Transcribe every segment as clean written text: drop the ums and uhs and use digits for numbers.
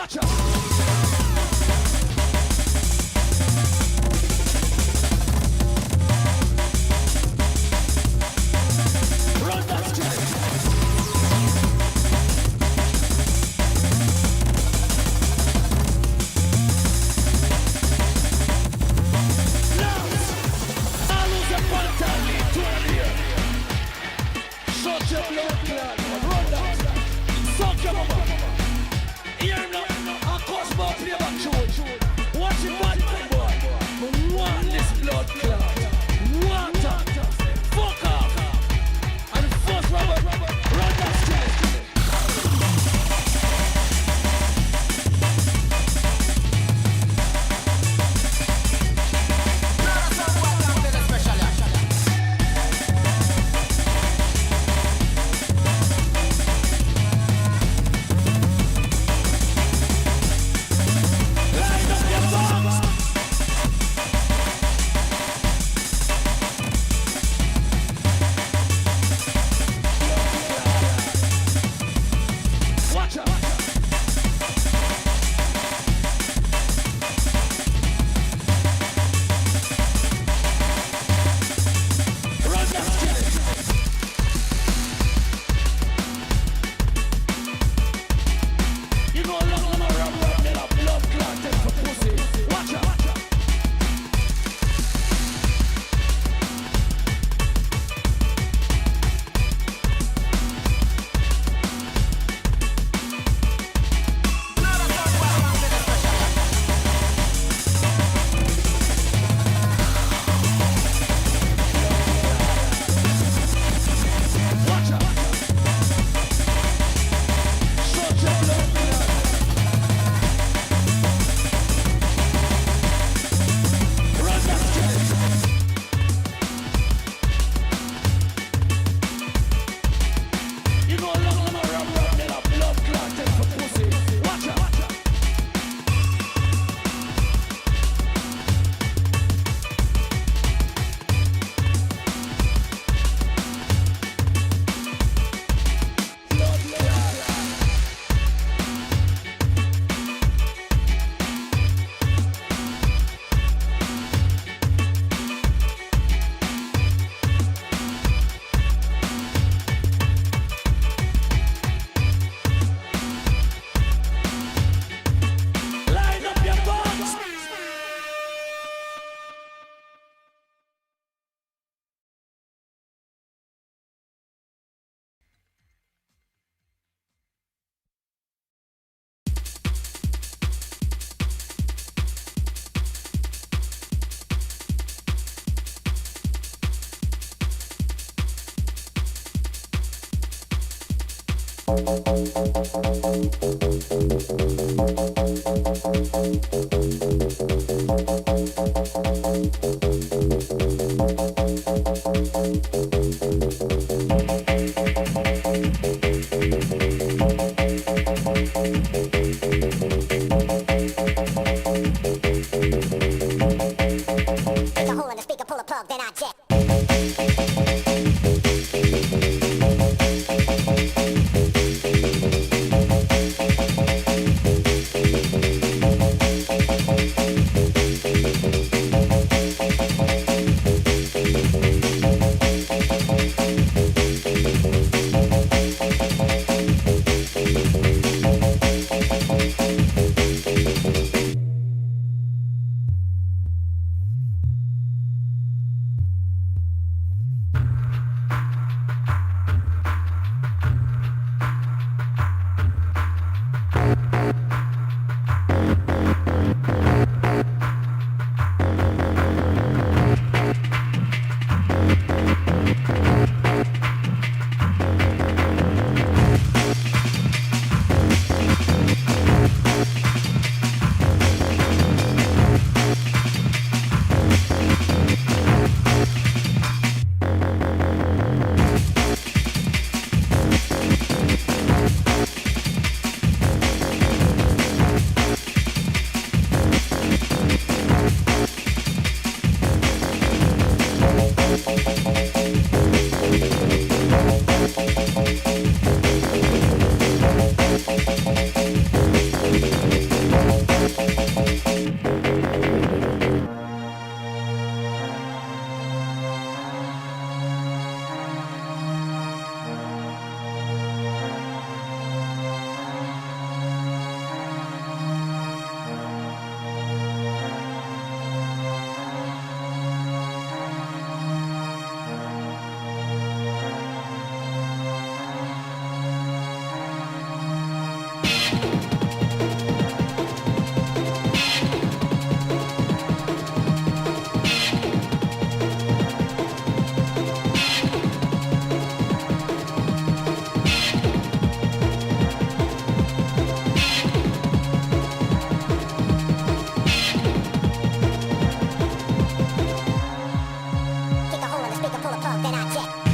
Watch out. Run that street. Now, I lose a part-time lead to an ear. Shut your blood clot, run that. Suck your mama. Hear him now. I cause more playback tune. Watch it, bad man, boy. Want this blood clot. Water. Fuck off. And first Robert, run that street. Line up your box. Watch out. Run that street. You know long on a rub that up blood clot take for pussy. Watch out. Watch out. Shut your blood clot. Run that street. You know long on a rub that up blood clot take for pussy. Watch out. Blood clot. Line up your box. Take a hole in the speaker, pull a plug, then I jet. Kick a hole in the speaker, pull a plug, then I jet.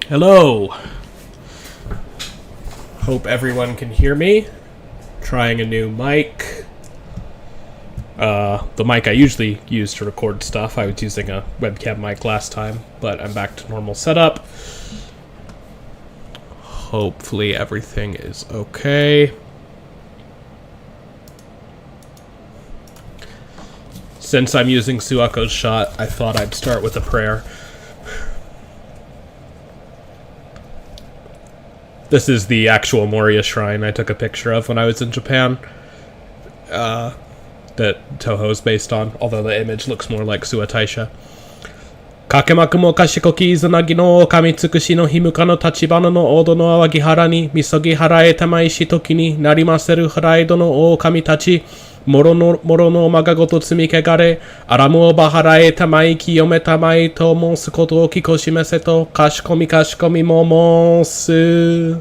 Hello. Hope everyone can hear me. Trying a new mic. The mic I usually use to record stuff. I was using a webcam mic last time, but I'm back to normal setup. Hopefully everything is okay. Since I'm using Suako's shot, I thought I'd start with a prayer. This is the actual Moria shrine I took a picture of when I was in Japan. That Touhou's based on, although the image looks more like Suataisha. Kakemaku mo kashikoki izanagi no kami tsukushi no himuka no tachibana no odo no awagi hara ni misogi harae tamaishi toki ni narimaseru haraido no o kami tachi moro no magagoto tsumikegare aramu o baharae tamai kiyome tamai to monsu koto o kikoshimese to kashikomi mo monsu.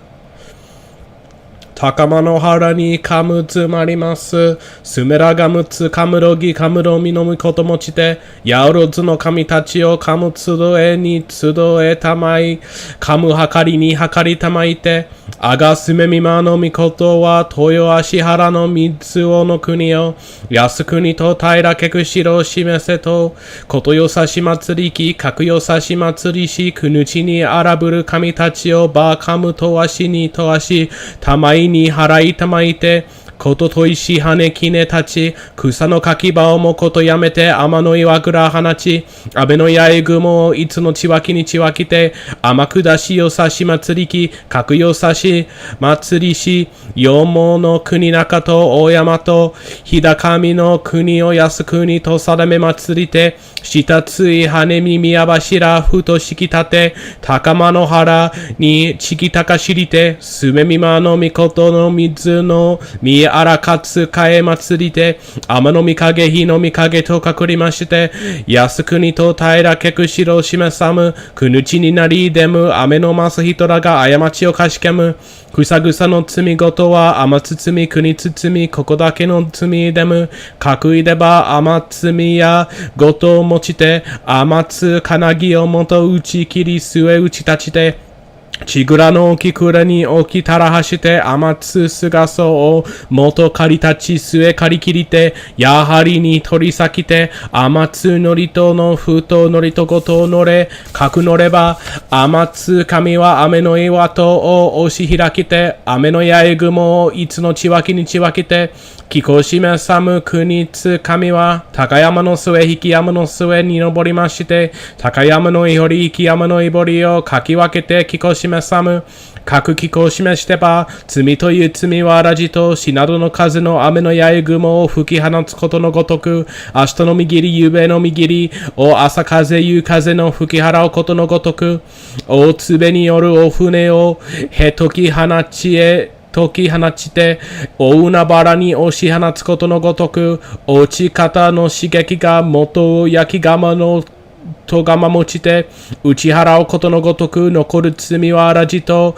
Takama no hara ni kamutsu marimasu. Sumera ga mutsu kamurogi kamuromi no mikoto mochite. Yaorozu no kami tachi o kamutsudo e ni tsudo e tamai. Kamu hakari ni hakari tamaite. Aga sumemima no mikoto wa toyo ashihara no mitsuo no kuni o. Yasukuni to taira kekushiro shimese to. Kotoyo sashi matsuri ki kakuyo sashi matsuri shi. Kunuchi ni araburu kami tachi o ba kamu to ashi ni to ashi. Tamai ni harai tamaite. Koto toishi hane kine tachi. Kusa no kakibao mo koto yamete. Ama no iwakura hanachi. Abe no yaegumo o itsu no chiwaki ni chiwakite. Amakudashi yo sashi matsuri ki. Kakuyo sashi matsuri shi. Yomo no kuni naka to oyama to. Hidakami no kuni o yasukuni to sadame matsurite. Shitatsui hane mi miyabashira futo shikitate. Takama no hara ni chikitaka shirite. Sumemima no mikoto no mizu no mi arakatsu kae matsurite. Ama no mikage hi no mikage to kakurimashite. Yasukuni to taira kekushiro shimesamu. Kunuchi ni nari demu ame no masahito ga ayamachi o kashikemu. Kusagusa no tsumigoto wa amatsutsumi kuni tsutsumi koko dake no tsumi demu. Kakuideba amatsumi ya goto mochite. Amatsu kanagi o moto uchi kiri sue uchi tachite. Chigura no okikura ni okitarahashite amatsu sugaso o moto karitachi sue karikirite yahari ni torisakite amatsu norito no futo norito goto nore kaku noreba amatsu kami wa ame no iwato o oshihirakite ame no yaegumo o itsu no chiwaki ni chiwakite kikoshime samu kunitsu kami wa takayama no sue hikiyama no sue ni noborimashite takayama no ihori hikiyama no ibori o kakiwakete kikoshime samu kaku kiko shimeshite ba tsumi toいう罪はラジとしなどの数の雨の八重雲を吹き放つことのごとく明日の右り夕べの右りお朝風夕風の吹き払うことのごとく大粒によるお船をへとき放ちへ解き放ちて大海原に押し放つことのごとく落ち方の刺激が元を焼き釜のとがまもちて打ち払うことのごとく残る罪はあらじと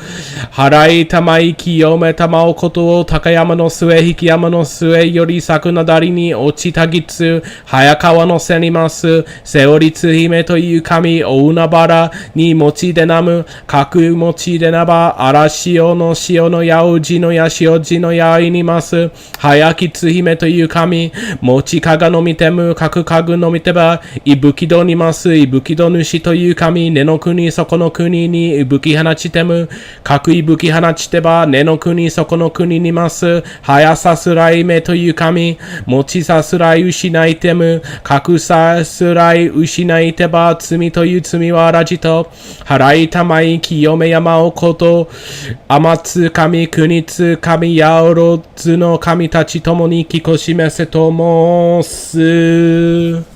払いたまい清めたまうことを高山の末引き山の末より咲くなだりに落ちたぎつ早川のせにますせおりつ姫という神大海原に持ちでなむ角持ちでなば荒潮の潮のやうじのやしおじのやいにます早きつ姫という神持ちかがのみてむ角かぐのみてばいぶきどにますいぶきど主という神根の国そこの国にいぶき放ちてむ各いぶき放ちてば根の国そこの国にます早さすらいめという神持ちさすらい失いてむ各さすらい失いてば罪という罪はあらじと払いたまい清め山おこと天津神国津神やおろずの神たちともにきこしめせと申す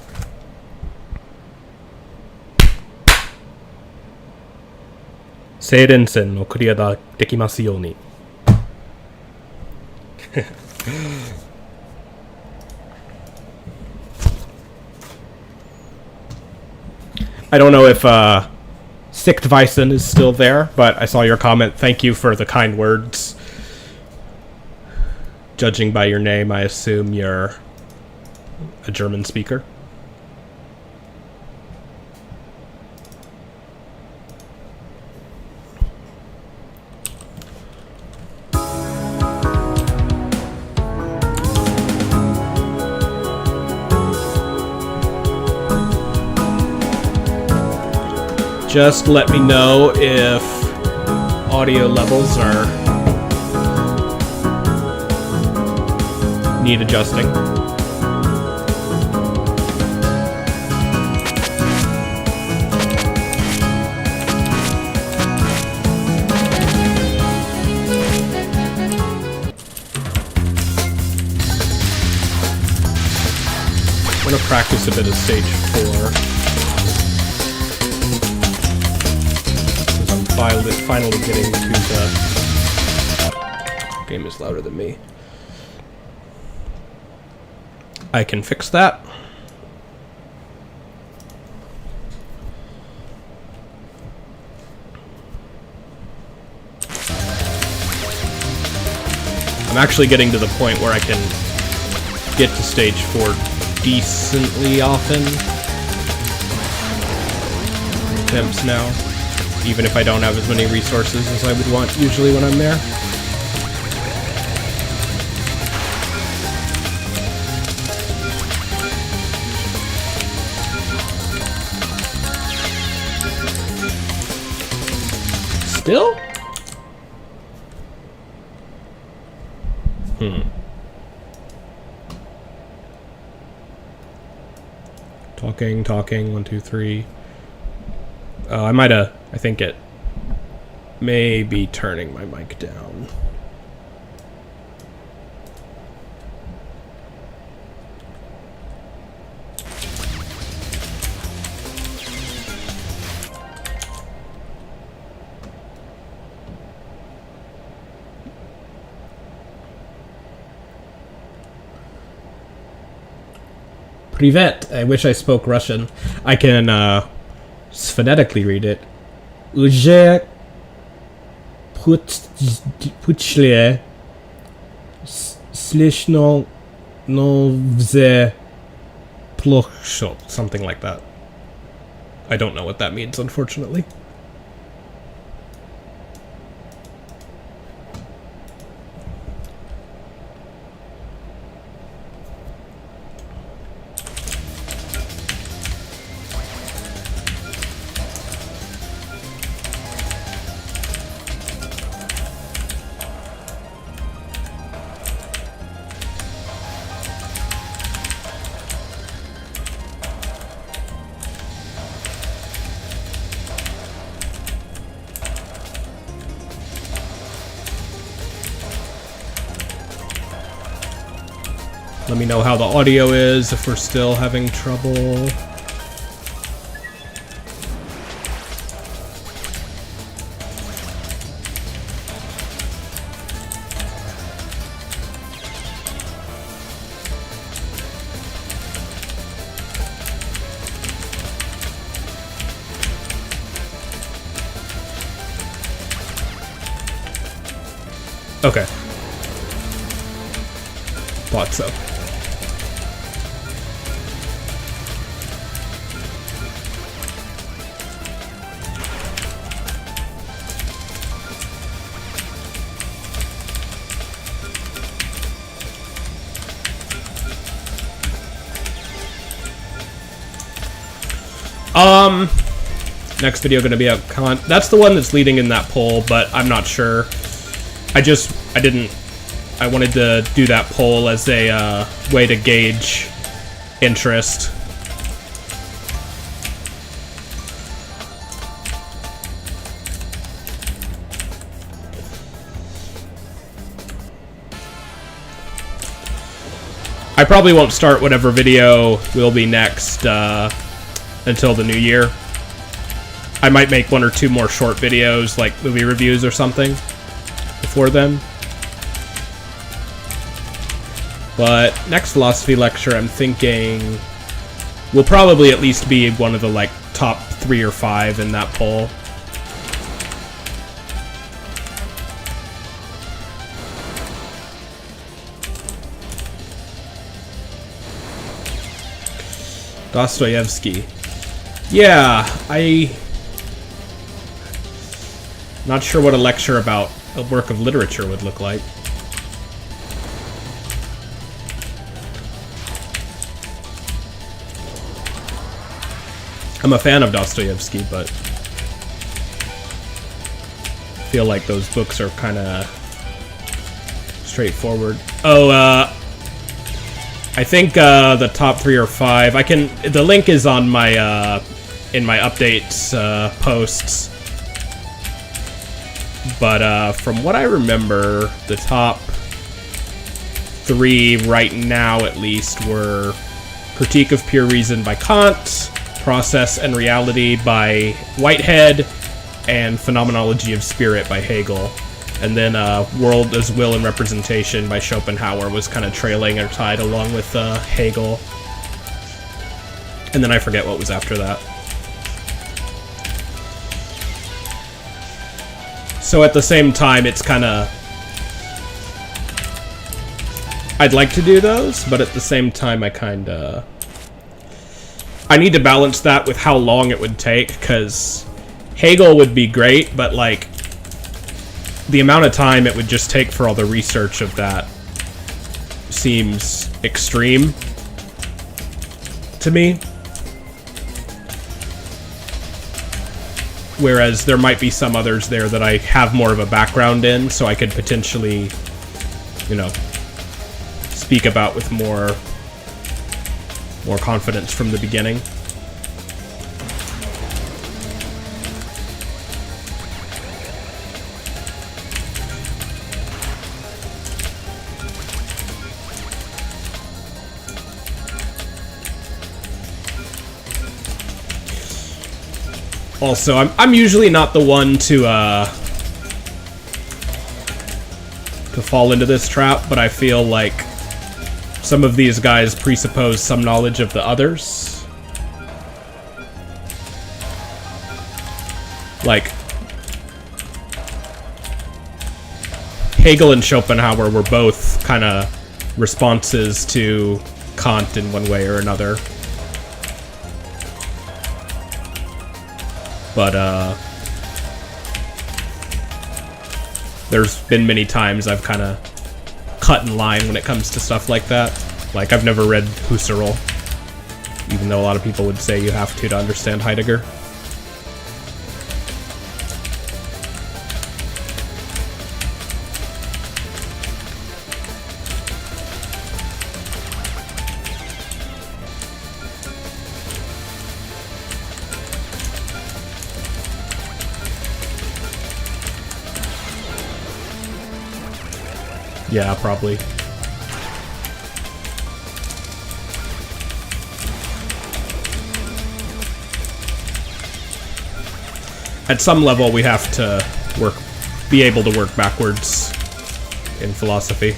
聖連戦をクリアできますように。I don't know if Sikt Weissen is still there, but I saw your comment. Thank you for the kind words. Judging by your name, I assume you're a German speaker. Just let me know if audio levels need adjusting. I'm gonna practice a bit of stage 4. Because I'm finally getting to the... Game is louder than me. I can fix that. I'm actually getting to the point where I can get to stage 4 decently often. Attempts now, even if I don't have as many resources as I would want usually when I'm there. Still? Talking, 1, 2, 3. Oh, I think it may be turning my mic down. Privet. I wish I spoke Russian. I can phonetically read it. Уже пучле слышно новзе плохо. Something like that. I don't know what that means, unfortunately. Let me know how the audio is, if we're still having trouble. Okay. Thought so. Next video gonna be a that's the one that's leading in that poll, but I'm not sure. I wanted to do that poll as a way to gauge interest. I probably won't start whatever video will be next until the new year. I might make 1 or 2 more short videos, like movie reviews or something, before then. But next philosophy lecture, I'm thinking, will probably at least be one of the like top 3 or 5 in that poll. Dostoevsky. Yeah, not sure what a lecture about a work of literature would look like. I'm a fan of Dostoevsky, but feel like those books are kind of straightforward. Oh, I think the top 3 or 5. The link is on my in my updates posts. But from what I remember, the top 3 right now, at least, were Critique of Pure Reason by Kant, Process and Reality by Whitehead, and Phenomenology of Spirit by Hegel. And then World as Will and Representation by Schopenhauer was kind of trailing or tied along with Hegel. And then I forget what was after that. So at the same time, it's kind of... I'd like to do those, but at the same time, I need to balance that with how long it would take, because Hegel would be great, but, like, the amount of time it would just take for all the research of that seems extreme to me. Whereas there might be some others there that I have more of a background in, so I could potentially, you know, speak about with more confidence from the beginning. Also, I'm usually not the one to fall into this trap, but I feel like some of these guys presuppose some knowledge of the others. Like, Hegel and Schopenhauer were both kind of responses to Kant in one way or another. But, there's been many times I've kind of cut in line when it comes to stuff like that. Like, I've never read Husserl, even though a lot of people would say you have to understand Heidegger. Yeah, probably. At some level, we have to be able to work backwards in philosophy.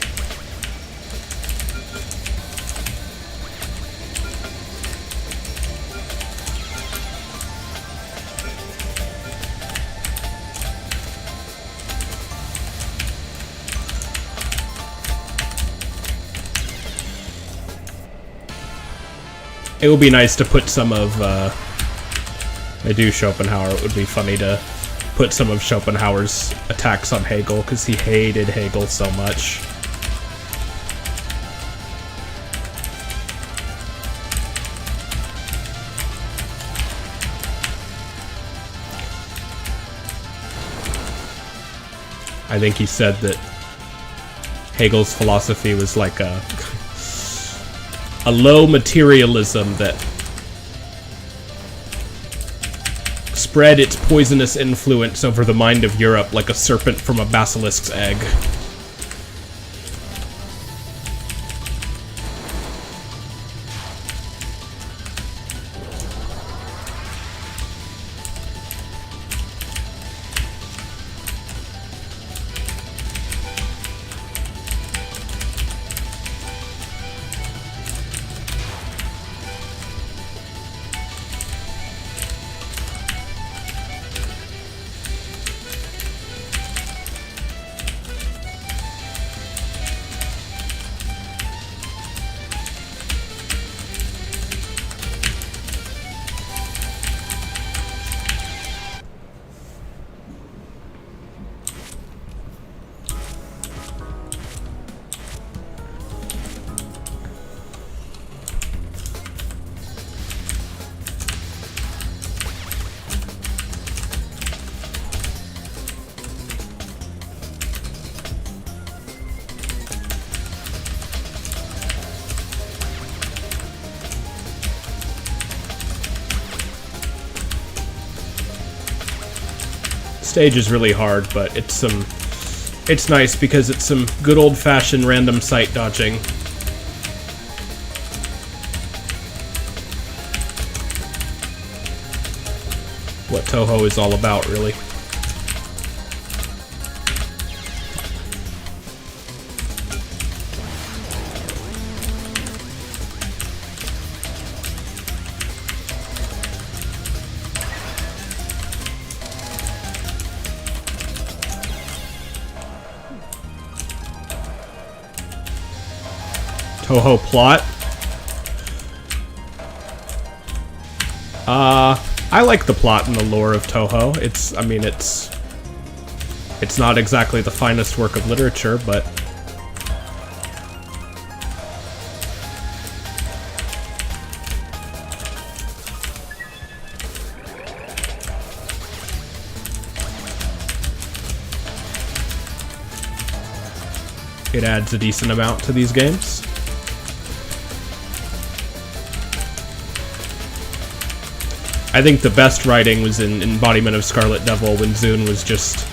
It would be nice to put some of, I do Schopenhauer, it would be funny to put some of Schopenhauer's attacks on Hegel, because he hated Hegel so much. I think he said that Hegel's philosophy was like a low materialism that spread its poisonous influence over the mind of Europe like a serpent from a basilisk's egg. stage is really hard, but it's nice because it's some good old-fashioned random sight dodging. What Touhou is all about, really. Touhou plot. I like the plot and the lore of Touhou. It's not exactly the finest work of literature, but it adds a decent amount to these games. I think the best writing was in Embodiment of Scarlet Devil, when Zune was just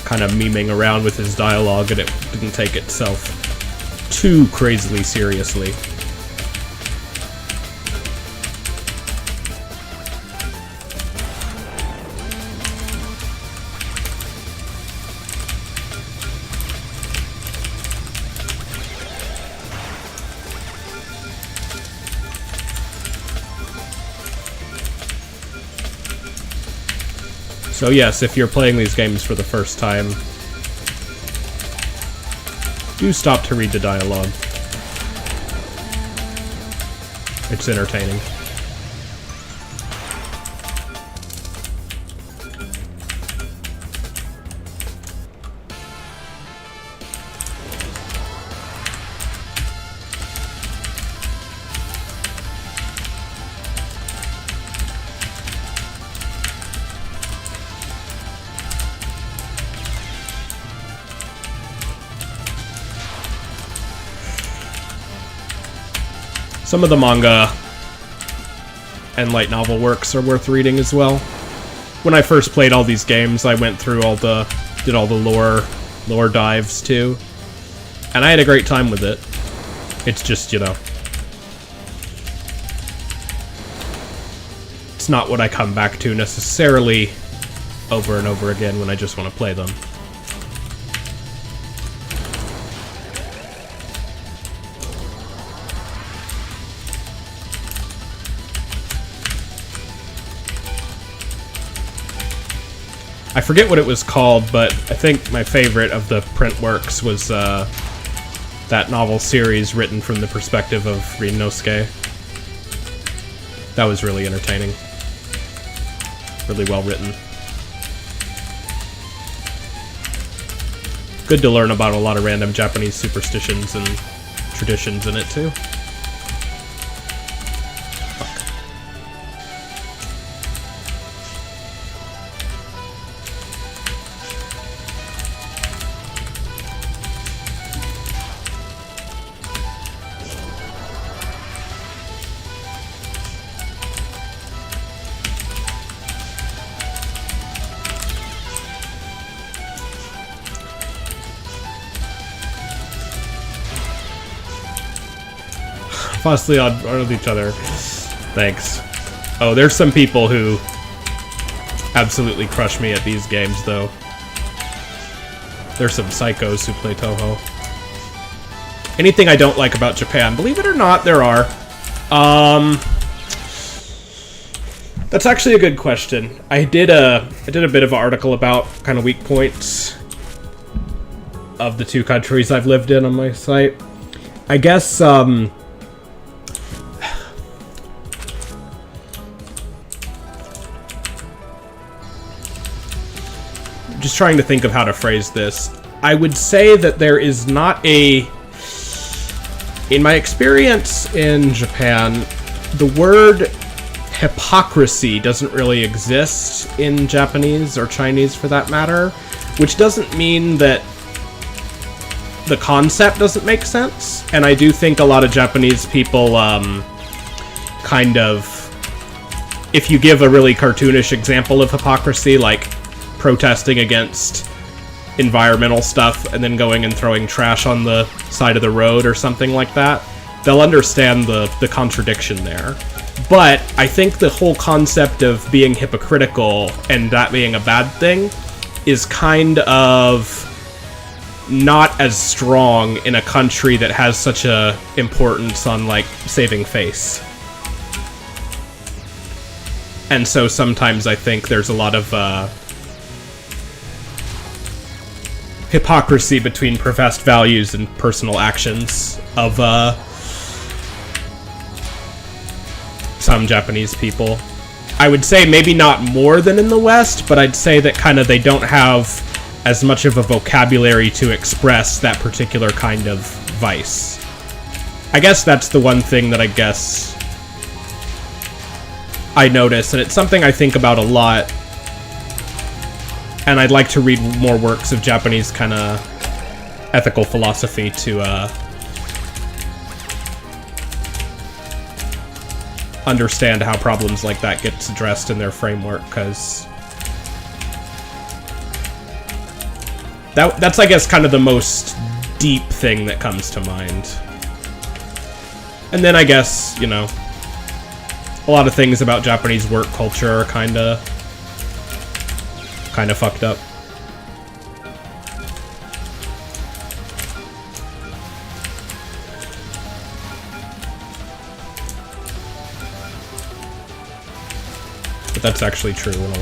kind of memeing around with his dialogue and it didn't take itself too crazily seriously. So yes, if you're playing these games for the first time, do stop to read the dialogue. It's entertaining. Some of the manga and light novel works are worth reading as well. When I first played all these games, I went through did all the lore dives too, and I had a great time with it. It's just, you know, it's not what I come back to necessarily over and over again when I just want to play them. I forget what it was called, but I think my favorite of the print works was that novel series written from the perspective of Rinnosuke. That was really entertaining. Really well written. Good to learn about a lot of random Japanese superstitions and traditions in it too. Possibly on each other. Thanks. Oh, there's some people who absolutely crush me at these games, though. There's some psychos who play Touhou. Anything I don't like about Japan? Believe it or not, there are. That's actually a good question. I did a bit of an article about kind of weak points of the two countries I've lived in on my site. I guess, just trying to think of how to phrase this. I would say that there is not in my experience in Japan, the word hypocrisy doesn't really exist in Japanese or Chinese for that matter, which doesn't mean that the concept doesn't make sense. And I do think a lot of Japanese people kind of if you give a really cartoonish example of hypocrisy, like protesting against environmental stuff and then going and throwing trash on the side of the road or something like that, they'll understand the contradiction there. But I think the whole concept of being hypocritical and that being a bad thing is kind of not as strong in a country that has such a importance on, like, saving face. And so sometimes I think there's a lot of hypocrisy between professed values and personal actions of some Japanese people. I would say maybe not more than in the West, but I'd say that kind of they don't have as much of a vocabulary to express that particular kind of vice. I guess that's the one thing that I guess I notice, and it's something I think about a lot, and I'd like to read more works of Japanese kind of ethical philosophy to understand how problems like that gets addressed in their framework, because that's, I guess, kind of the most deep thing that comes to mind. And then I guess, you know, a lot of things about Japanese work culture are kind of fucked up. But that's actually true in a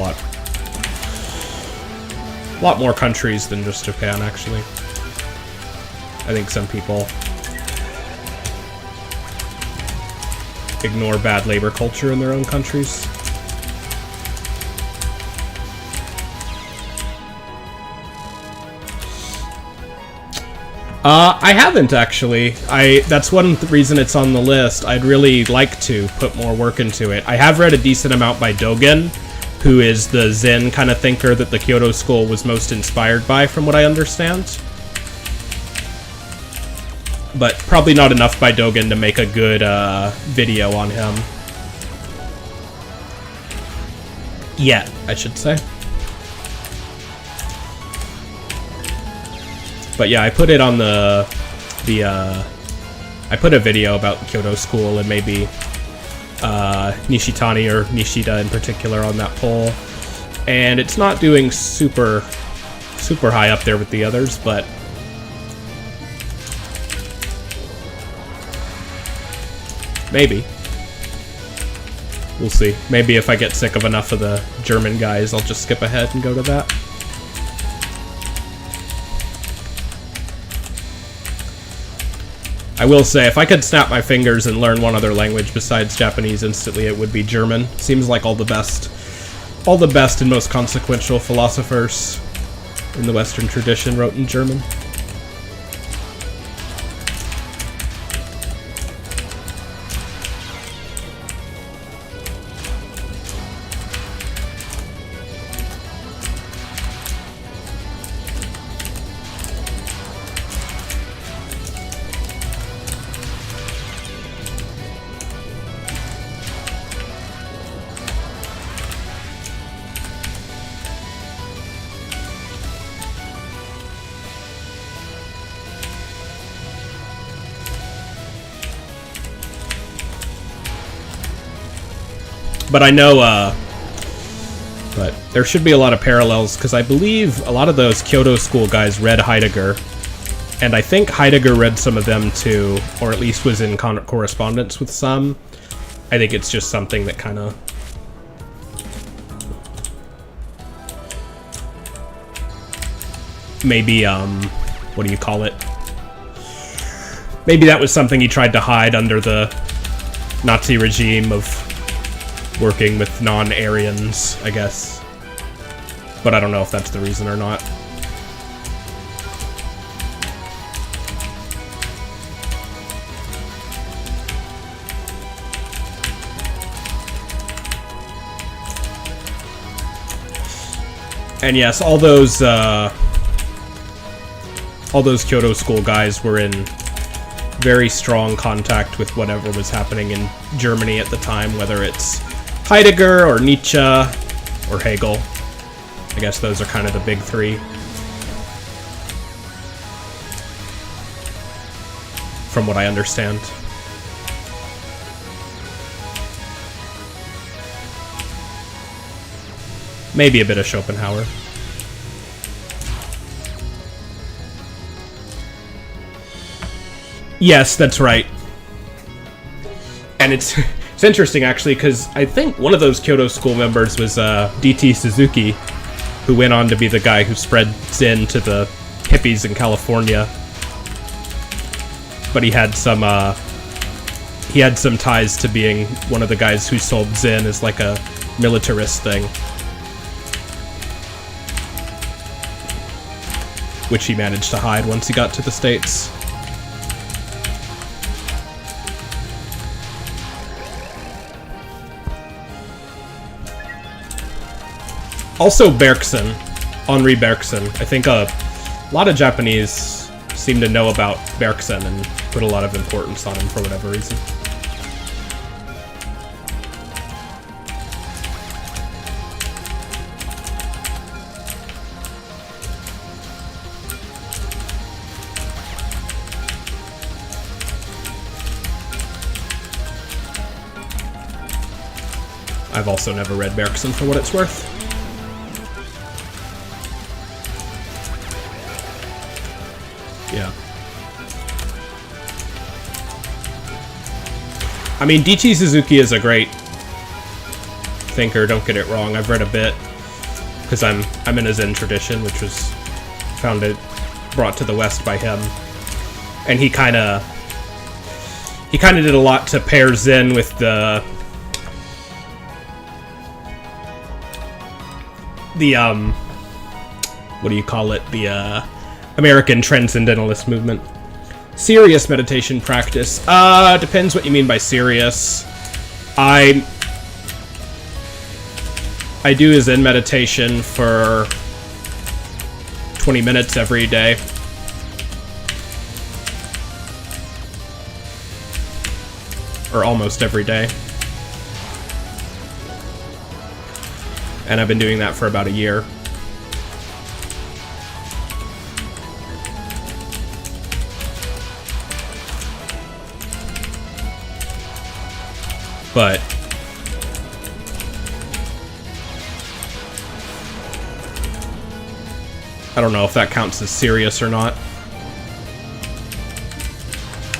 lot more countries than just Japan, actually. I think some people ignore bad labor culture in their own countries. I haven't, actually. That's one reason it's on the list. I'd really like to put more work into it. I have read a decent amount by Dogen, who is the Zen kind of thinker that the Kyoto School was most inspired by, from what I understand. But probably not enough by Dogen to make a good video on him. Yet, I should say. But yeah, I put it on I put a video about Kyoto School and maybe Nishitani or Nishida in particular on that poll. And it's not doing super high up there with the others, but maybe. We'll see. Maybe if I get sick of enough of the German guys, I'll just skip ahead and go to that. I will say, if I could snap my fingers and learn one other language besides Japanese instantly, it would be German. Seems like all the best and most consequential philosophers in the Western tradition wrote in German. But I know, but there should be a lot of parallels, because I believe a lot of those Kyoto School guys read Heidegger, and I think Heidegger read some of them too, or at least was in correspondence with some. I think it's just something that kind of maybe, what do you call it? Maybe that was something he tried to hide under the Nazi regime of working with non-Aryans, I guess. But I don't know if that's the reason or not. And yes, all those Kyoto School guys were in very strong contact with whatever was happening in Germany at the time, whether it's Heidegger or Nietzsche or Hegel. I guess those are kind of the big three. From what I understand. Maybe a bit of Schopenhauer. Yes, that's right. And it's interesting actually, because I think one of those Kyoto School members was D.T. Suzuki, who went on to be the guy who spread Zen to the hippies in California. But he had some ties to being one of the guys who sold Zen as like a militarist thing, which he managed to hide once he got to the States. Also Bergson, Henri Bergson. I think a lot of Japanese seem to know about Bergson and put a lot of importance on him for whatever reason. I've also never read Bergson for what it's worth. Yeah. I mean, D.T. Suzuki is a great thinker, don't get it wrong. I've read a bit, because I'm in a Zen tradition, which was brought to the West by him. And he kinda did a lot to pair Zen with the what do you call it? The American Transcendentalist movement. Serious meditation practice. Depends what you mean by serious. I do a Zen meditation for 20 minutes every day. Or almost every day. And I've been doing that for about a year. But I don't know if that counts as serious or not.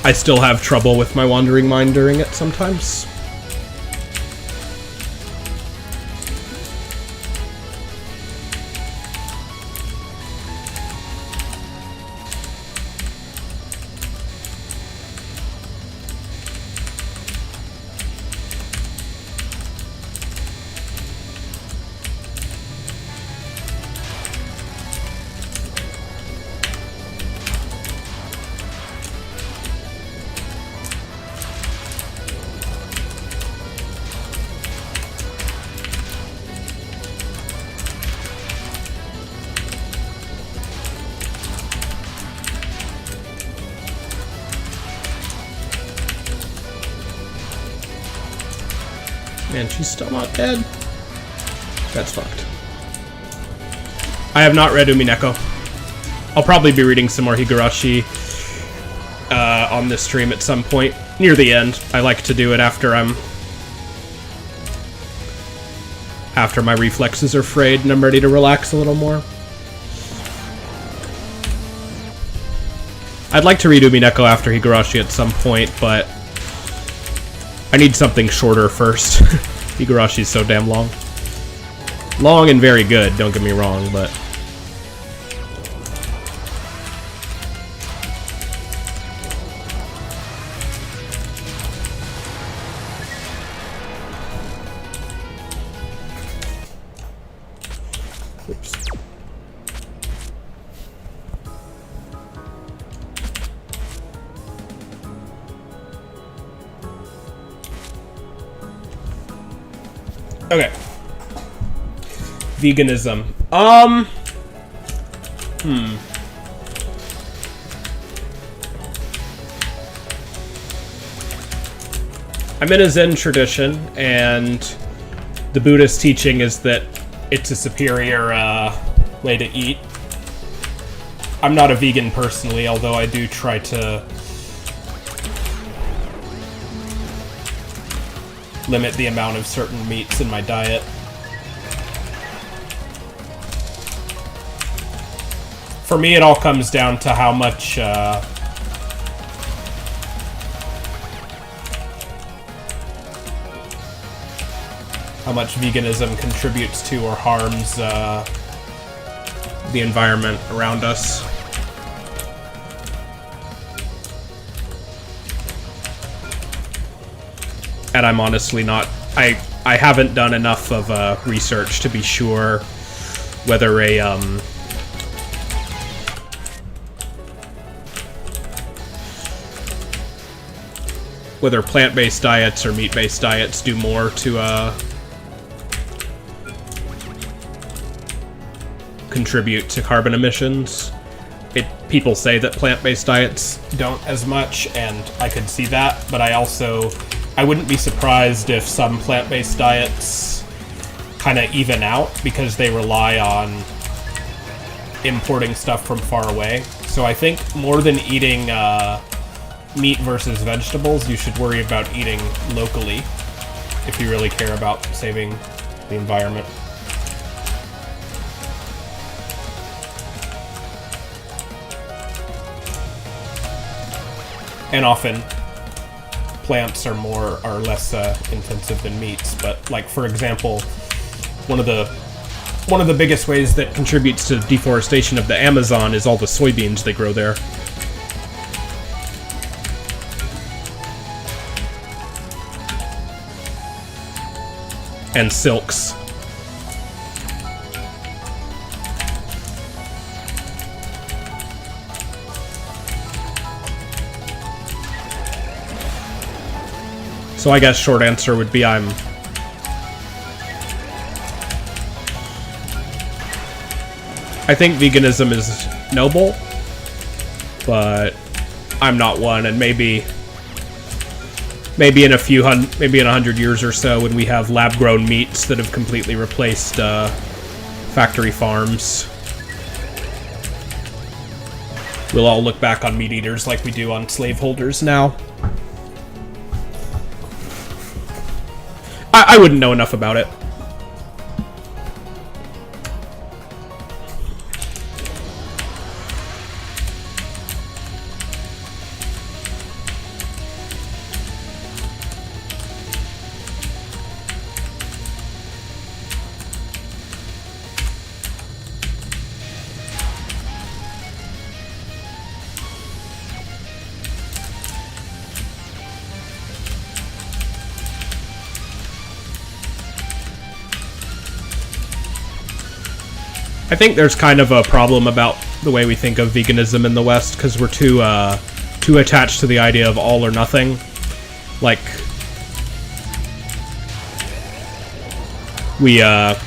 I still have trouble with my wandering mind during it sometimes. Man, she's still not dead. That's fucked. I have not read Umineko. I'll probably be reading some more Higurashi on this stream at some point. Near the end. I like to do it after my reflexes are frayed and I'm ready to relax a little more. I'd like to read Umineko after Higurashi at some point, but I need something shorter first. Higurashi's so damn long. Long and very good, don't get me wrong, but... Oops. Okay. Veganism. I'm in a Zen tradition, and the Buddhist teaching is that it's a superior way to eat. I'm not a vegan personally, although I do try to limit the amount of certain meats in my diet. For me, it all comes down to how much veganism contributes to or harms the environment around us. And I'm honestly not... I haven't done enough of research to be sure whether whether plant-based diets or meat-based diets do more to contribute to carbon emissions. People say that plant-based diets don't as much, and I could see that, but I wouldn't be surprised if some plant-based diets kind of even out because they rely on importing stuff from far away. So I think more than eating meat versus vegetables, you should worry about eating locally if you really care about saving the environment. And often plants are less intensive than meats, but like for example, one of the biggest ways that contributes to deforestation of the Amazon is all the soybeans they grow there. And silks. So I guess short answer would be I think veganism is noble, but I'm not one, and maybe in maybe in 100 years or so, when we have lab-grown meats that have completely replaced factory farms, we'll all look back on meat eaters like we do on slaveholders now. I wouldn't know enough about it. I think there's kind of a problem about the way we think of veganism in the West, because we're too attached to the idea of all or nothing. Like, we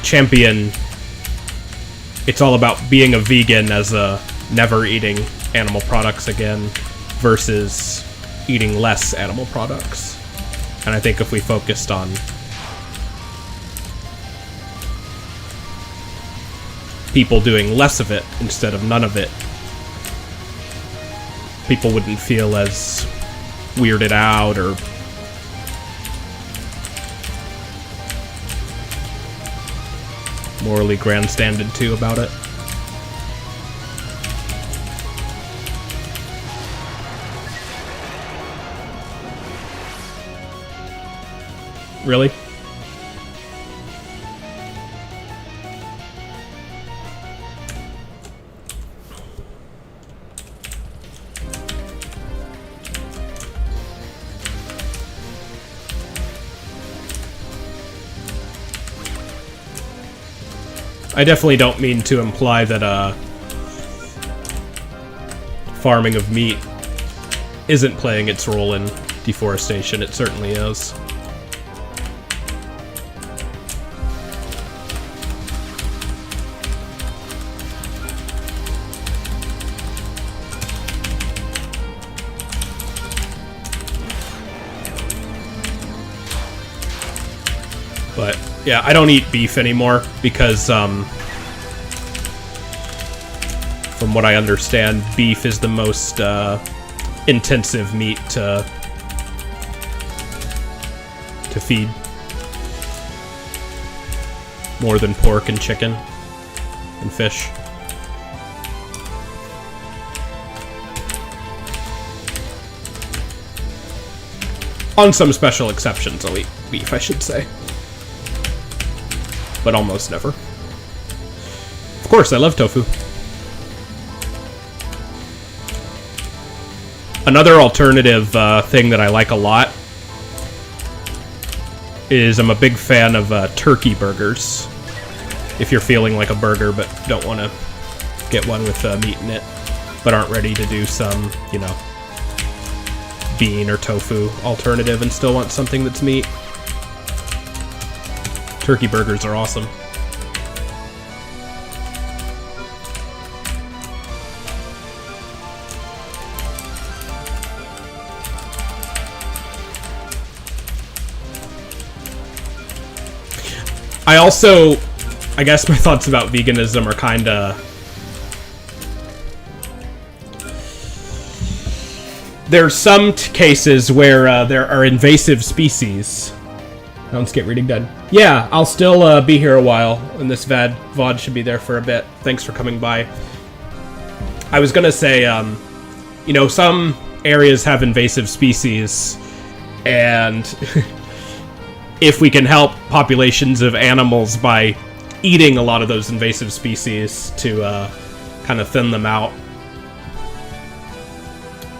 champion it's all about being a vegan as a never eating animal products again versus eating less animal products. And I think if we focused on people doing less of it instead of none of it, people wouldn't feel as weirded out or morally grandstanded to about it. Really? I definitely don't mean to imply that farming of meat isn't playing its role in deforestation. It certainly is. But Yeah, I don't eat beef anymore because, from what I understand, beef is the most, intensive meat to feed. More than pork and chicken and fish. On some special exceptions, I'll eat beef, I should say. But almost never. Of course, I love tofu. Another alternative thing that I like a lot is I'm a big fan of turkey burgers. If you're feeling like a burger but don't want to get one with meat in it, but aren't ready to do some, you know, bean or tofu alternative and still want something that's meat. Turkey burgers are awesome. I guess my thoughts about veganism are kinda... There's some cases where there are invasive species. Let's get reading done. Yeah, I'll still be here a while, and this VOD should be there for a bit. Thanks for coming by. I was gonna say, you know, some areas have invasive species, and if we can help populations of animals by eating a lot of those invasive species to kind of thin them out,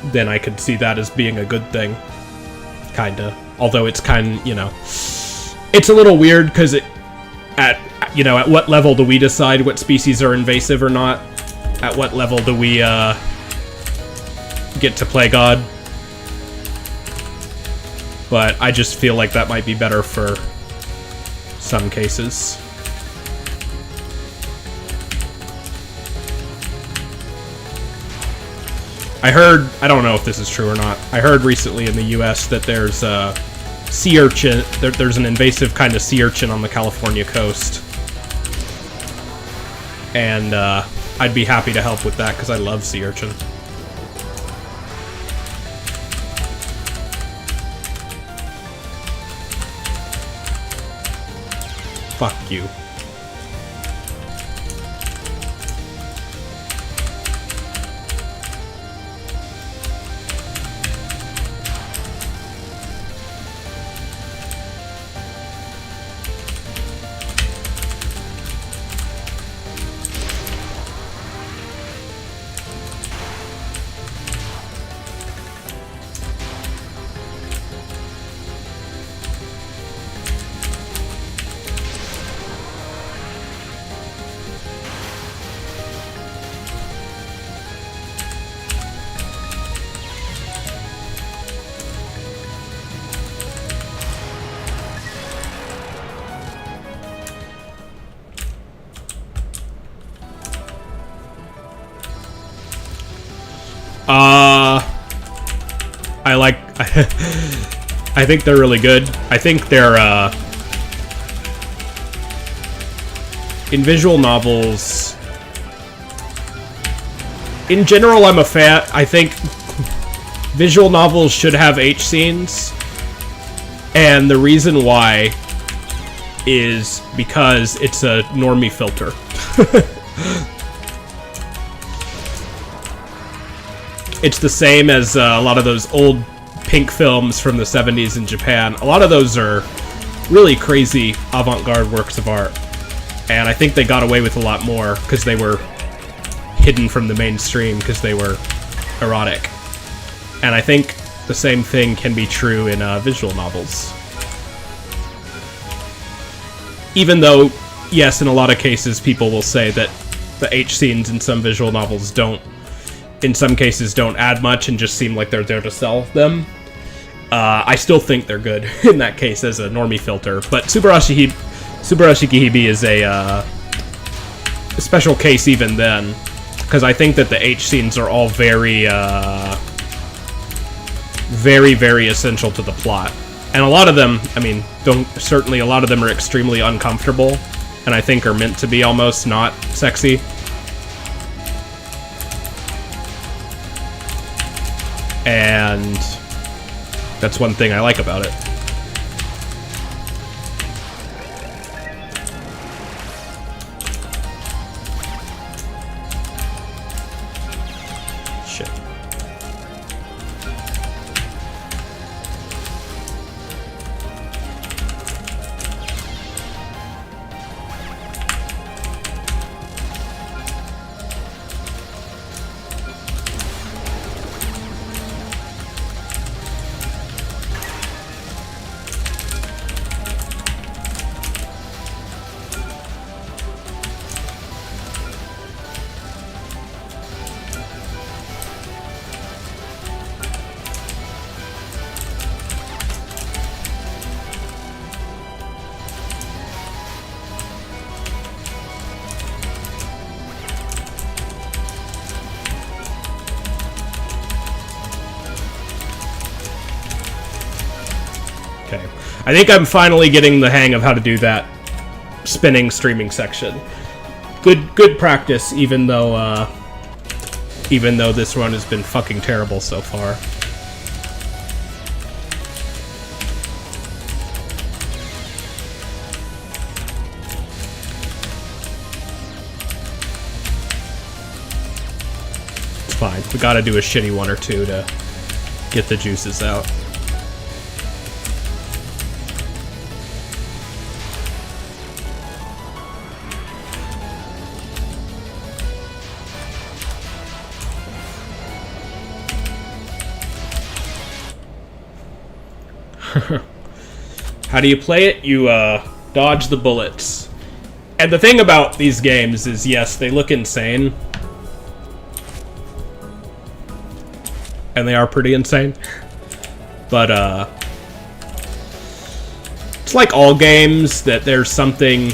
then I could see that as being a good thing. Kinda. Although it's you know, it's a little weird because at what level do we decide what species are invasive or not? At what level do we get to play God? But I just feel like that might be better for some cases. I heard, I don't know if this is true or not, I heard recently in the US that there's a sea urchin, there's an invasive kind of sea urchin on the California coast. And I'd be happy to help with that because I love sea urchin. Fuck you. I like... I think they're really good. I think they're, in visual novels... In general, I'm a fan. I think visual novels should have H scenes. And the reason why is because it's a normie filter. It's the same as a lot of those old pink films from the 70s in Japan. A lot of those are really crazy avant-garde works of art. And I think they got away with a lot more because they were hidden from the mainstream because they were erotic. And I think the same thing can be true in visual novels. Even though, yes, in a lot of cases people will say that the H scenes in some visual novels in some cases don't add much and just seem like they're there to sell them. I still think they're good in that case as a normie filter. But Subarashi Kihibi is a special case even then, because I think that the H scenes are all very, very essential to the plot. And a lot of them, I mean, certainly a lot of them are extremely uncomfortable, and I think are meant to be almost not sexy. And that's one thing I like about it. Shit. Okay. I think I'm finally getting the hang of how to do that spinning streaming section. Good practice, even though this run has been fucking terrible so far. It's fine. We gotta do a shitty one or two to get the juices out. How do you play it? You dodge the bullets. And the thing about these games is, yes, they look insane. And they are pretty insane. But it's like all games that there's something...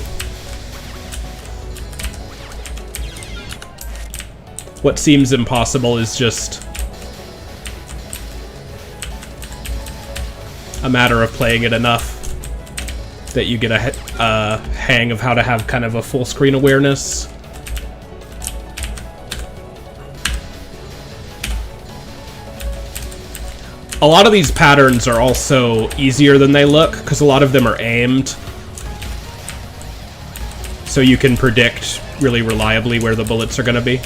What seems impossible is just a matter of playing it enough that you get a hang of how to have kind of a full screen awareness. A lot of these patterns are also easier than they look, because a lot of them are aimed. So you can predict really reliably where the bullets are going to be.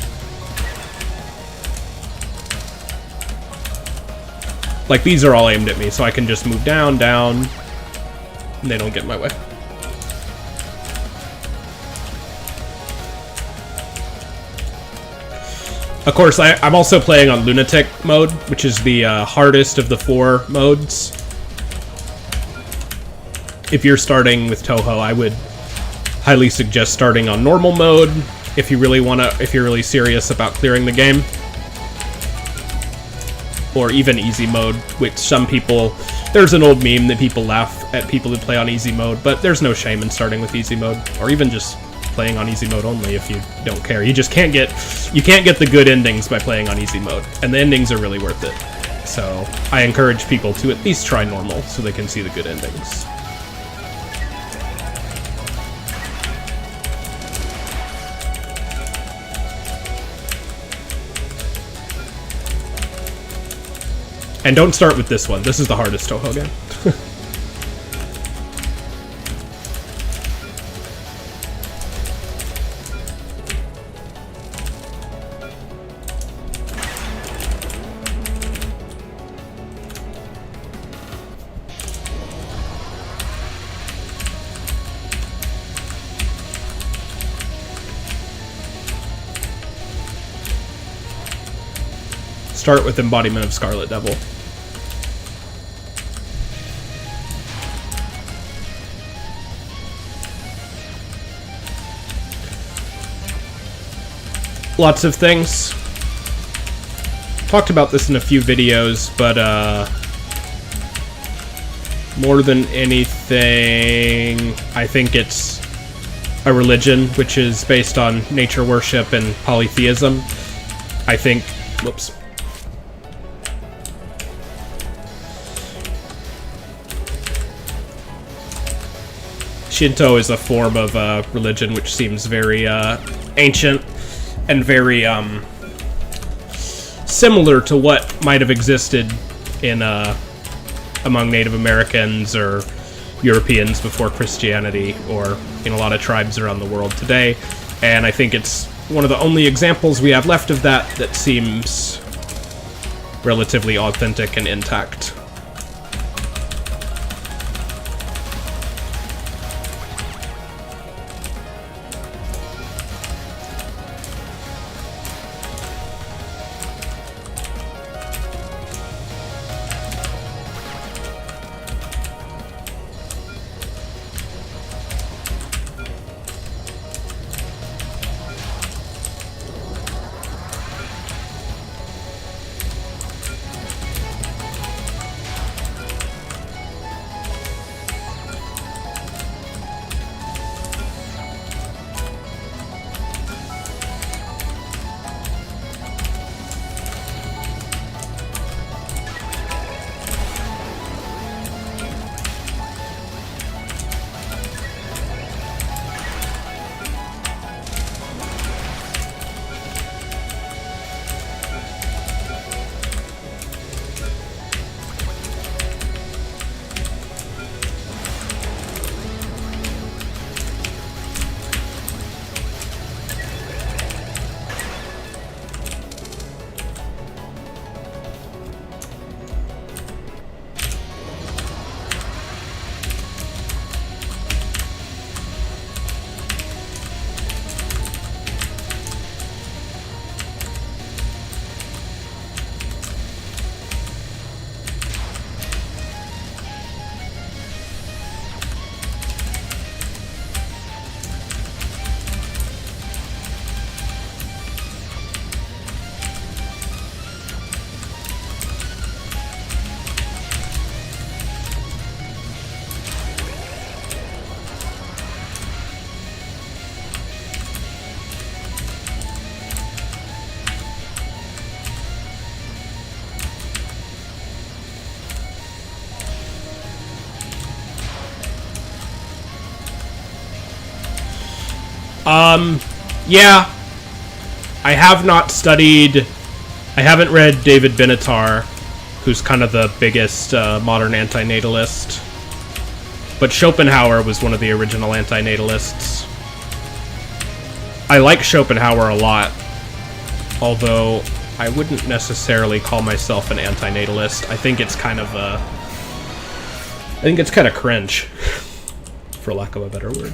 Like, these are all aimed at me, so I can just move down, down, and they don't get in my way. Of course, I'm also playing on Lunatic mode, which is the hardest of the 4 modes. If you're starting with Touhou, I would highly suggest starting on normal mode if you really if you're really serious about clearing the game. Or even easy mode, which some people... There's an old meme that people laugh at people who play on easy mode, but there's no shame in starting with easy mode, or even just playing on easy mode only if you don't care. You just can't get... You can't get the good endings by playing on easy mode, and the endings are really worth it. So, I encourage people to at least try normal, so they can see the good endings. And don't start with this one. This is the hardest Touhou game. Start with Embodiment of Scarlet Devil. Lots of things. Talked about this in a few videos, but more than anything, I think it's a religion which is based on nature worship and polytheism. I think, whoops. Shinto is a form of religion which seems very ancient and very similar to what might have existed in among Native Americans or Europeans before Christianity, or in a lot of tribes around the world today. And I think it's one of the only examples we have left of that that seems relatively authentic and intact. Yeah. I have not studied... I haven't read David Benatar, who's kind of the biggest modern anti-natalist. But Schopenhauer was one of the original anti-natalists. I like Schopenhauer a lot, although I wouldn't necessarily call myself an anti-natalist. I think it's kind of cringe, for lack of a better word.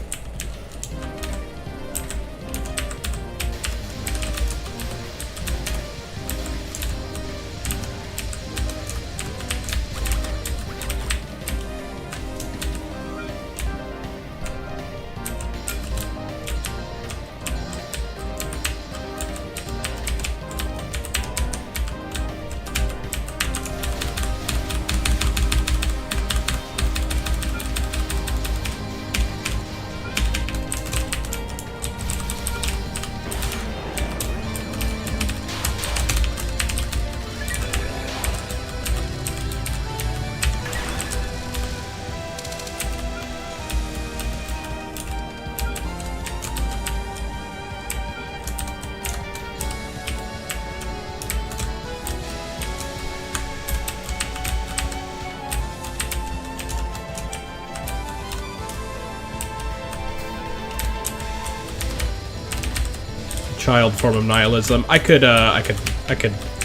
Child form of nihilism. I could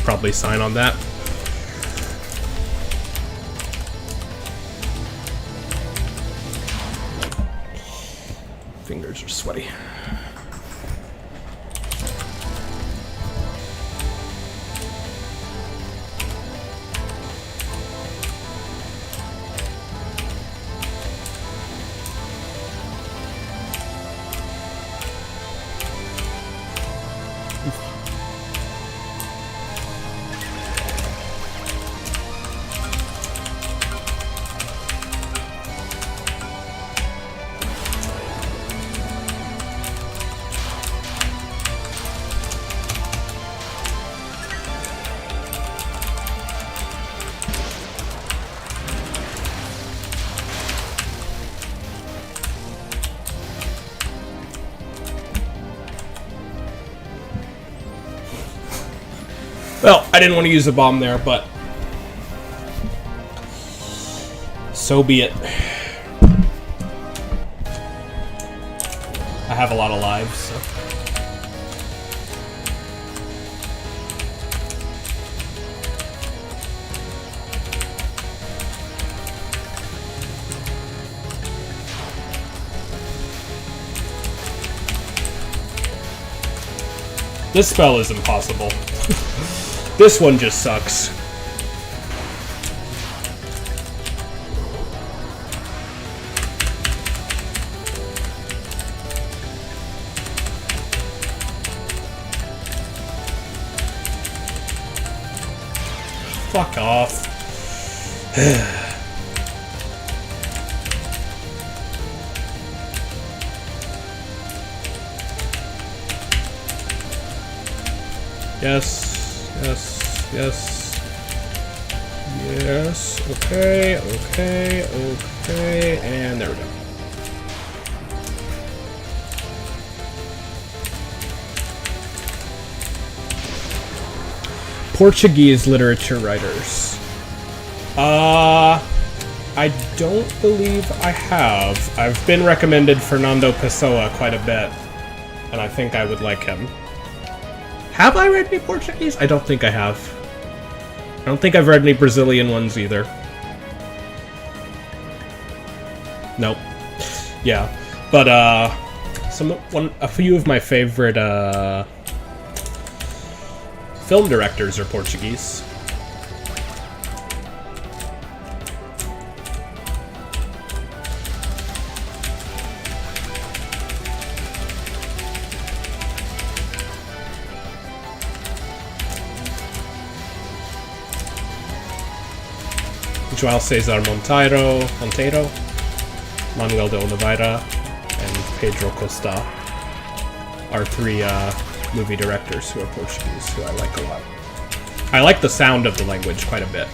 probably sign on that. Fingers are sweaty. Well, I didn't want to use a bomb there, but so be it. I have a lot of lives, so. This spell is impossible. This one just sucks. Fuck off. Yes, yes, yes. Yes, okay, okay, okay, and there we go. Portuguese literature writers. I don't believe I have. I've been recommended Fernando Pessoa quite a bit, and I think I would like him. Have I read any Portuguese? I don't think I have. I don't think I've read any Brazilian ones either. Nope. Yeah. But, a few of my favorite, film directors are Portuguese. João César Monteiro, Manuel de Oliveira, and Pedro Costa are three movie directors who are Portuguese, who I like a lot. I like the sound of the language quite a bit.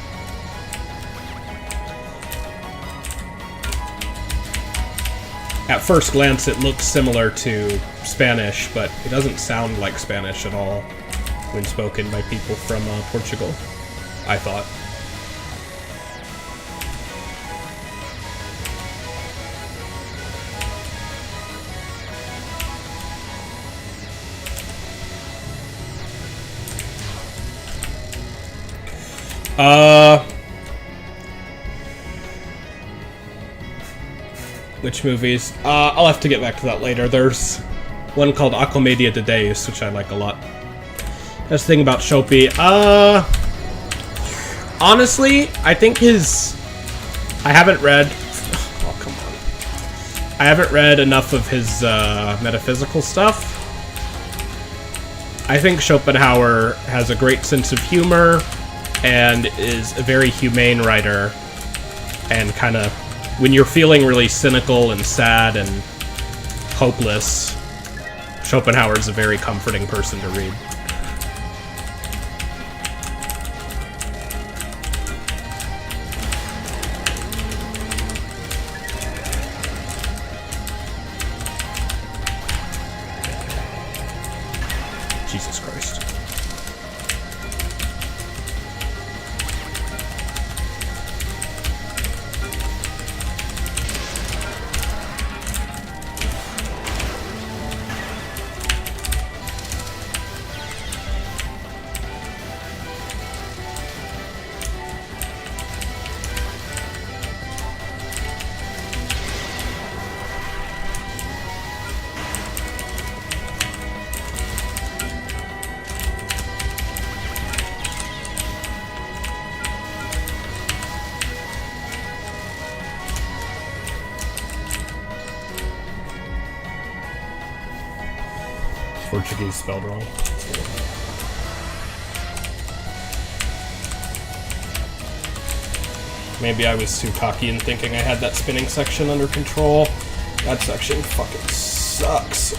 At first glance, it looks similar to Spanish, but it doesn't sound like Spanish at all when spoken by people from Portugal, I thought. Which movies? I'll have to get back to that later. There's one called A Comédia de Deus, which I like a lot. That's the thing about Shopee. Honestly, I think I haven't read... Oh, come on. I haven't read enough of his metaphysical stuff. I think Schopenhauer has a great sense of humor and is a very humane writer, and kind of, when you're feeling really cynical and sad and hopeless, Schopenhauer is a very comforting person to read. Jesus Christ. Portuguese spelled wrong. Maybe I was too cocky in thinking I had that spinning section under control. That section fucking sucks.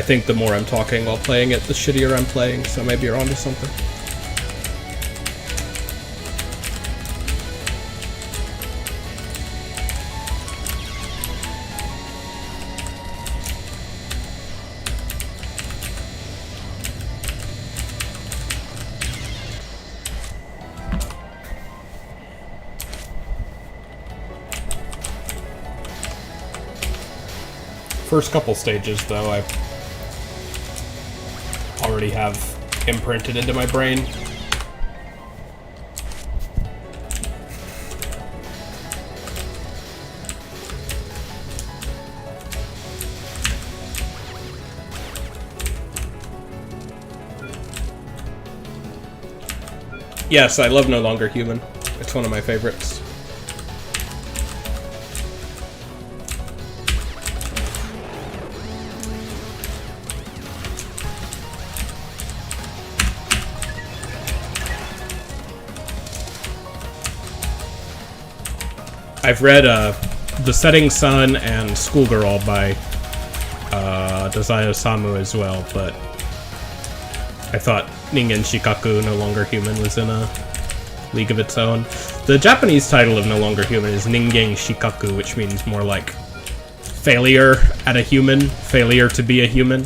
I think the more I'm talking while playing it, the shittier I'm playing, so maybe you're onto something. First couple stages, though, I already have imprinted into my brain. Yes, I love No Longer Human. It's one of my favorites. I've read The Setting Sun and Schoolgirl by Desire Samu as well, but I thought Ningen Shikaku, No Longer Human, was in a league of its own. The Japanese title of No Longer Human is Ningen Shikaku, which means more like failure at a human, failure to be a human.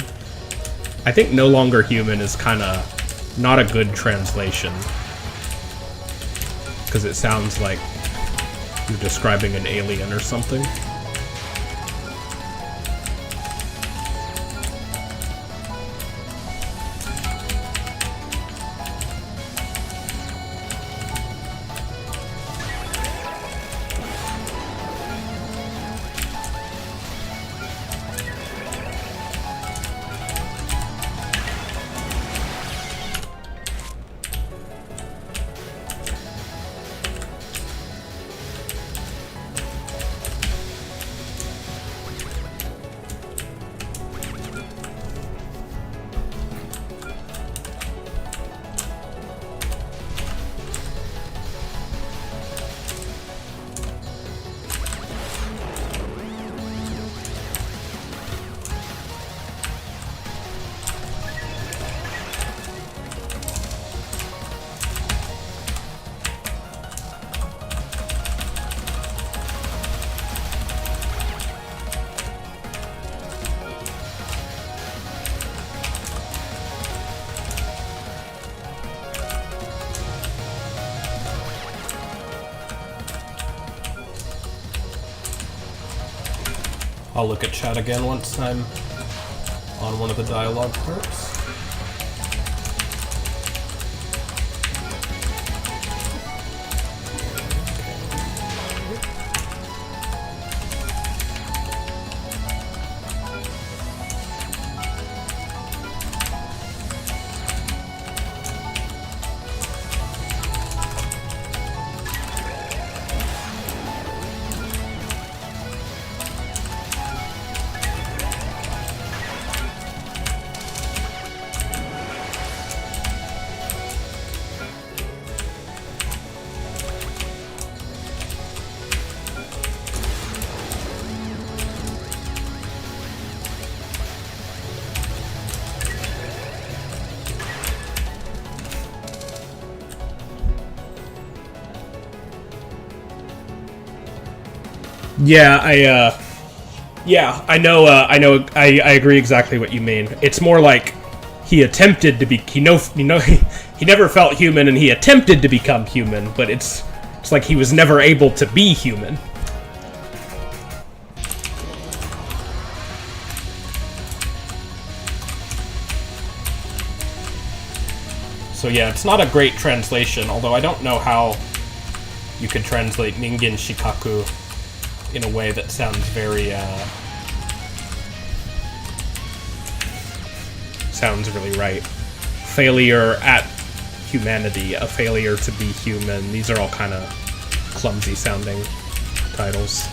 I think No Longer Human is kind of not a good translation, because it sounds like you're describing an alien or something. I'll look at chat again once I'm on one of the dialogue parts. Yeah, I agree exactly what you mean. It's more like he attempted to be, he never felt human and he attempted to become human, but it's like he was never able to be human. So yeah, it's not a great translation, although I don't know how you could translate Ningen Shikaku in a way that sounds very, sounds really right. Failure at humanity, a failure to be human. These are all kind of clumsy sounding titles.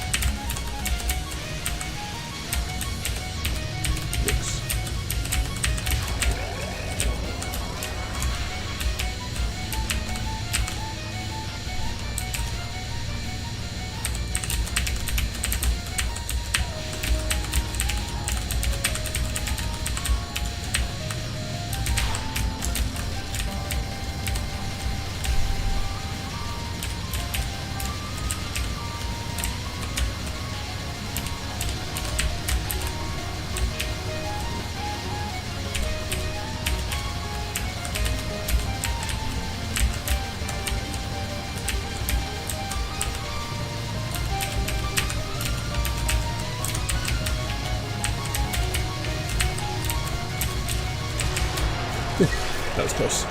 That was close.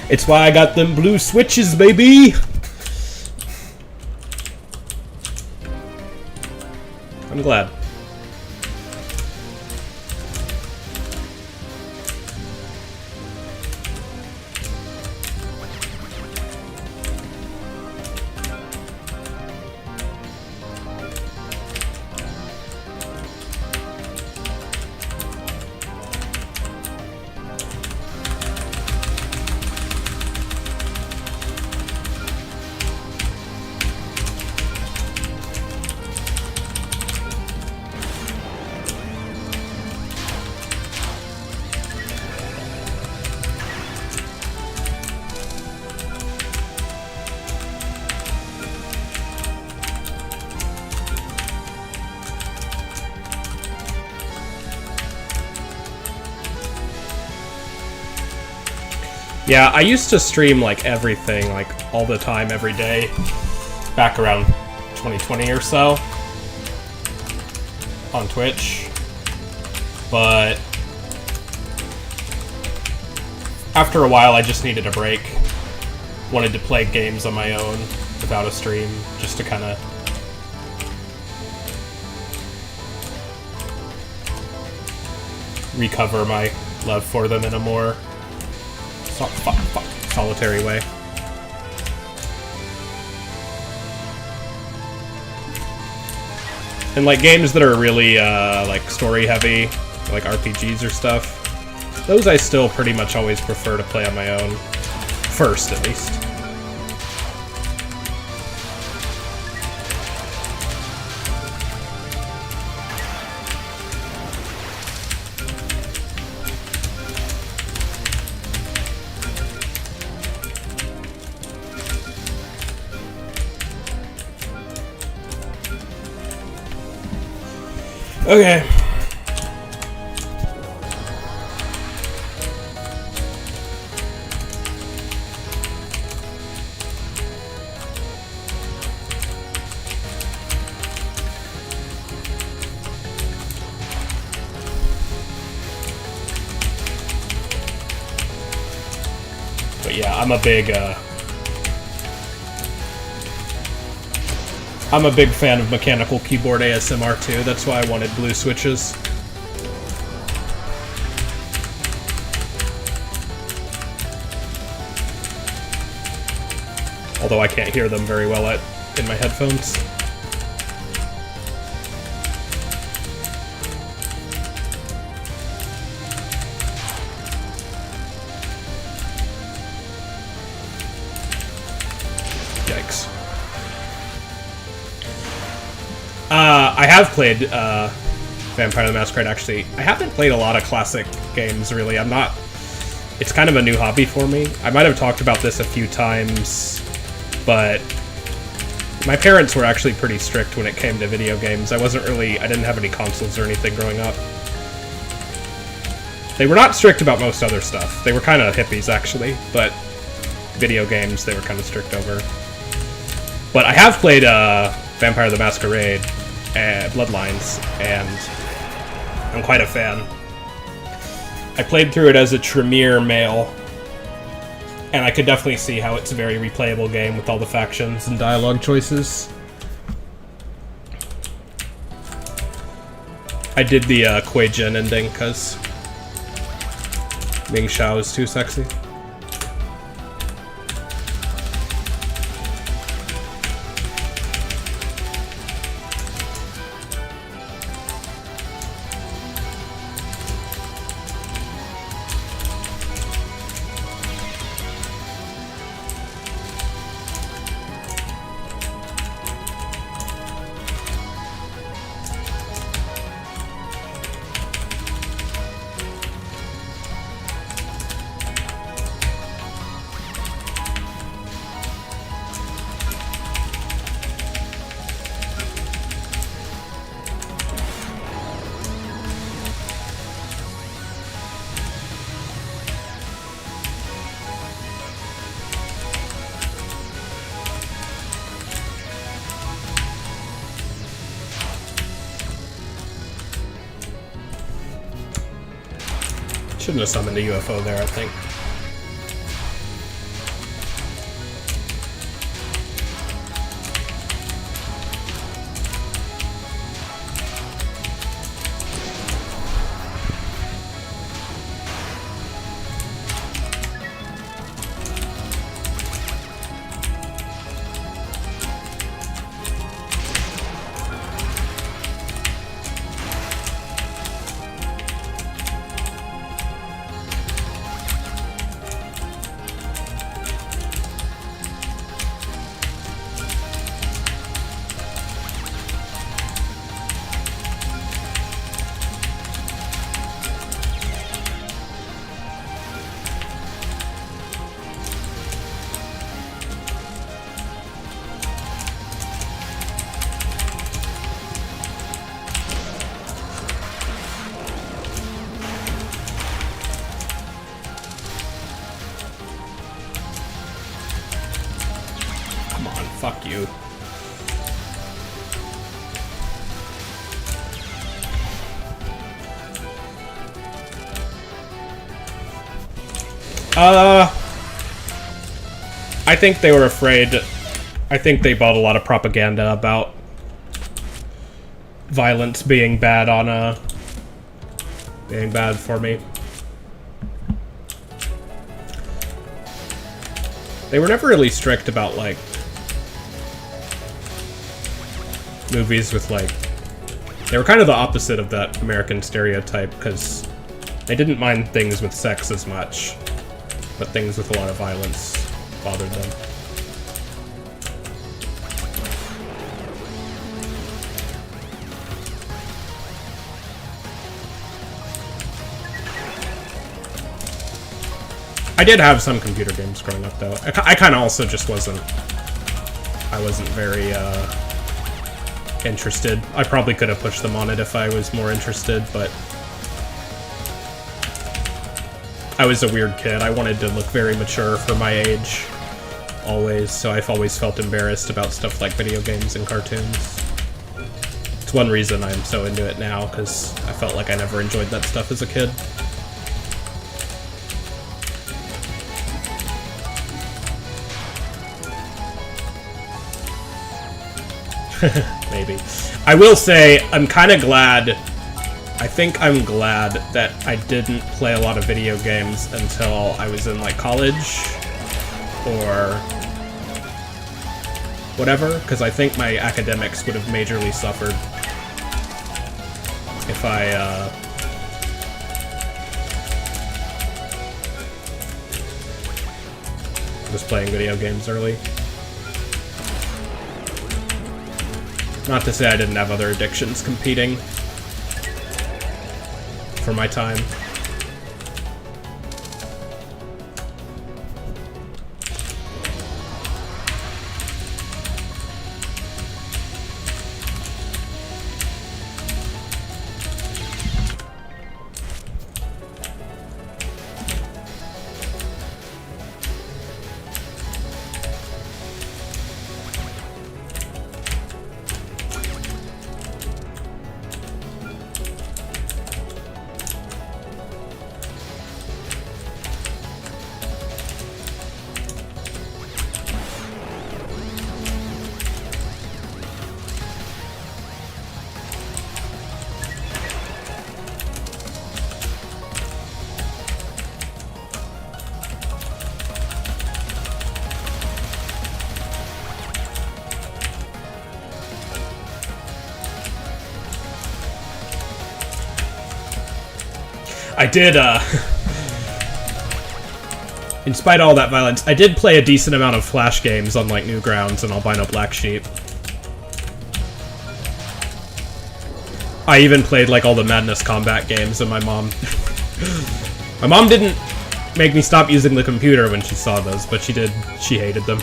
It's why I got them blue switches, baby! I'm glad. Yeah, I used to stream like everything, like all the time, every day, back around 2020 or so, on Twitch, but after a while I just needed a break. Wanted to play games on my own without a stream, just to kind of recover my love for them in a more solitary way. And like games that are really like story heavy, like RPGs or stuff, those I still pretty much always prefer to play on my own, first at least. Okay. But yeah, I'm a big fan of mechanical keyboard ASMR too, that's why I wanted blue switches. Although I can't hear them very well in my headphones. Yikes. I have played Vampire the Masquerade, actually. I haven't played a lot of classic games, really. It's kind of a new hobby for me. I might have talked about this a few times, but my parents were actually pretty strict when it came to video games. I didn't have any consoles or anything growing up. They were not strict about most other stuff. They were kind of hippies, actually, but video games they were kind of strict over. But I have played Vampire the Masquerade and Bloodlines, and I'm quite a fan. I played through it as a Tremere male, and I could definitely see how it's a very replayable game with all the factions and dialogue choices. I did the Kuei Jin ending because Ming Xiao is too sexy. Shouldn't have summoned a UFO there, I think. Fuck you. I think they were afraid. I think they bought a lot of propaganda about violence being bad on being bad for me. They were never really strict about, like, movies with, like... They were kind of the opposite of that American stereotype, because they didn't mind things with sex as much, but things with a lot of violence bothered them. I did have some computer games growing up, though. I kind of also just wasn't... I wasn't very, interested. I probably could have pushed them on it if I was more interested, but... I was a weird kid. I wanted to look very mature for my age. Always, so I've always felt embarrassed about stuff like video games and cartoons. It's one reason I'm so into it now, because I felt like I never enjoyed that stuff as a kid. Maybe. I will say, I'm kind of glad... I think I'm glad that I didn't play a lot of video games until I was in, like, college. Or... whatever, because I think my academics would have majorly suffered if I, was playing video games early. Not to say I didn't have other addictions competing for my time. I did, in spite of all that violence, I did play a decent amount of Flash games on, like, Newgrounds and Albino Black Sheep. I even played, like, all the Madness Combat games, and my mom... my mom didn't make me stop using the computer when she saw those, but she did. She hated them.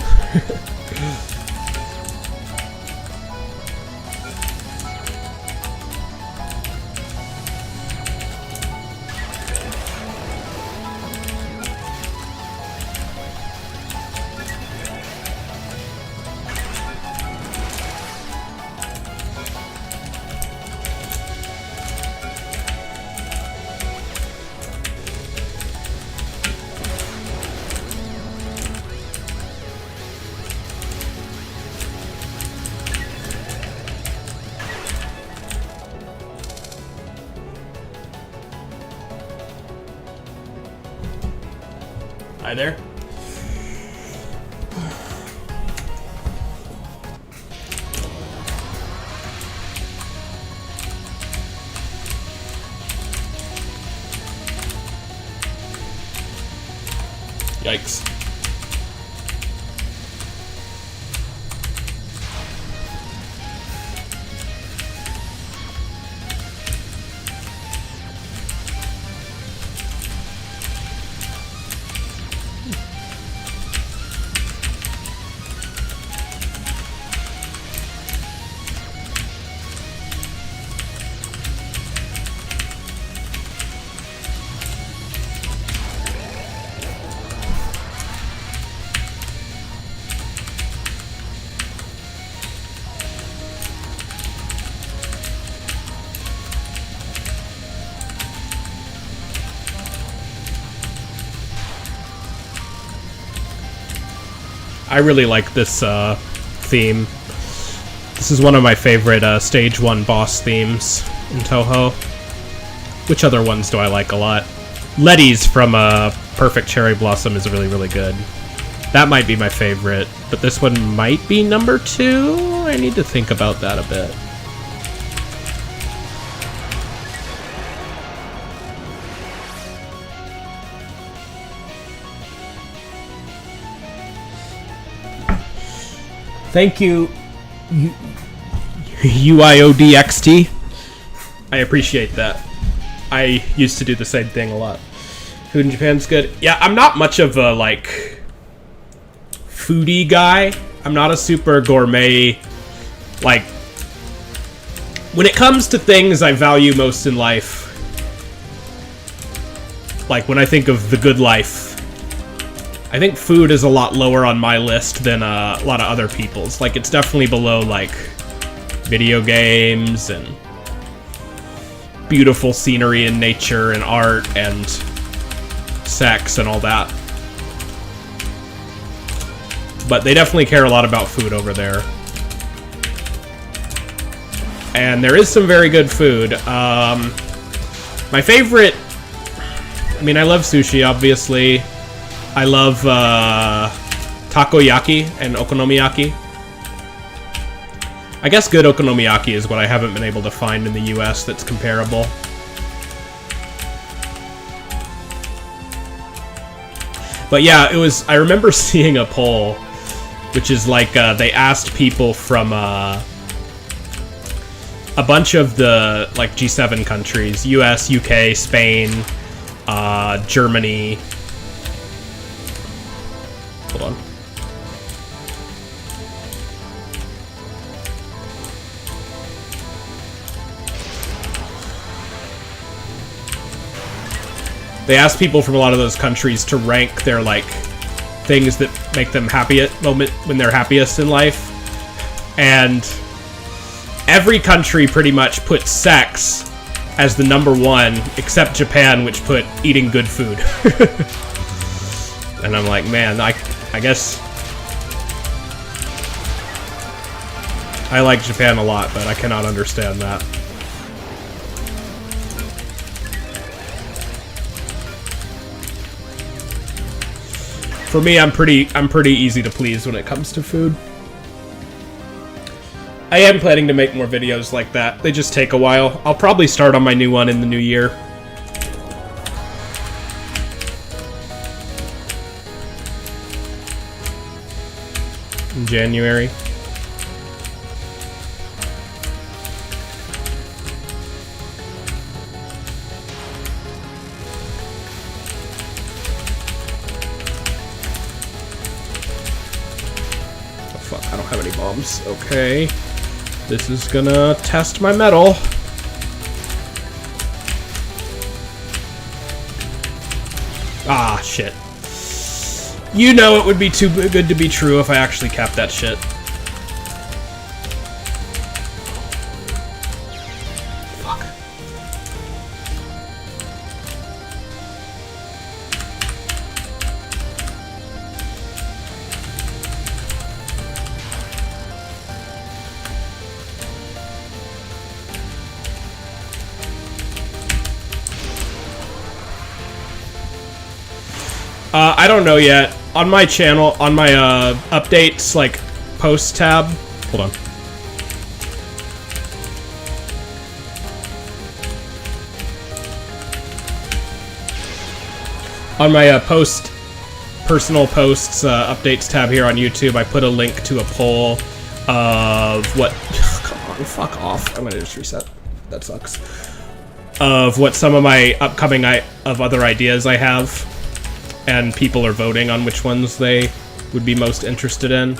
Hi there. Yikes. I really like this theme. This is one of my favorite Stage 1 boss themes in Touhou. Which other ones do I like a lot? Letty's from Perfect Cherry Blossom is really, really good. That might be my favorite, but this one might be number 2? I need to think about that a bit. Thank you, UIODXT. I appreciate that. I used to do the same thing a lot. Food in Japan's good. Yeah, I'm not much of a, like, foodie guy. I'm not a super gourmet, like, when it comes to things I value most in life, like when I think of the good life, I think food is a lot lower on my list than a lot of other people's. Like, it's definitely below, like, video games and beautiful scenery and nature and art and sex and all that. But they definitely care a lot about food over there. And there is some very good food. My favorite... I mean, I love sushi, obviously. I love takoyaki and okonomiyaki. I guess good okonomiyaki is what I haven't been able to find in the US that's comparable. But yeah, it was... I remember seeing a poll, which is like, they asked people from a bunch of the, like, G7 countries. US, UK, Spain, Germany... Hold on. They asked people from a lot of those countries to rank their, like, things that make them happy at moment when they're happiest in life. And every country pretty much put sex as the #1, except Japan, which put eating good food. And I'm like, man, I guess I like Japan a lot, but I cannot understand that. For me, I'm pretty easy to please when it comes to food. I am planning to make more videos like that. They just take a while. I'll probably start on my new one in the new year. In January. Oh fuck, I don't have any bombs. Okay. This is gonna test my metal. Ah, shit. You know it would be too good to be true if I actually capped that shit. Fuck. I don't know yet. On my channel, on my updates, like, post tab. Hold on. On my personal posts, updates tab here on YouTube, I put a link to a poll of what... Come on, fuck off. I'm gonna just reset. That sucks. Of what some of my upcoming other ideas I have. And people are voting on which ones they would be most interested in.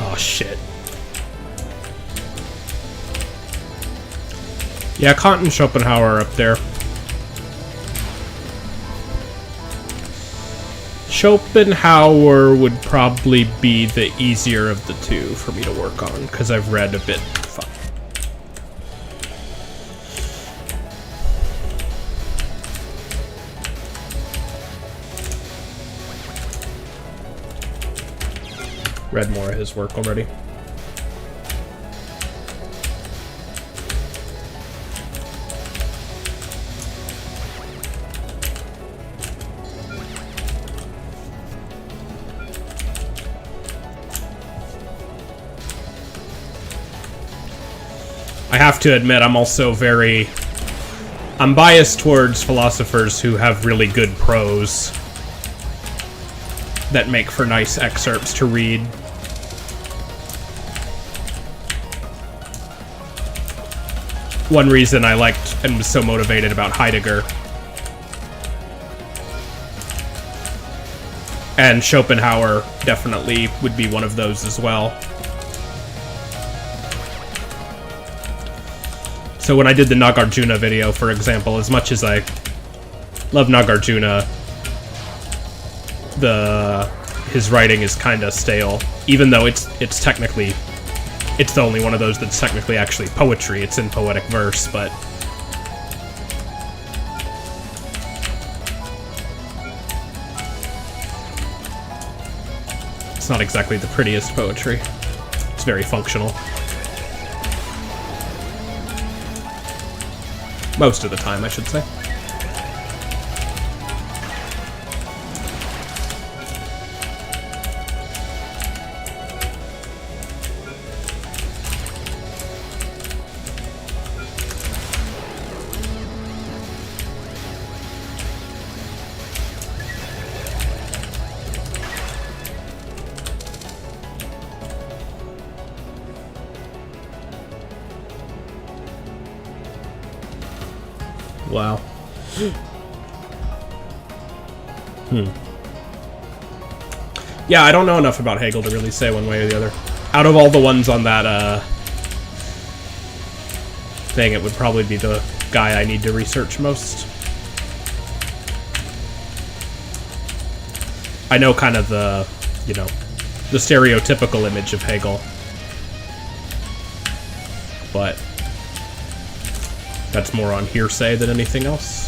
Oh, shit. Yeah, Kant and Schopenhauer are up there. Schopenhauer would probably be the easier of the two for me to work on, because I've read a bit. Fuck. Read more of his work already. I have to admit, I'm biased towards philosophers who have really good prose that make for nice excerpts to read. One reason I liked and was so motivated about Heidegger and Schopenhauer definitely would be one of those as well. So when I did the Nagarjuna video, for example, as much as I love Nagarjuna, his writing is kind of stale, even though it's technically, it's the only one of those that's technically actually poetry. It's in poetic verse, but it's not exactly the prettiest poetry. It's very functional. Most of the time, I should say. Wow. Yeah, I don't know enough about Hegel to really say one way or the other. Out of all the ones on that thing, it would probably be the guy I need to research most. I know kind of the, you know, the stereotypical image of Hegel, but that's more on hearsay than anything else.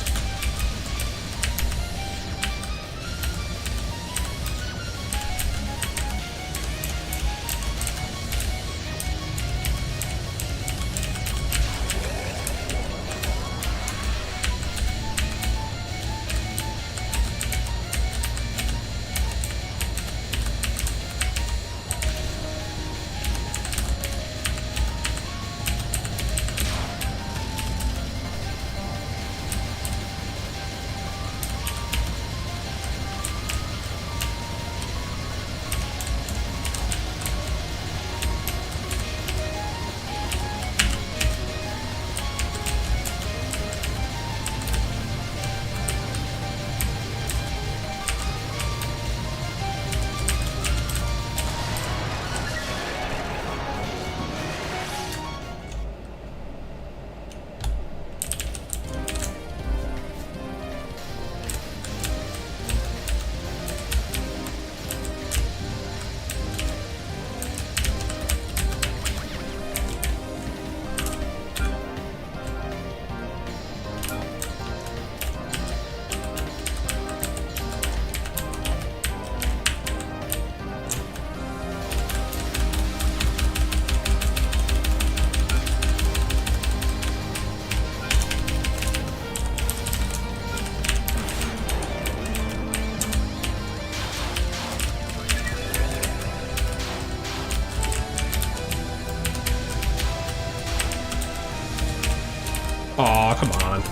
Aw, come on.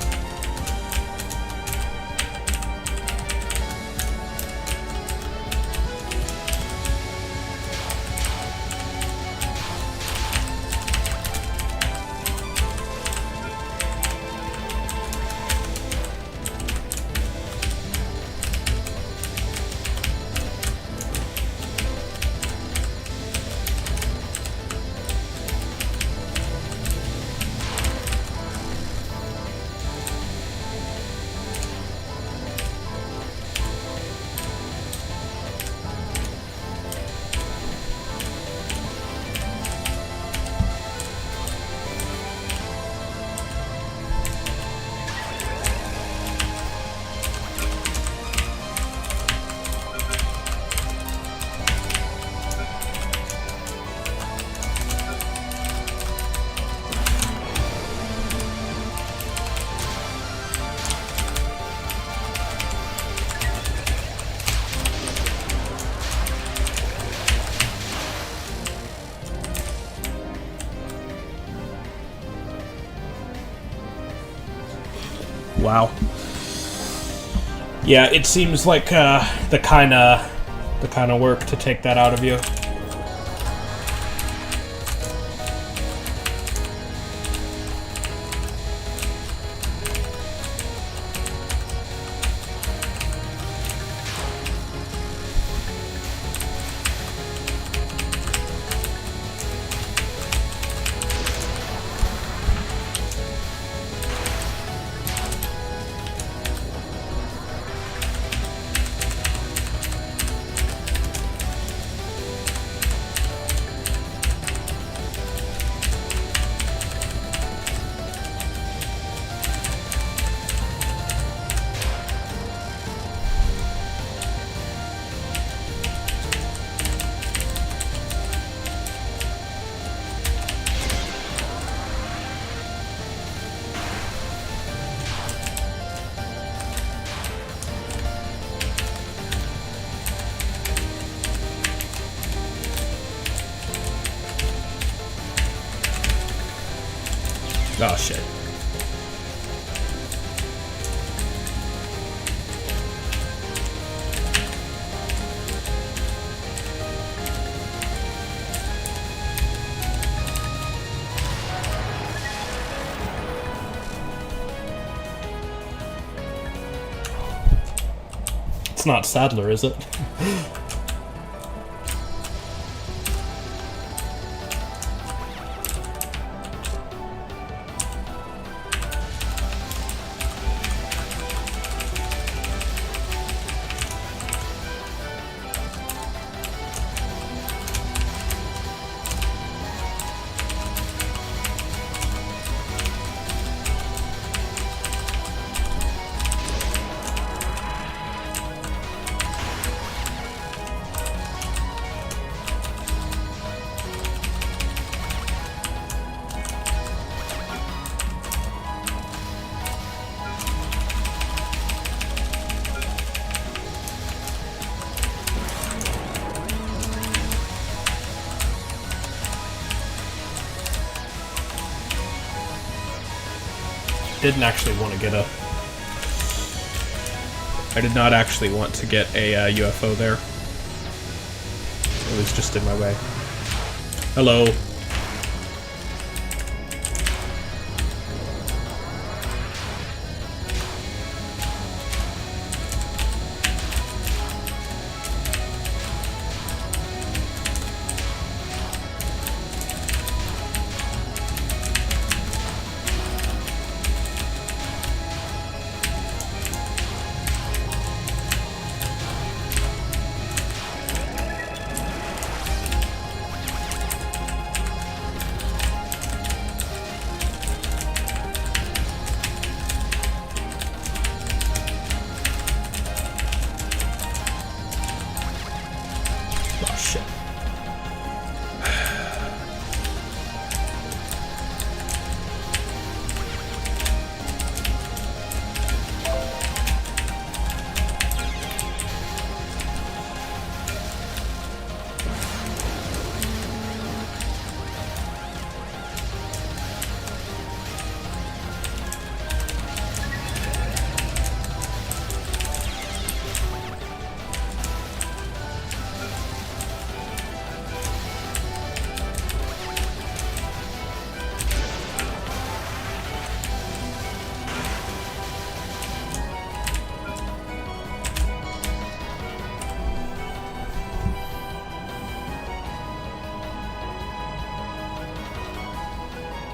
Wow. Yeah, it seems like the kind of work to take that out of you. Oh shit. It's not Sadler, is it? Didn't actually want to get a... I did not actually want to get a UFO there. It was just in my way. Hello. Oh shit.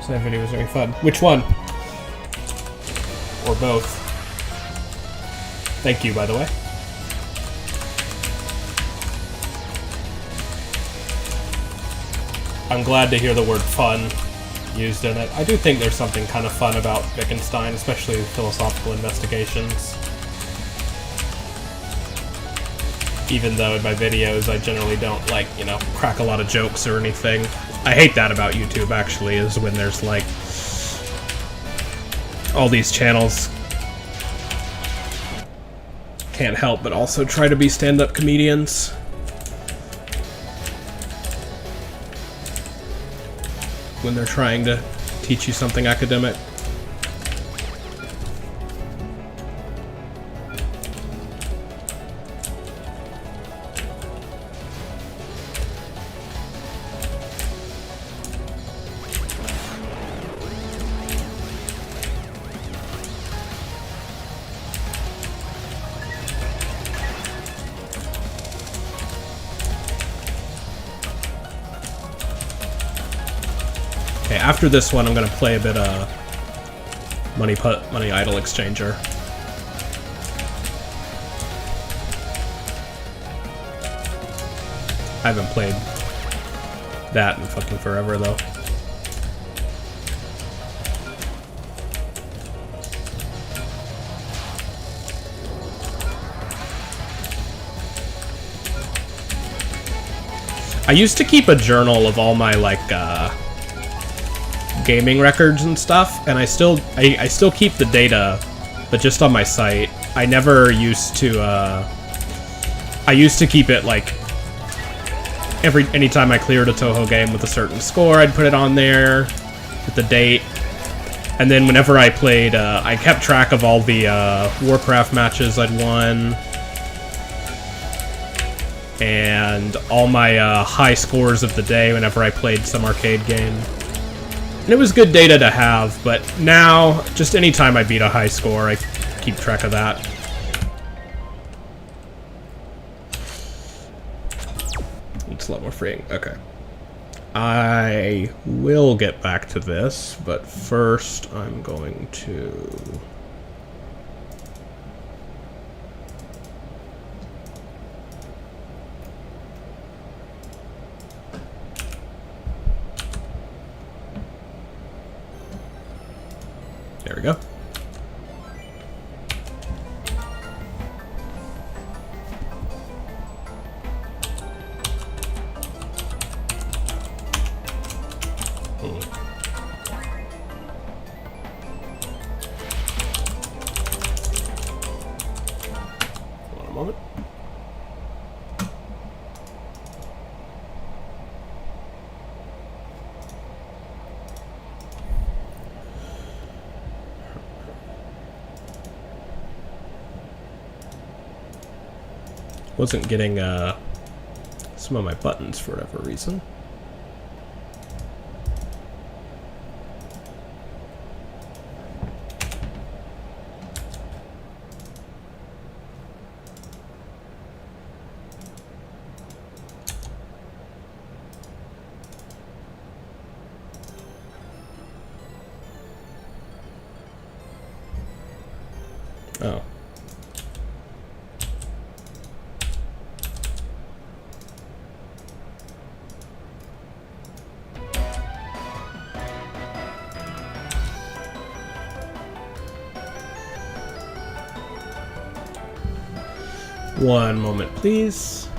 That video was very fun. Which one? Or both? Thank you, by the way. I'm glad to hear the word fun used in it. I do think there's something kind of fun about Wittgenstein, especially philosophical investigations. Even though in my videos I generally don't, like, you know, crack a lot of jokes or anything. I hate that about YouTube, actually, is when there's, like, all these channels can't help but also try to be stand-up comedians. When they're trying to teach you something academic. Okay, after this one, I'm gonna play a bit of Money Idol Exchanger. I haven't played that in fucking forever, though. I used to keep a journal of all my, like, gaming records and stuff, and I still keep the data, but just on my site. I never used to, I used to keep it, like, anytime I cleared a Touhou game with a certain score, I'd put it on there with the date. And then whenever I played, I kept track of all the Warcraft matches I'd won, and all my high scores of the day whenever I played some arcade game. And it was good data to have, but now, just anytime I beat a high score, I keep track of that. It's a lot more freeing. Okay. I will get back to this, but first I'm going to... There we go. One moment. Wasn't getting some of my buttons for whatever reason. Oh. One moment, please.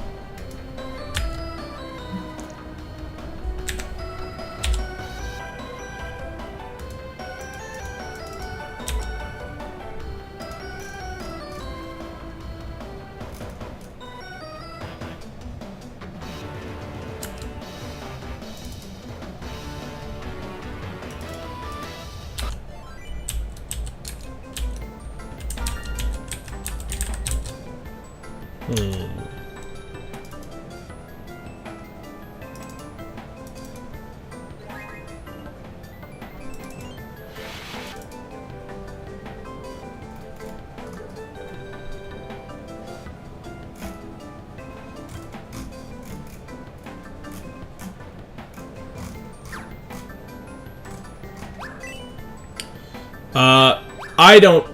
I don't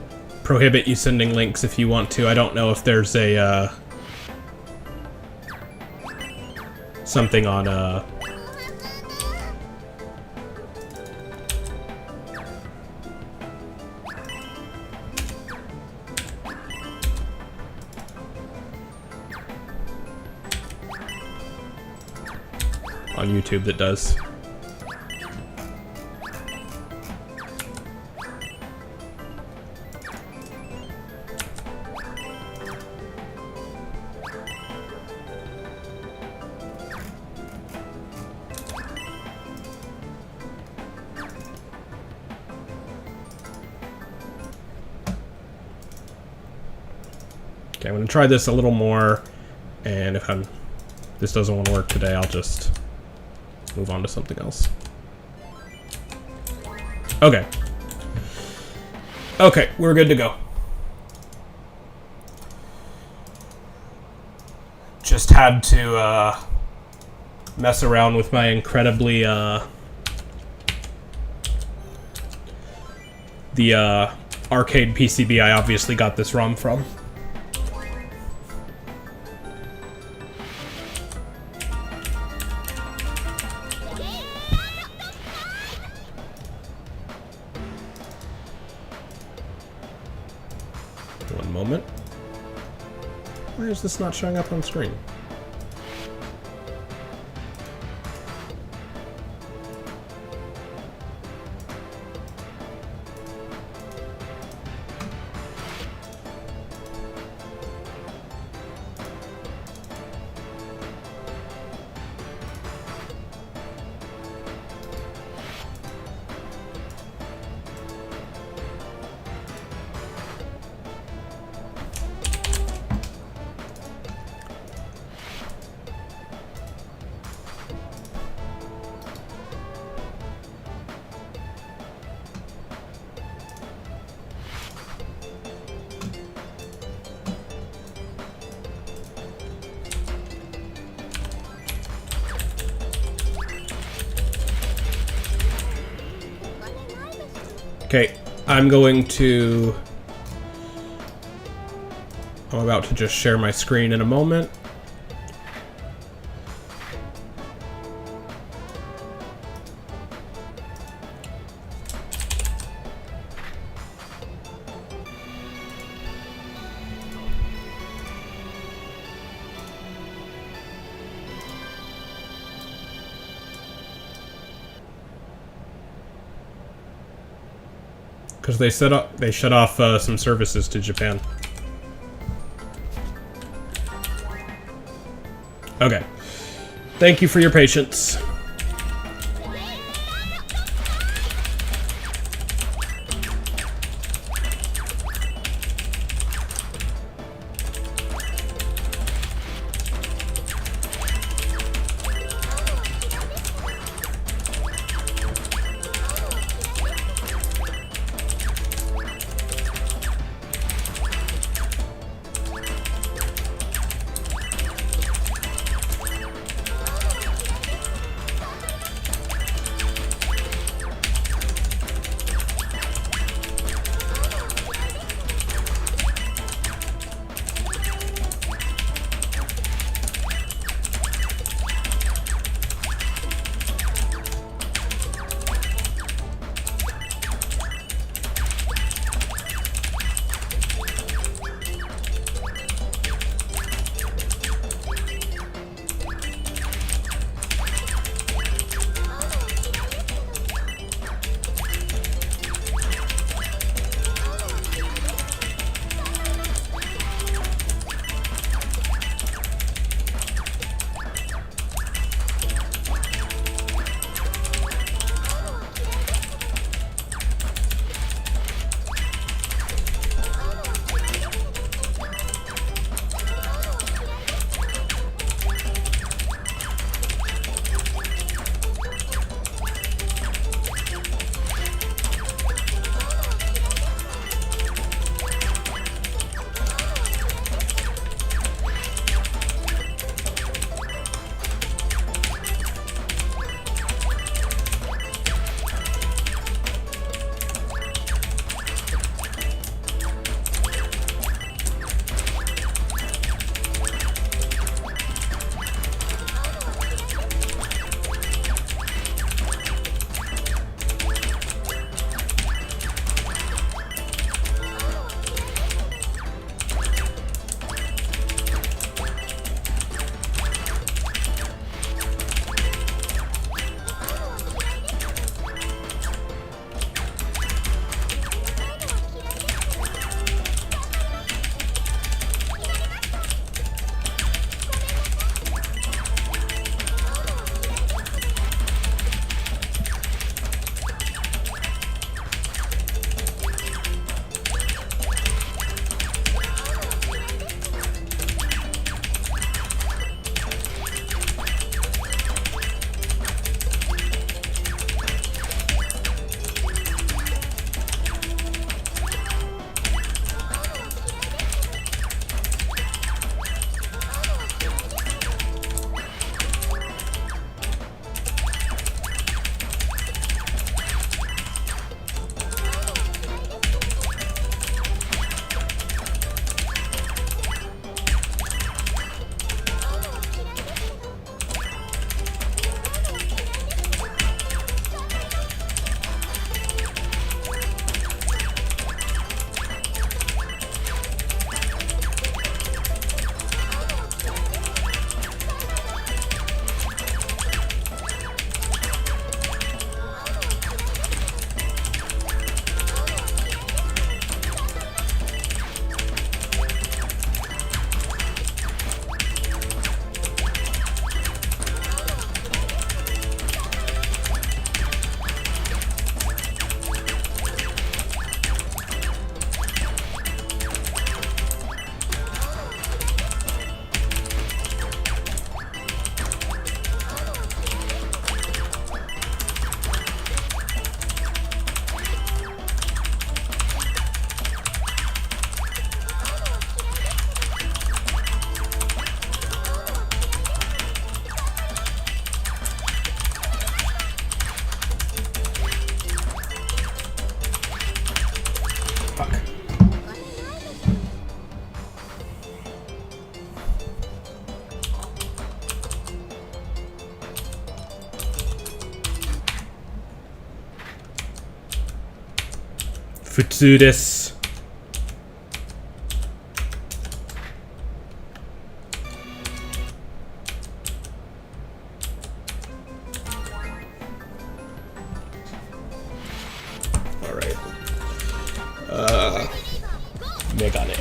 prohibit you sending links if you want to. I don't know if there's a, something on, on YouTube that does. Okay, I'm gonna try this a little more, and if this doesn't want to work today, I'll just move on to something else. Okay. Okay, we're good to go. Just had to mess around with my incredibly the arcade PCB I obviously got this ROM from. One moment. Why is this not showing up on screen? Okay, I'm about to just share my screen in a moment. Because they shut off some services to Japan. Okay. Thank you for your patience. 普通です。Alright. メガネ。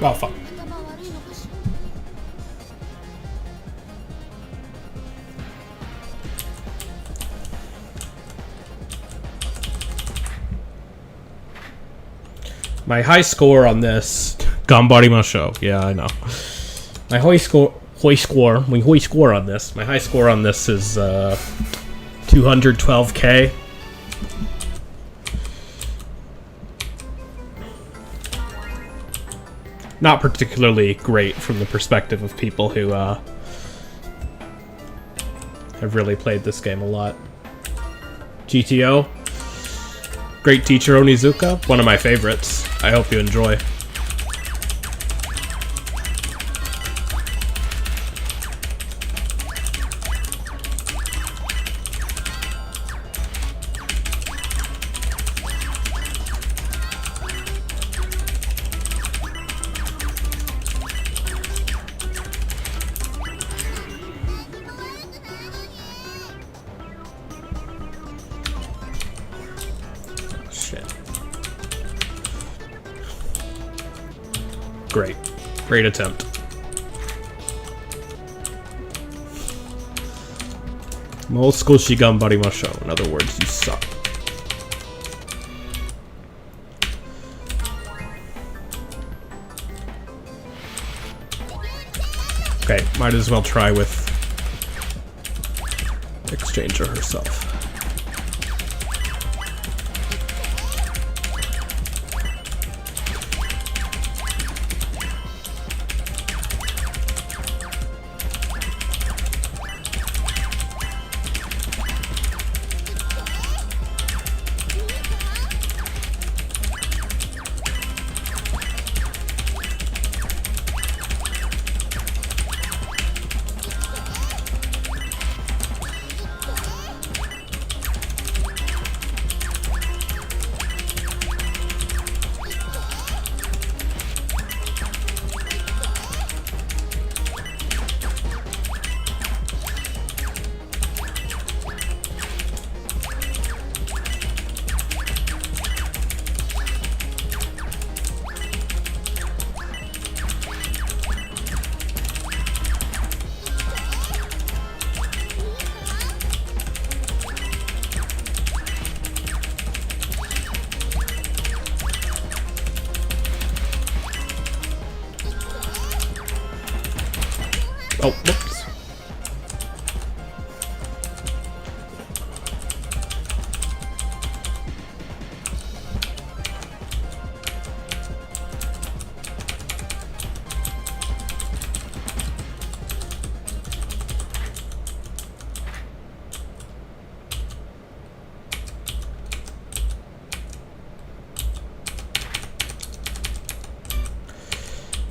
Oh, fuck. My high score on this, Ganbarimashou. Yeah, I know. My high score on this. My high score on this is 212k. Not particularly great from the perspective of people who have really played this game a lot. GTO. Great teacher Onizuka, one of my favorites. I hope you enjoy. Great. Great attempt. Mo skoshi ganbarimashou. In other words, you suck. Okay, might as well try with Exchanger herself.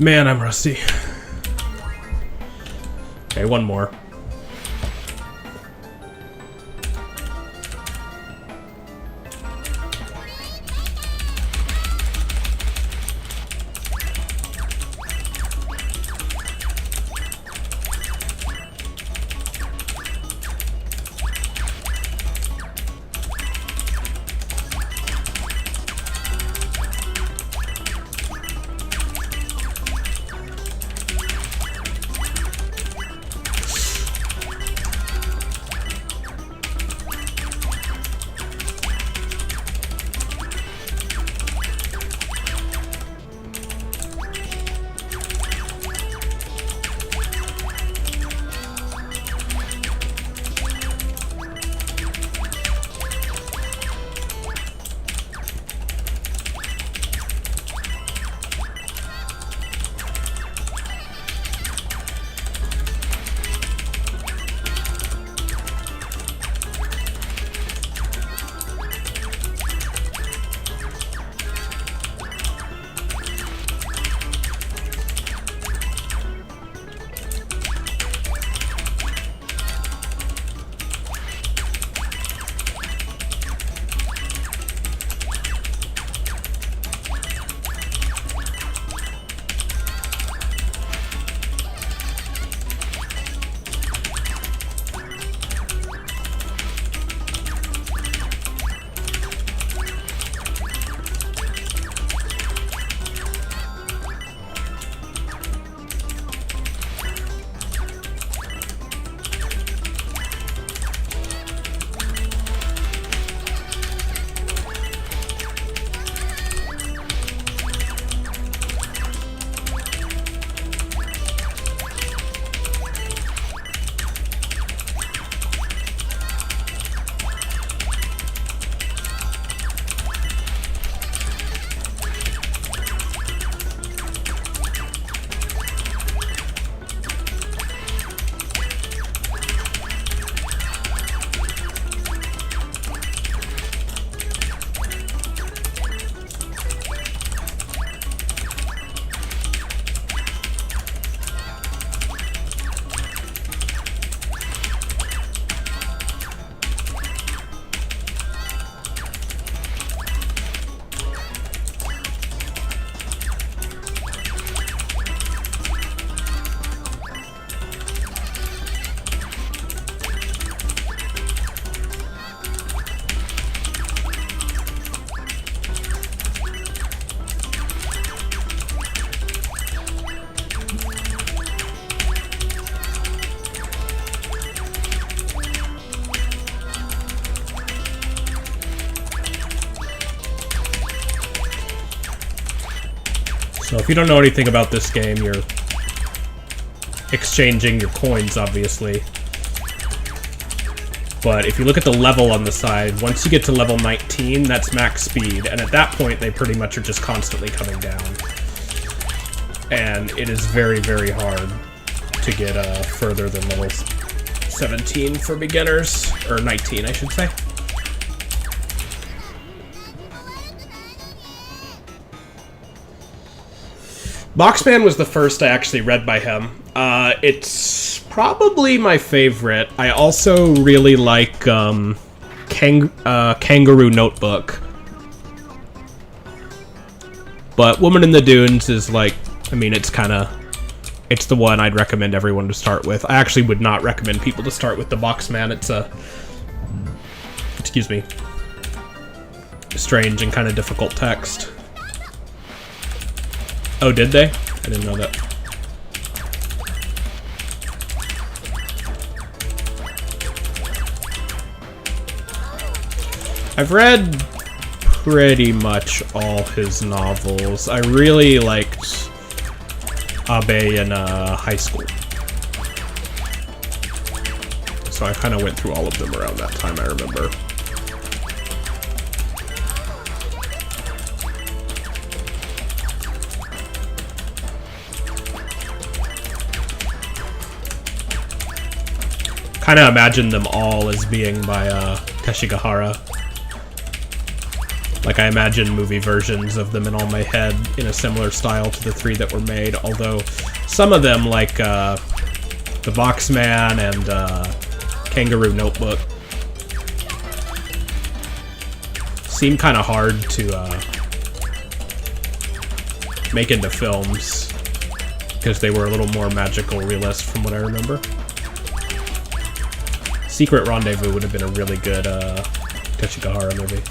Man, I'm rusty. Okay, one more. So if you don't know anything about this game, you're exchanging your coins, obviously. But if you look at the level on the side, once you get to level 19, that's max speed, and at that point, they pretty much are just constantly coming down. And it is very, very hard to get further than level 17 for beginners, or 19, I should say. Boxman was the first I actually read by him. It's probably my favorite. I also really like Kangaroo Notebook. But Woman in the Dunes is like, I mean, it's the one I'd recommend everyone to start with. I actually would not recommend people to start with the Boxman. It's a, excuse me, strange and kind of difficult text. Oh, did they? I didn't know that. I've read pretty much all his novels. I really liked Abe in high school. So I kind of went through all of them around that time, I remember. Kind of imagine them all as being by Teshigahara. Like, I imagine movie versions of them in all my head in a similar style to the 3 that were made, although some of them, like The Boxman and Kangaroo Notebook, seem kind of hard to make into films, because they were a little more magical realist from what I remember. Secret Rendezvous would have been a really good Tachikahara movie.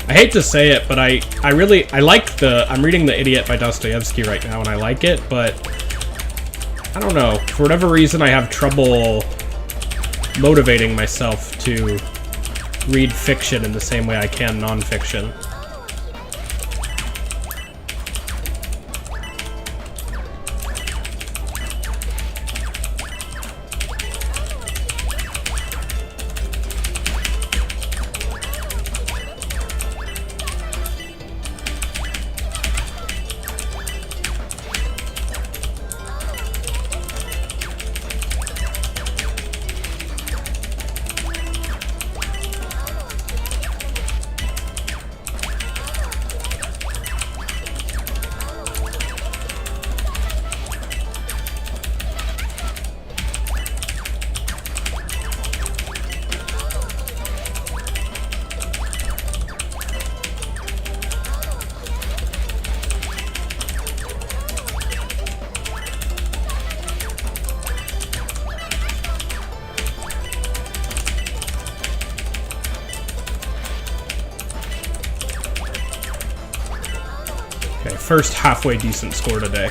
I hate to say it, but I like I'm reading The Idiot by Dostoevsky right now, and I like it, but I don't know, for whatever reason I have trouble motivating myself to read fiction in the same way I can nonfiction. Okay, first halfway decent score today.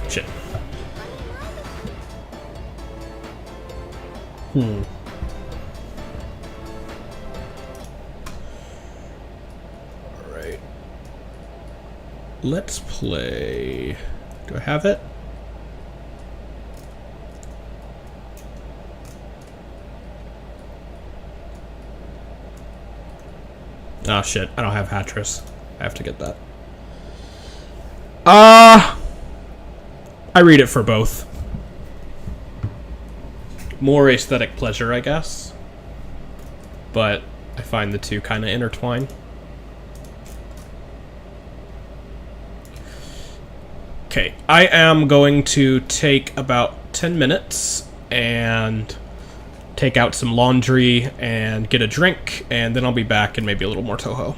Shit. Alright. Let's play... Do I have it? Oh shit, I don't have Hattress. I have to get that. I read it for both. More aesthetic pleasure, I guess. But I find the two kind of intertwine. Okay, I am going to take about 10 minutes and take out some laundry and get a drink, and then I'll be back and maybe a little more Touhou.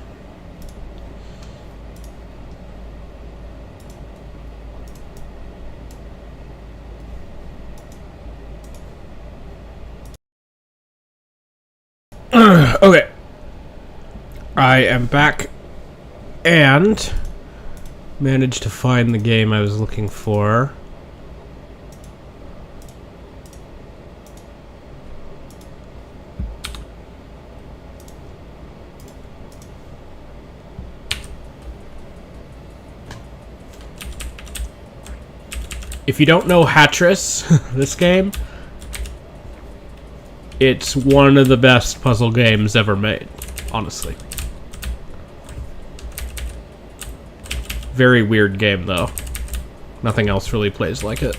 Okay. I am back and managed to find the game I was looking for. If you don't know Hattress, this game, it's one of the best puzzle games ever made, honestly. Very weird game, though. Nothing else really plays like it.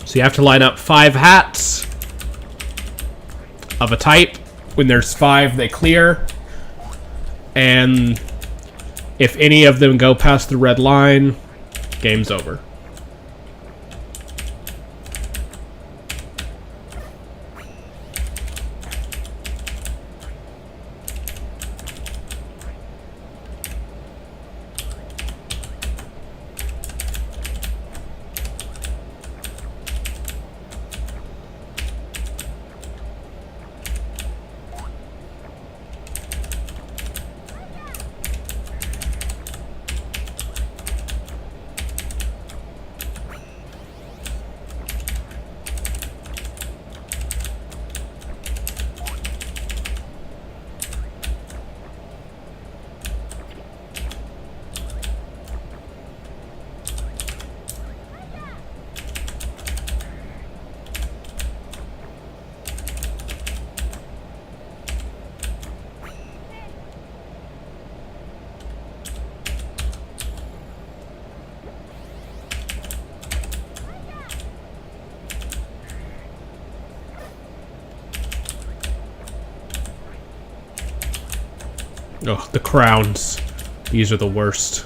So you have to line up 5 hats of a type. When there's 5, they clear. And if any of them go past the red line, game's over. Oh, the crowns. These are the worst.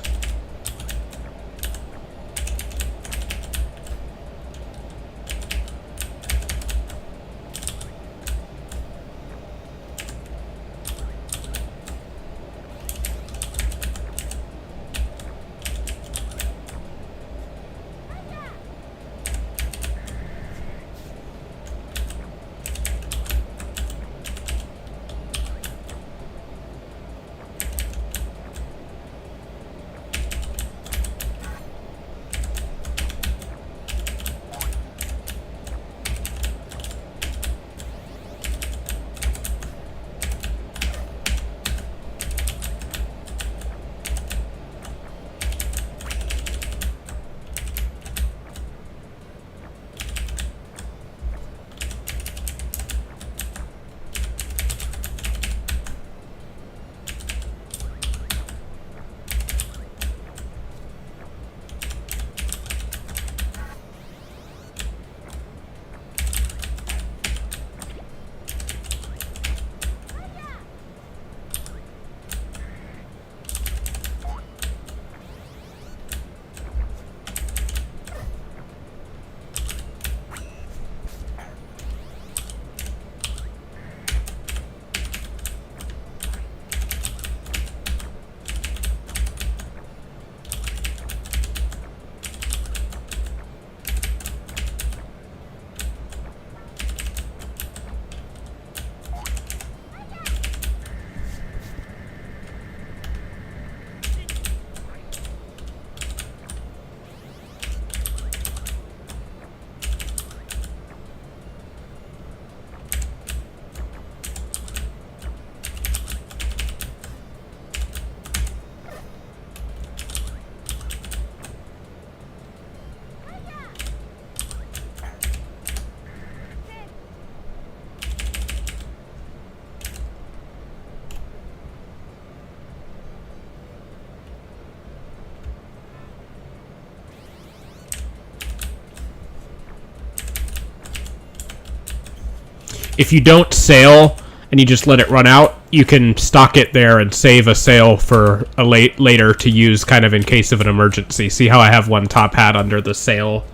If you don't sail and you just let it run out, you can stock it there and save a sail for a later to use kind of in case of an emergency. See how I have one top hat under the sail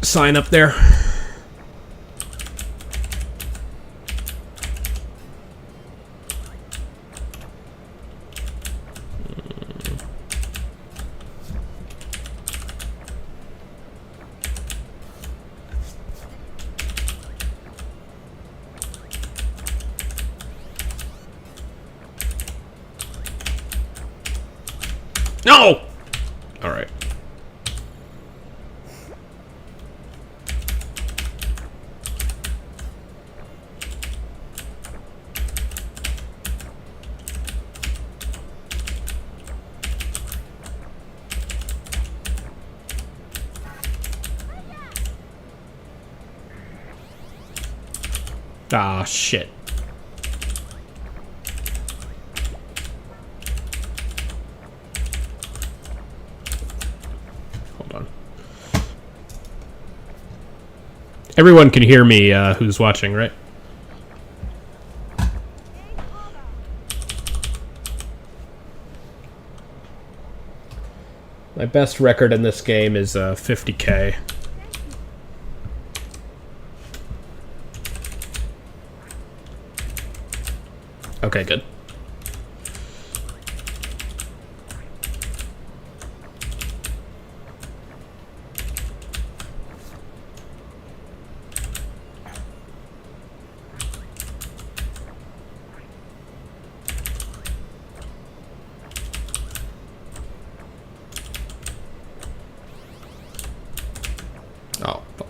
sign up there? No! Alright. Ah, shit. Everyone can hear me who's watching, right? My best record in this game is 50k. Okay, good. Oh, fuck.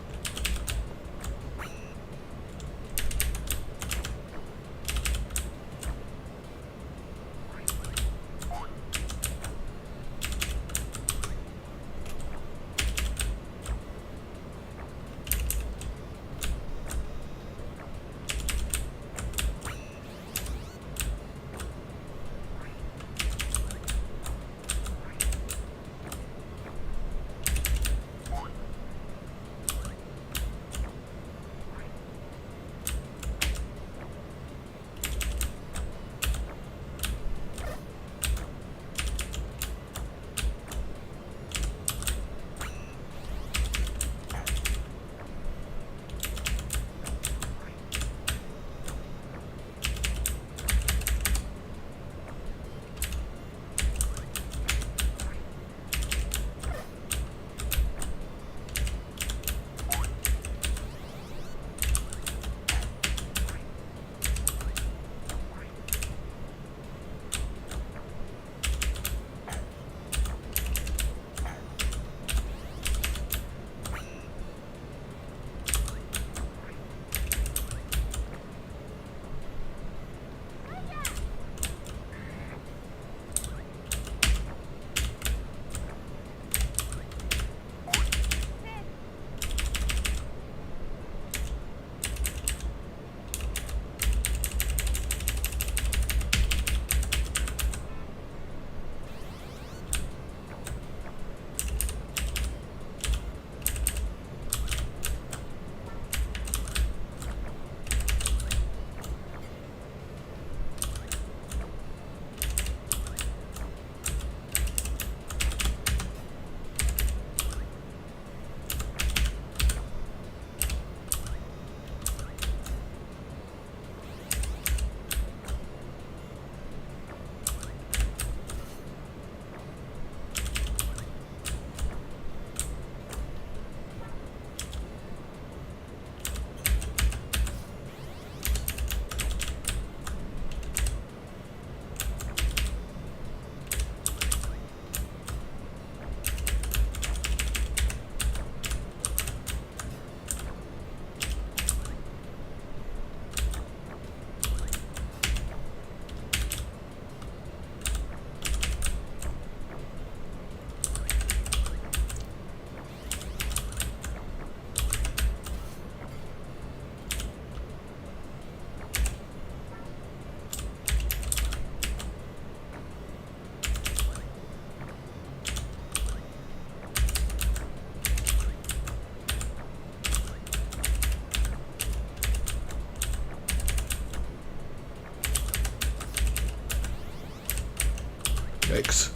Yikes.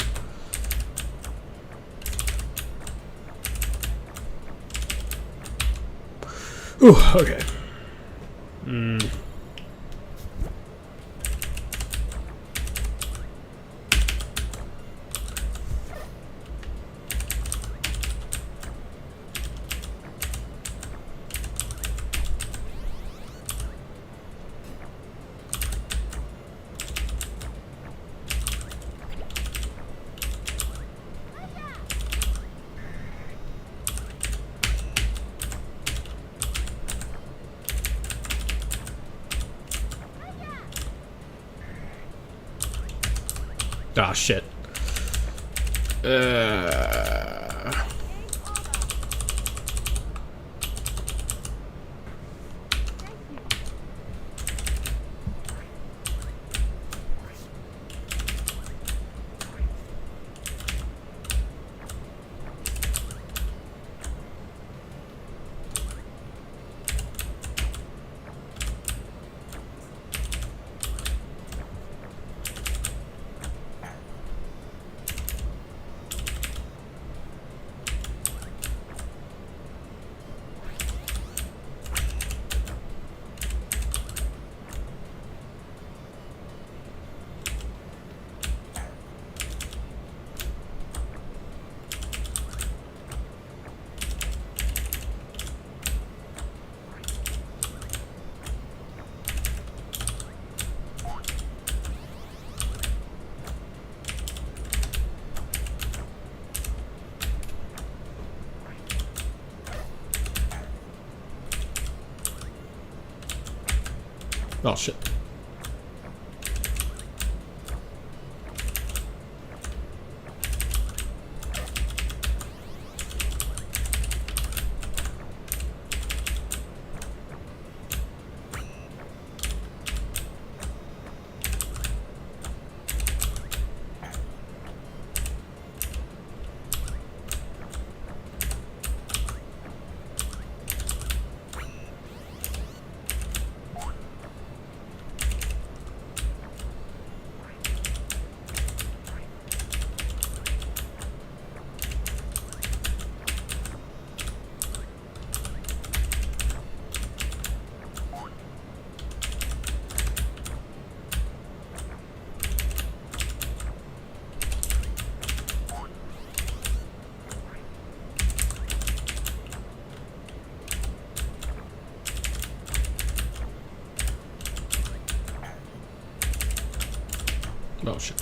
Ooh, okay. Ah, shit. Oh shit. Oh shit.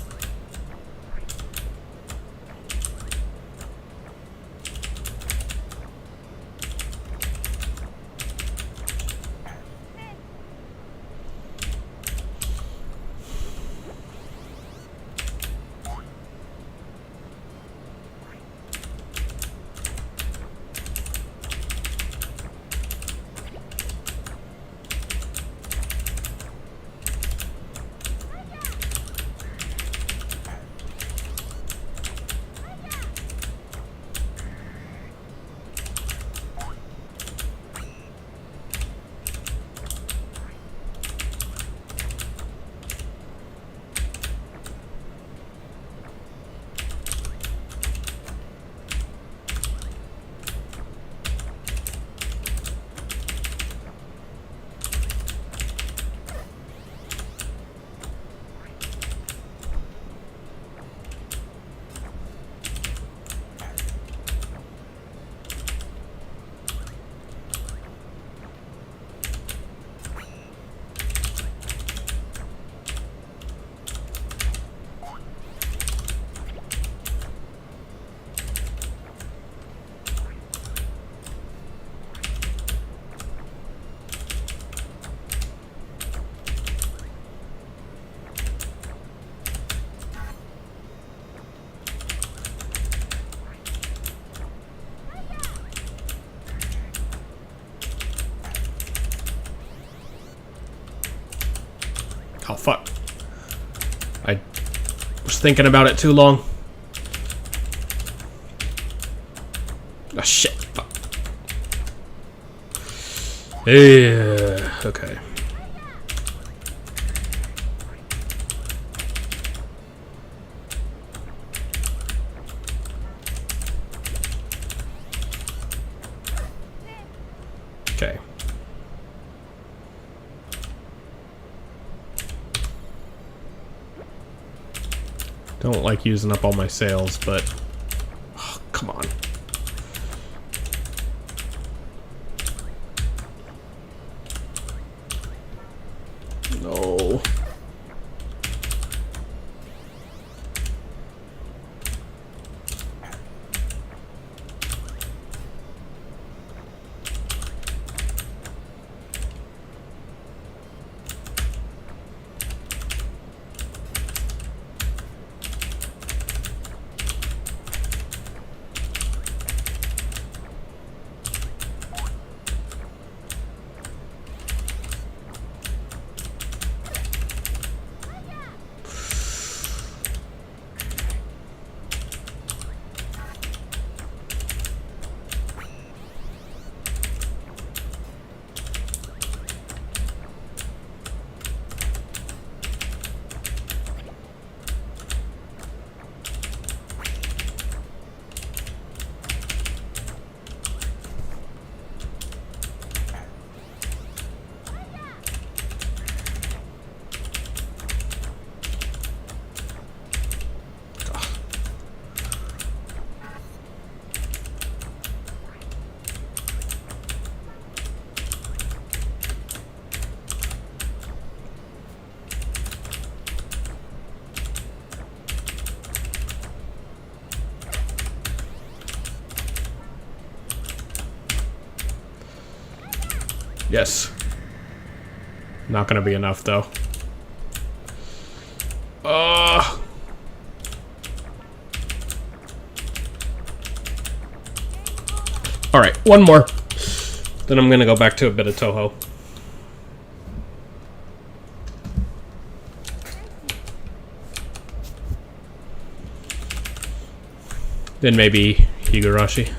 Oh, fuck. I was thinking about it too long. Oh, shit. Fuck. Yeah, okay. Okay. Don't like using up all my sails, but... Oh, come on. No. Yes. Not gonna be enough, though. Alright, one more. Then I'm gonna go back to a bit of Touhou. Then maybe Higurashi.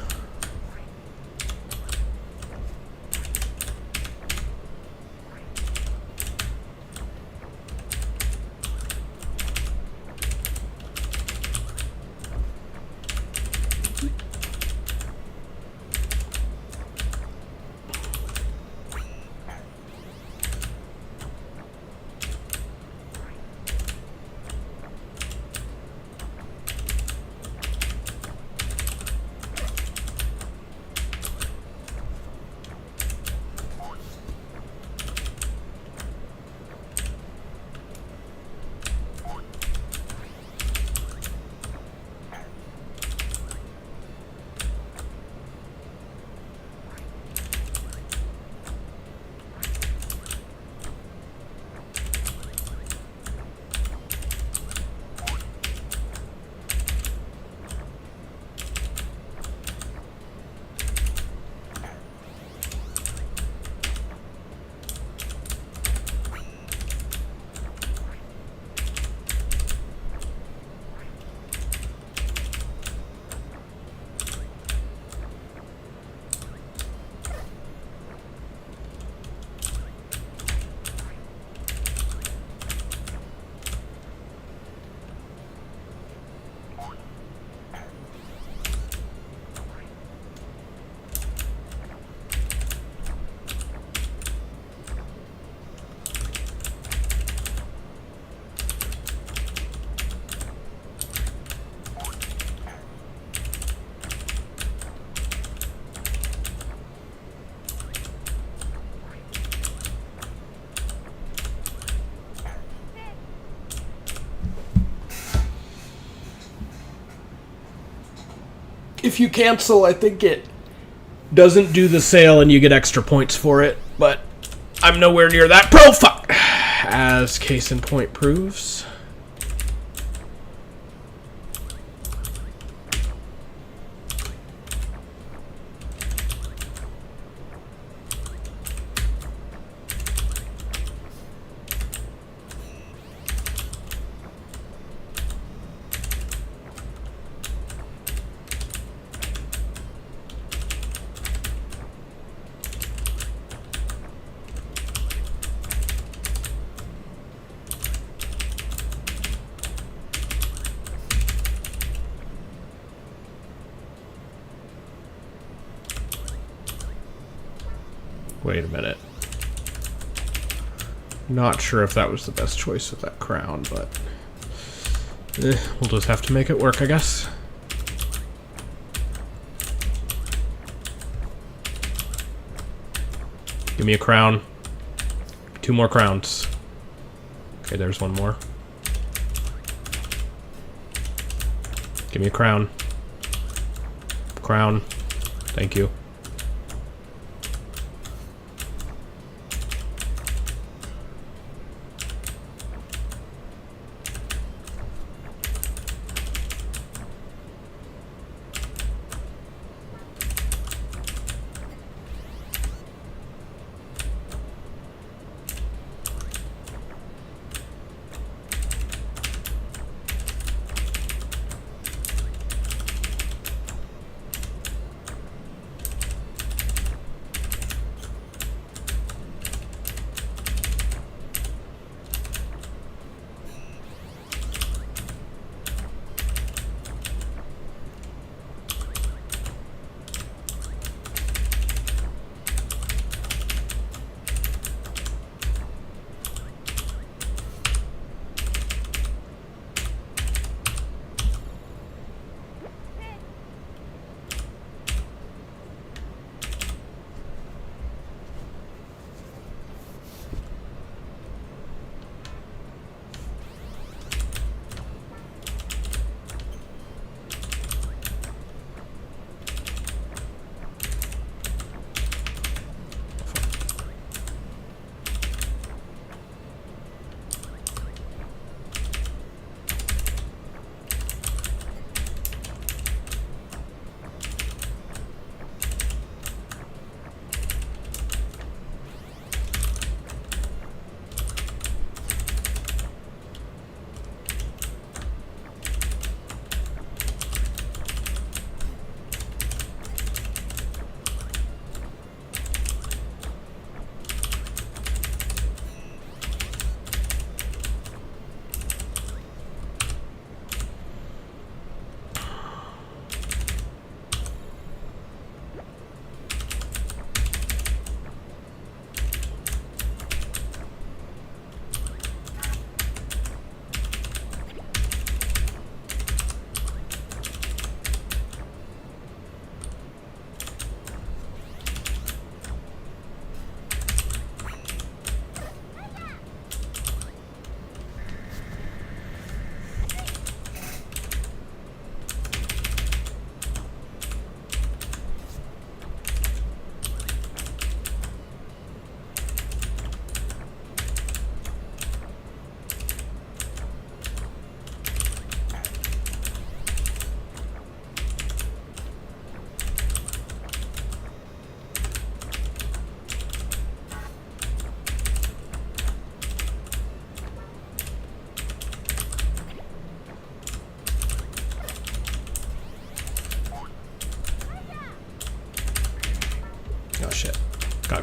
If you cancel, I think it doesn't do the sale and you get extra points for it, but I'm nowhere near that pro fuck, as case in point proves. Wait a minute. Not sure if that was the best choice with that crown, but we'll just have to make it work, I guess. Give me a crown. 2 more crowns. Okay, there's 1 more. Give me a crown. Crown. Thank you.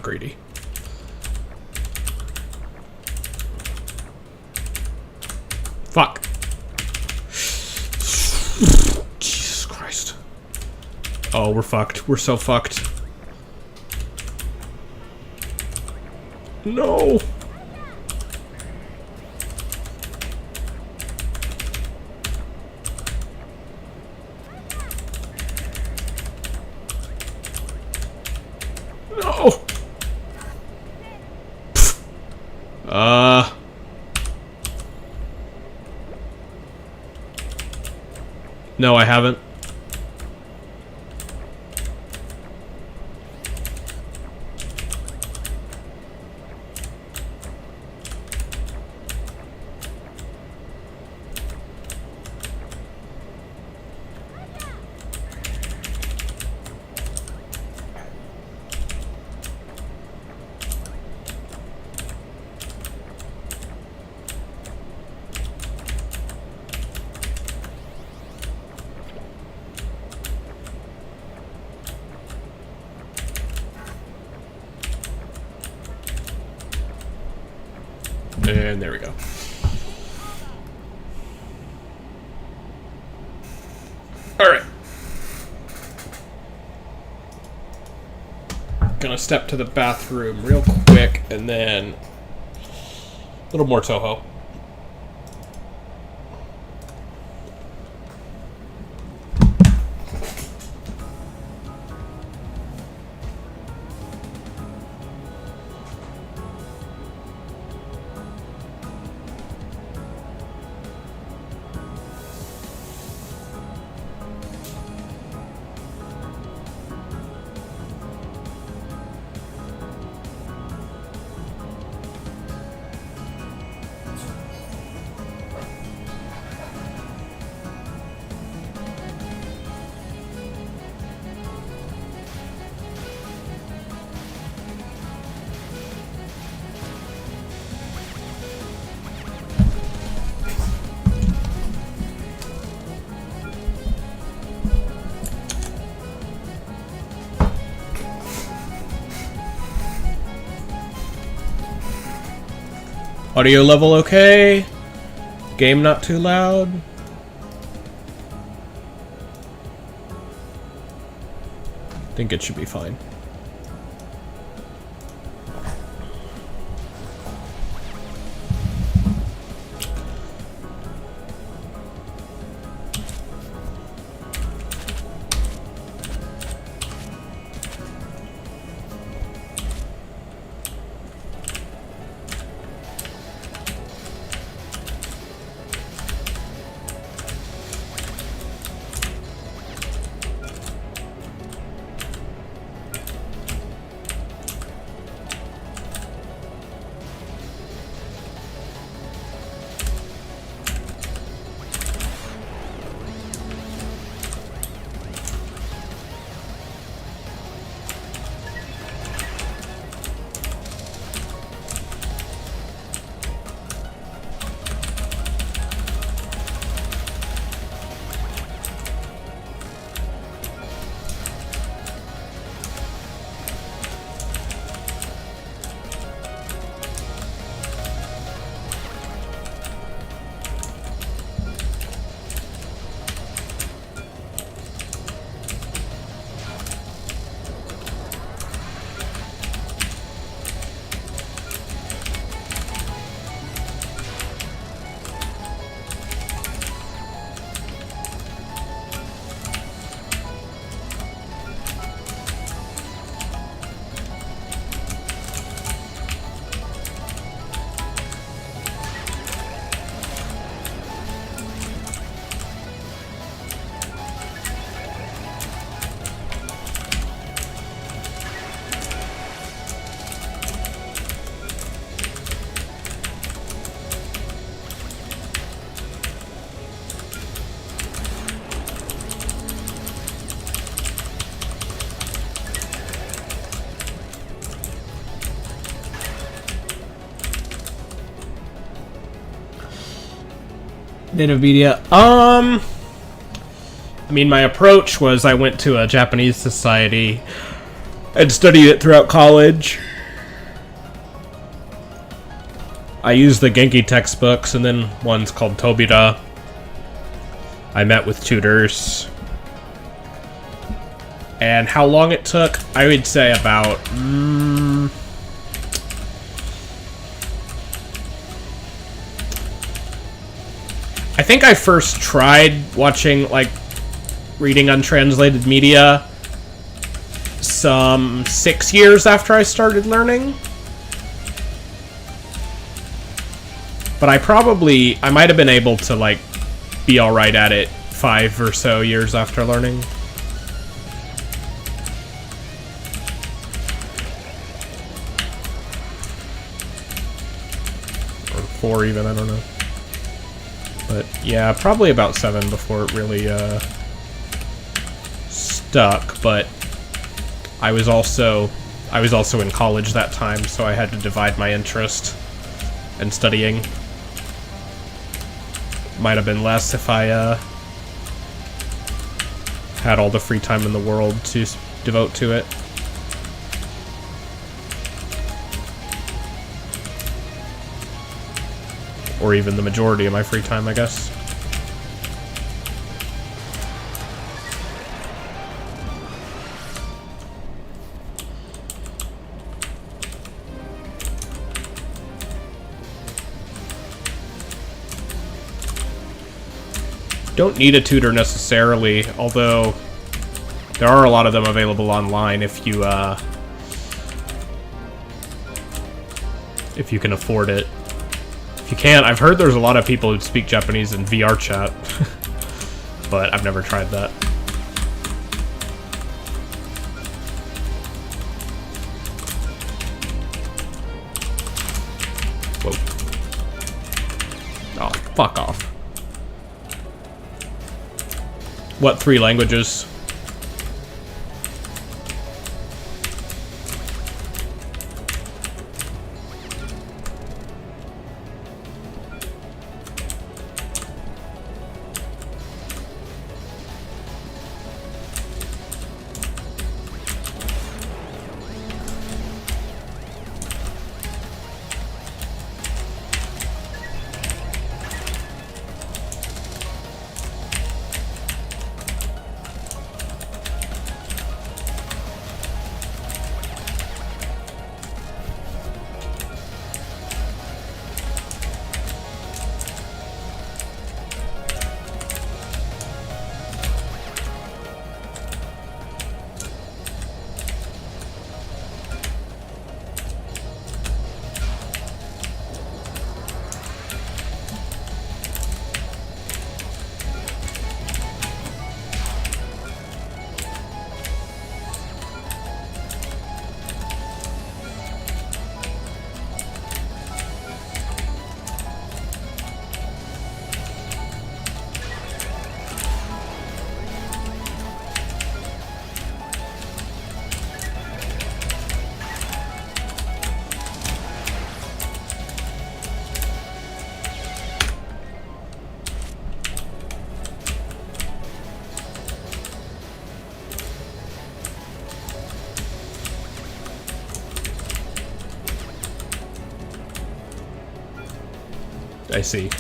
not greedy. Fuck. Jesus Christ. Oh, we're fucked. We're so fucked. No. No. No, I haven't. And there we go. Alright. Gonna step to the bathroom real quick and then a little more Touhou. Audio level okay? Game not too loud? Think it should be fine. Native media. I mean, my approach was I went to a Japanese society and studied it throughout college. I used the Genki textbooks, and then one's called Tobira. I met with tutors. And how long it took? I would say about... I think I first tried watching, like, reading untranslated media some 6 years after I started learning. But I might have been able to, like, be alright at it 5 or so years after learning. Or 4 even, I don't know. But yeah, probably about 7 before it really stuck, but I was also in college that time, so I had to divide my interest in studying. Might have been less if I had all the free time in the world to devote to it. Or even the majority of my free time, I guess. Don't need a tutor necessarily, although there are a lot of them available online if you can afford it. If you can't, I've heard there's a lot of people who speak Japanese in VR chat, but I've never tried that. Whoa. Oh, fuck off. What 3 languages? I see.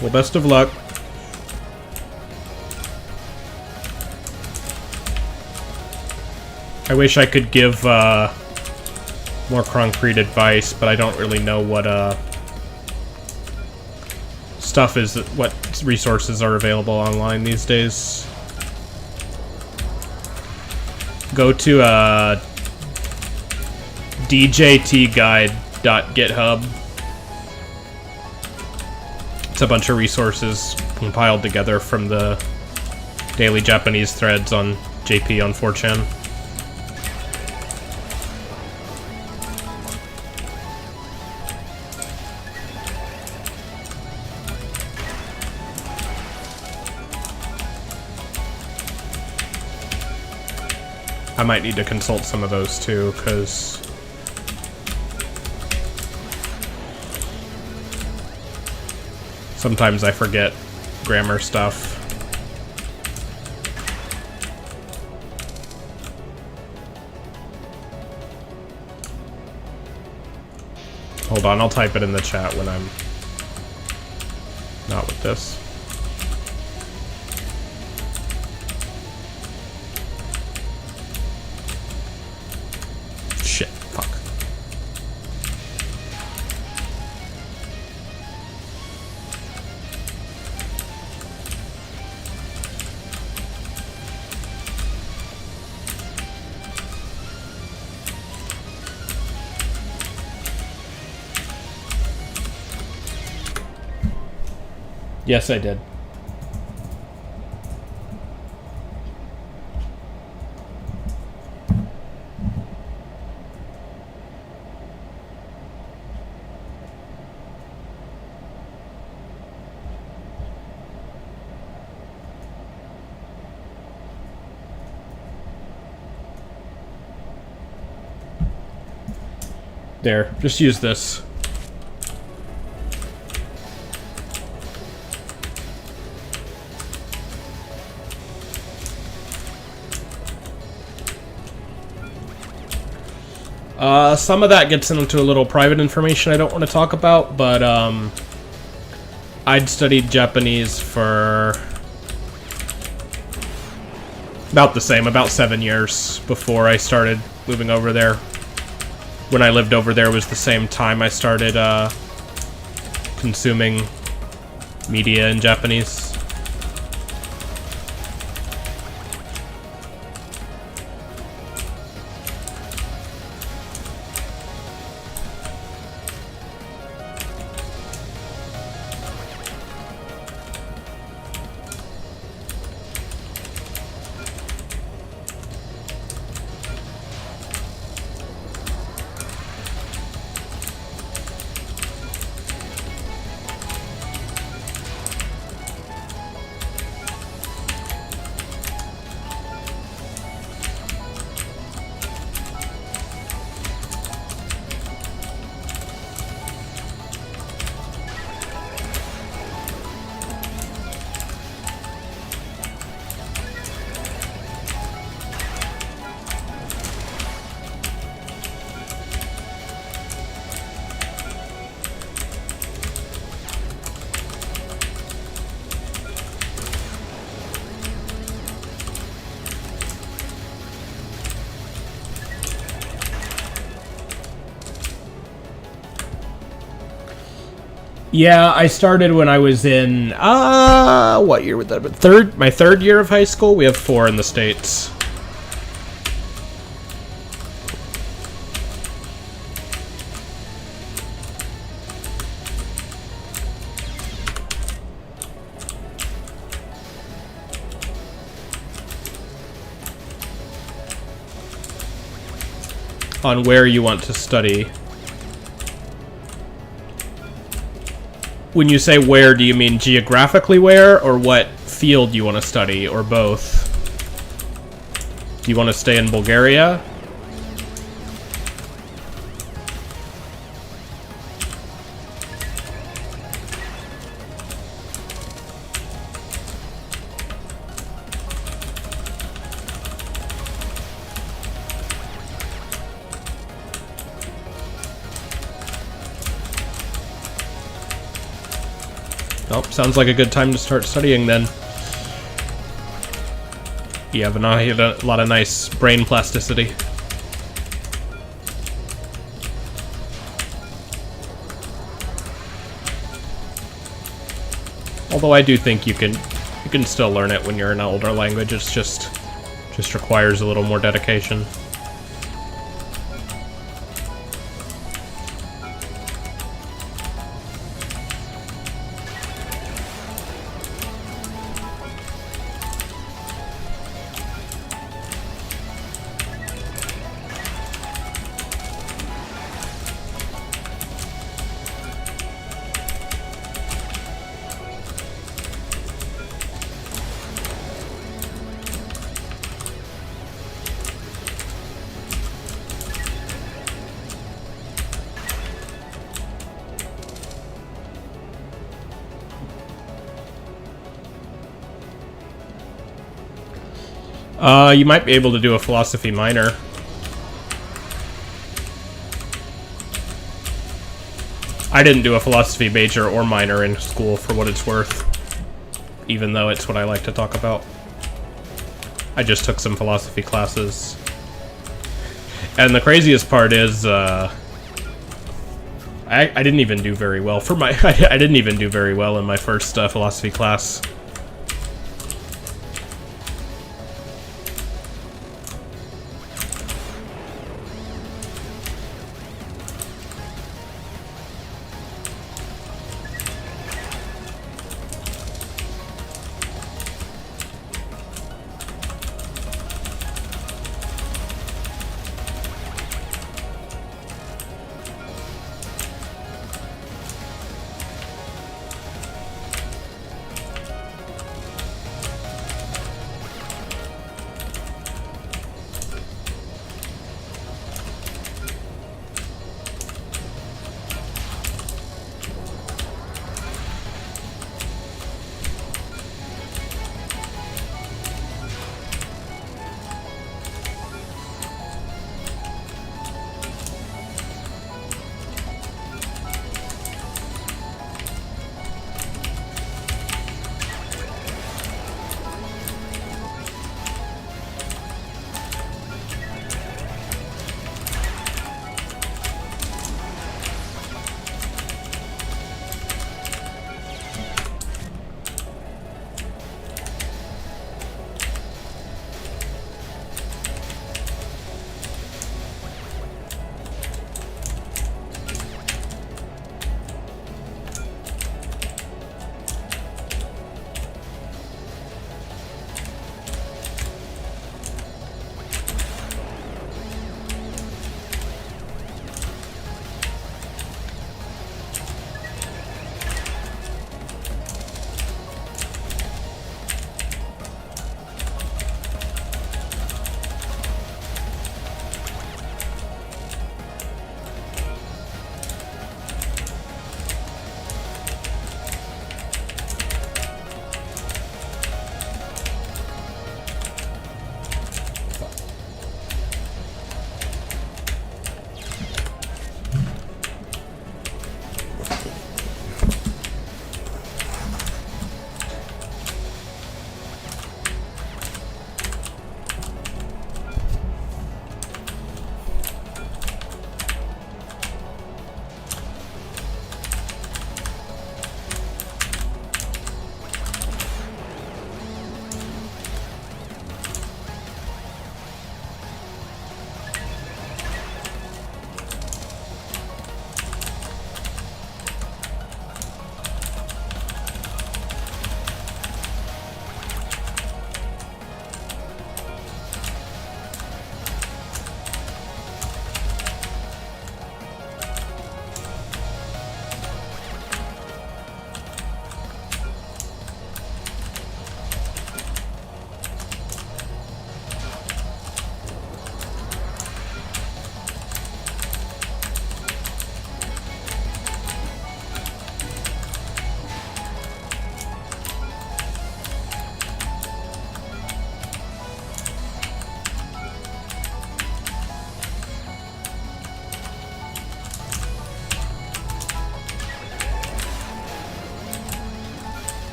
Well, best of luck. I wish I could give more concrete advice, but I don't really know what what resources are available online these days. Go to djtguide.github. It's a bunch of resources compiled together from the daily Japanese threads on JP on 4chan. I might need to consult some of those too, because sometimes I forget grammar stuff. Hold on, I'll type it in the chat when I'm not with this. Shit, fuck. Yes, I did. There, just use this. Some of that gets into a little private information I don't want to talk about, but I'd studied Japanese for about the same, about 7 years before I started moving over there. When I lived over there was the same time I started consuming media in Japanese. Yeah, I started when I was in, what year would that have been? My third year of high school? We have 4 in the States. On where you want to study. When you say where, do you mean geographically where, or what field you want to study, or both? Do you want to stay in Bulgaria? Oh, sounds like a good time to start studying then. You have a lot of nice brain plasticity. Although I do think you can still learn it when you're in an older language. It's just requires a little more dedication. You might be able to do a philosophy minor. I didn't do a philosophy major or minor in school, for what it's worth. Even though it's what I like to talk about. I just took some philosophy classes. And the craziest part is, I didn't even do very well for my... I didn't even do very well in my first philosophy class.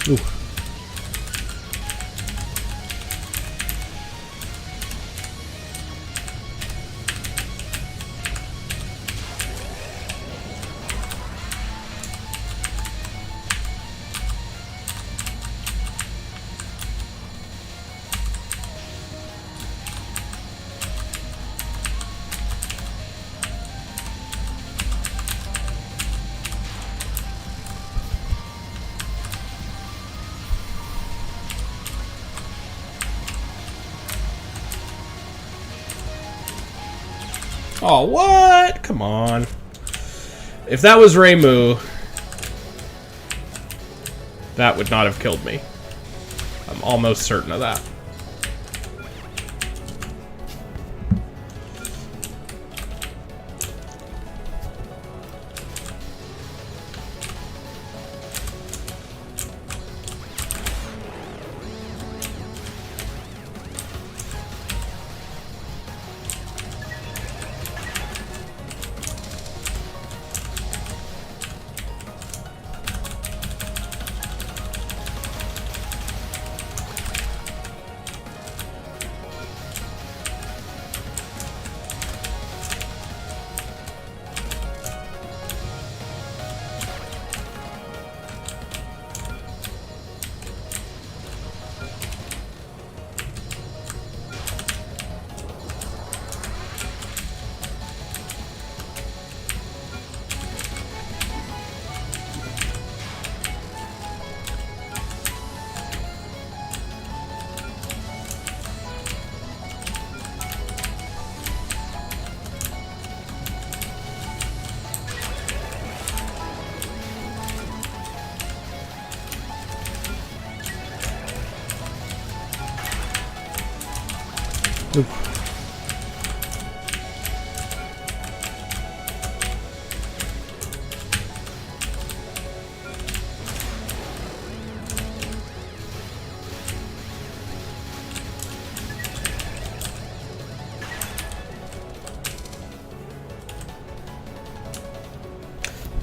Ooh. Oh, what? Come on. If that was Reimu, that would not have killed me. I'm almost certain of that.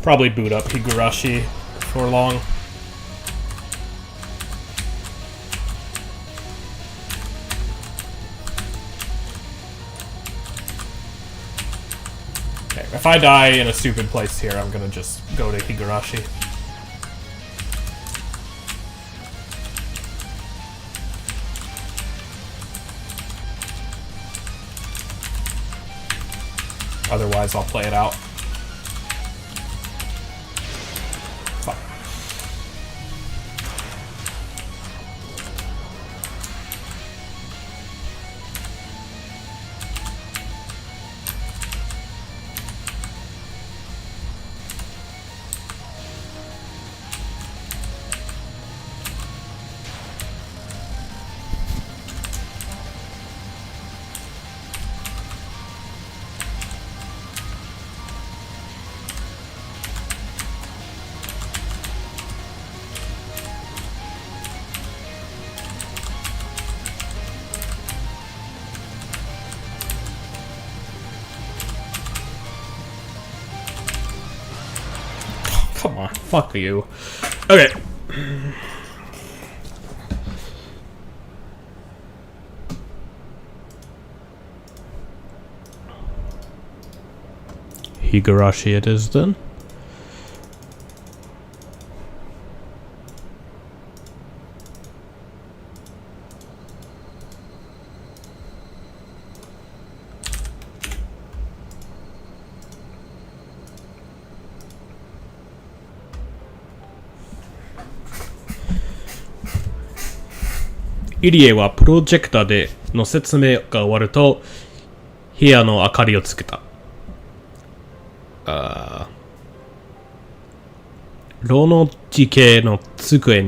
Probably boot up Higurashi for long. Okay, if I die in a stupid place here, I'm gonna just go to Higurashi. Otherwise, I'll play it out. Come on, fuck you. Okay. Higurashi it is then.イリエはプロジェクターでの説明が終わると部屋の明かりをつけた。ロの字形の机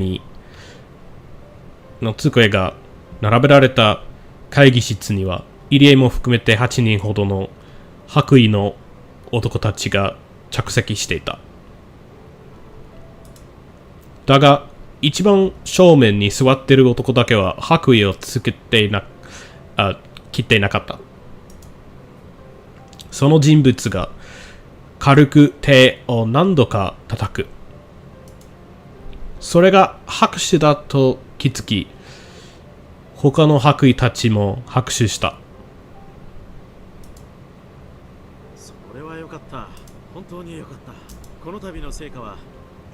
が並べられた会議室にはイリエも含めて8人ほどの白衣の男たちが着席していた。だが一番正面に座っている男だけは白衣を着ていなかった。その人物が軽く手を何度か叩く。それが拍手だと気づき、他の白衣たちも拍手した。それは良かった。本当に良かった。この度の成果は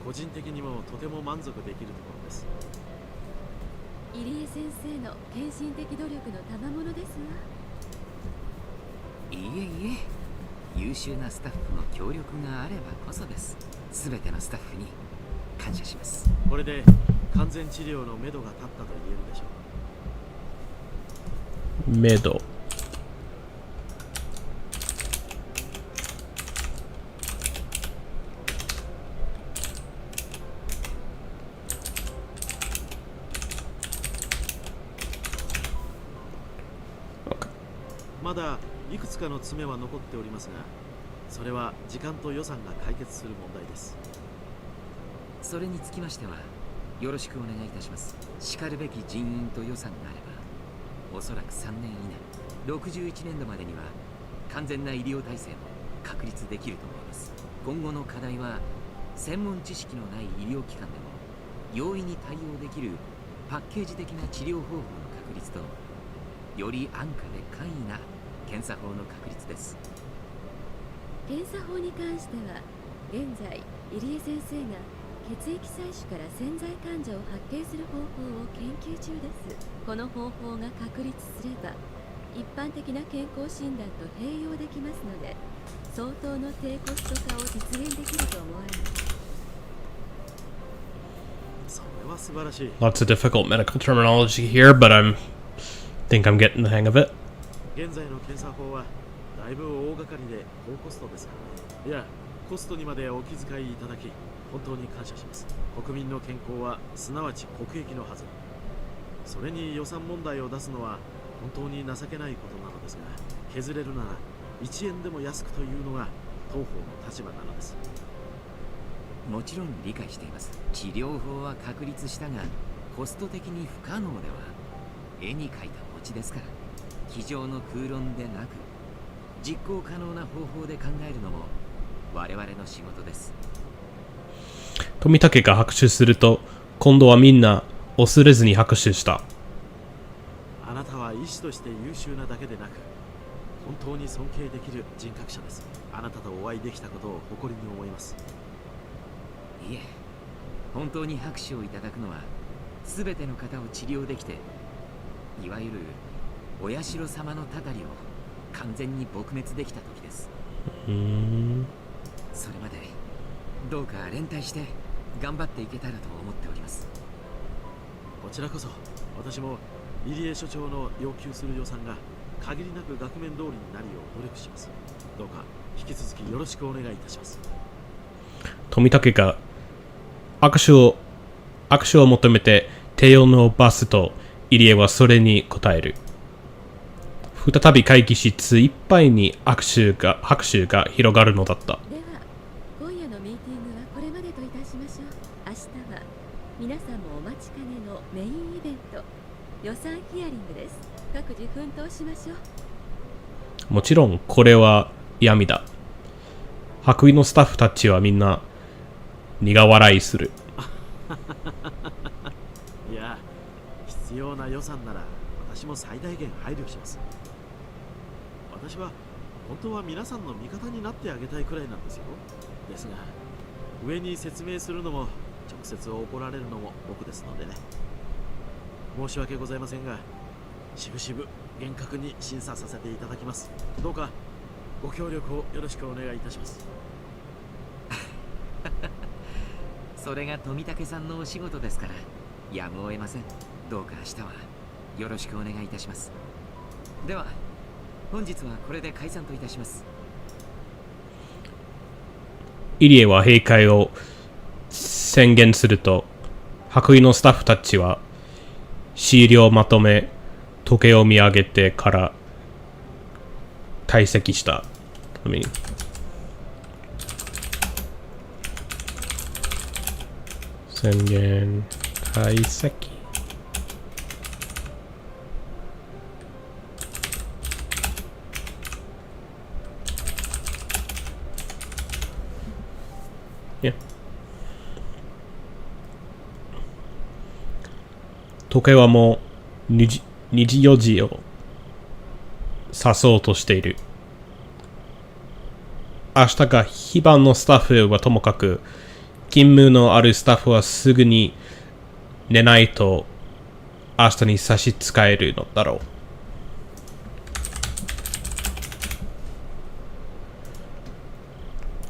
個人的にもとても満足できるところです。入江先生の献身的努力の賜物ですわ。いえいえ、優秀なスタッフの協力があればこそです。すべてのスタッフに感謝します。これで完全治療の目処が立ったと言えるでしょう。目処。まだいくつかの詰めは残っておりますが、それは時間と予算が解決する問題です。それにつきましてはよろしくお願いいたします。しかるべき人員と予算があれば、おそらく3年以内、61年度までには完全な医療体制も確立できると思います。今後の課題は、専門知識のない医療機関でも容易に対応できるパッケージ的な治療方法の確立と、より安価で簡易な検査法の確立です。検査法に関しては現在入江先生が血液採取から潜在患者を発見する方法を研究中です。この方法が確立すれば一般的な健康診断と併用できますので、相当の低コスト化を実現できると思われます。それは素晴らしい。 Lots of difficult medical terminology here, but think I'm getting the hang of it. 現在の検査法はだいぶ大掛かりで高コストですからね。いや、コストにまでお気遣いいただき本当に感謝します。国民の健康はすなわち国益のはず。それに予算問題を出すのは本当に情けないことなのですが、削れるなら1円でも安くというのが当方の立場なのです。もちろん理解しています。治療法は確立したが、コスト的に不可能では絵に描いた餅ですから。机上の空論でなく、実行可能な方法で考えるのも我々の仕事です。富武が拍手すると、今度はみんな恐れずに拍手した。あなたは医師として優秀なだけでなく、本当に尊敬できる人格者です。あなたとお会いできたことを誇りに思います。いえ、本当に拍手をいただくのは、全ての方を治療できて、いわゆるお社様のたたりを完全に撲滅できた時です。それまでどうか連帯して頑張っていけたらと思っております。こちらこそ、私も入江所長の要求する予算が限りなく額面通りになるよう努力します。どうか引き続きよろしくお願いいたします。富武が握手を求めて手を伸ばすと、入江はそれに応える。再び会議室いっぱいに拍手が広がるのだった。では今夜のミーティングはこれまでといたしましょう。明日は皆さんもお待ちかねのメインイベント、予算ヒアリングです。各自奮闘しましょう。もちろんこれは嫌味だ。白衣のスタッフたちはみんな苦笑いする。いや、必要な予算なら私も最大限配慮します。私は本当は皆さんの味方になってあげたいくらいなんですよ。ですが、上に説明するのも直接怒られるのも僕ですのでね。申し訳ございませんが、しぶしぶ厳格に審査させていただきます。どうかご協力をよろしくお願いいたします。それが富武さんのお仕事ですから、やむを得ません。どうか明日はよろしくお願いいたします。では本日はこれで解散といたします。入江は閉会を宣言すると、白衣のスタッフたちは資料をまとめ、時計を見上げてから退席した。宣言退席。時計はもう2時4時を指そうとしている。明日が非番のスタッフはともかく、勤務のあるスタッフはすぐに寝ないと明日に差し支えるのだろう。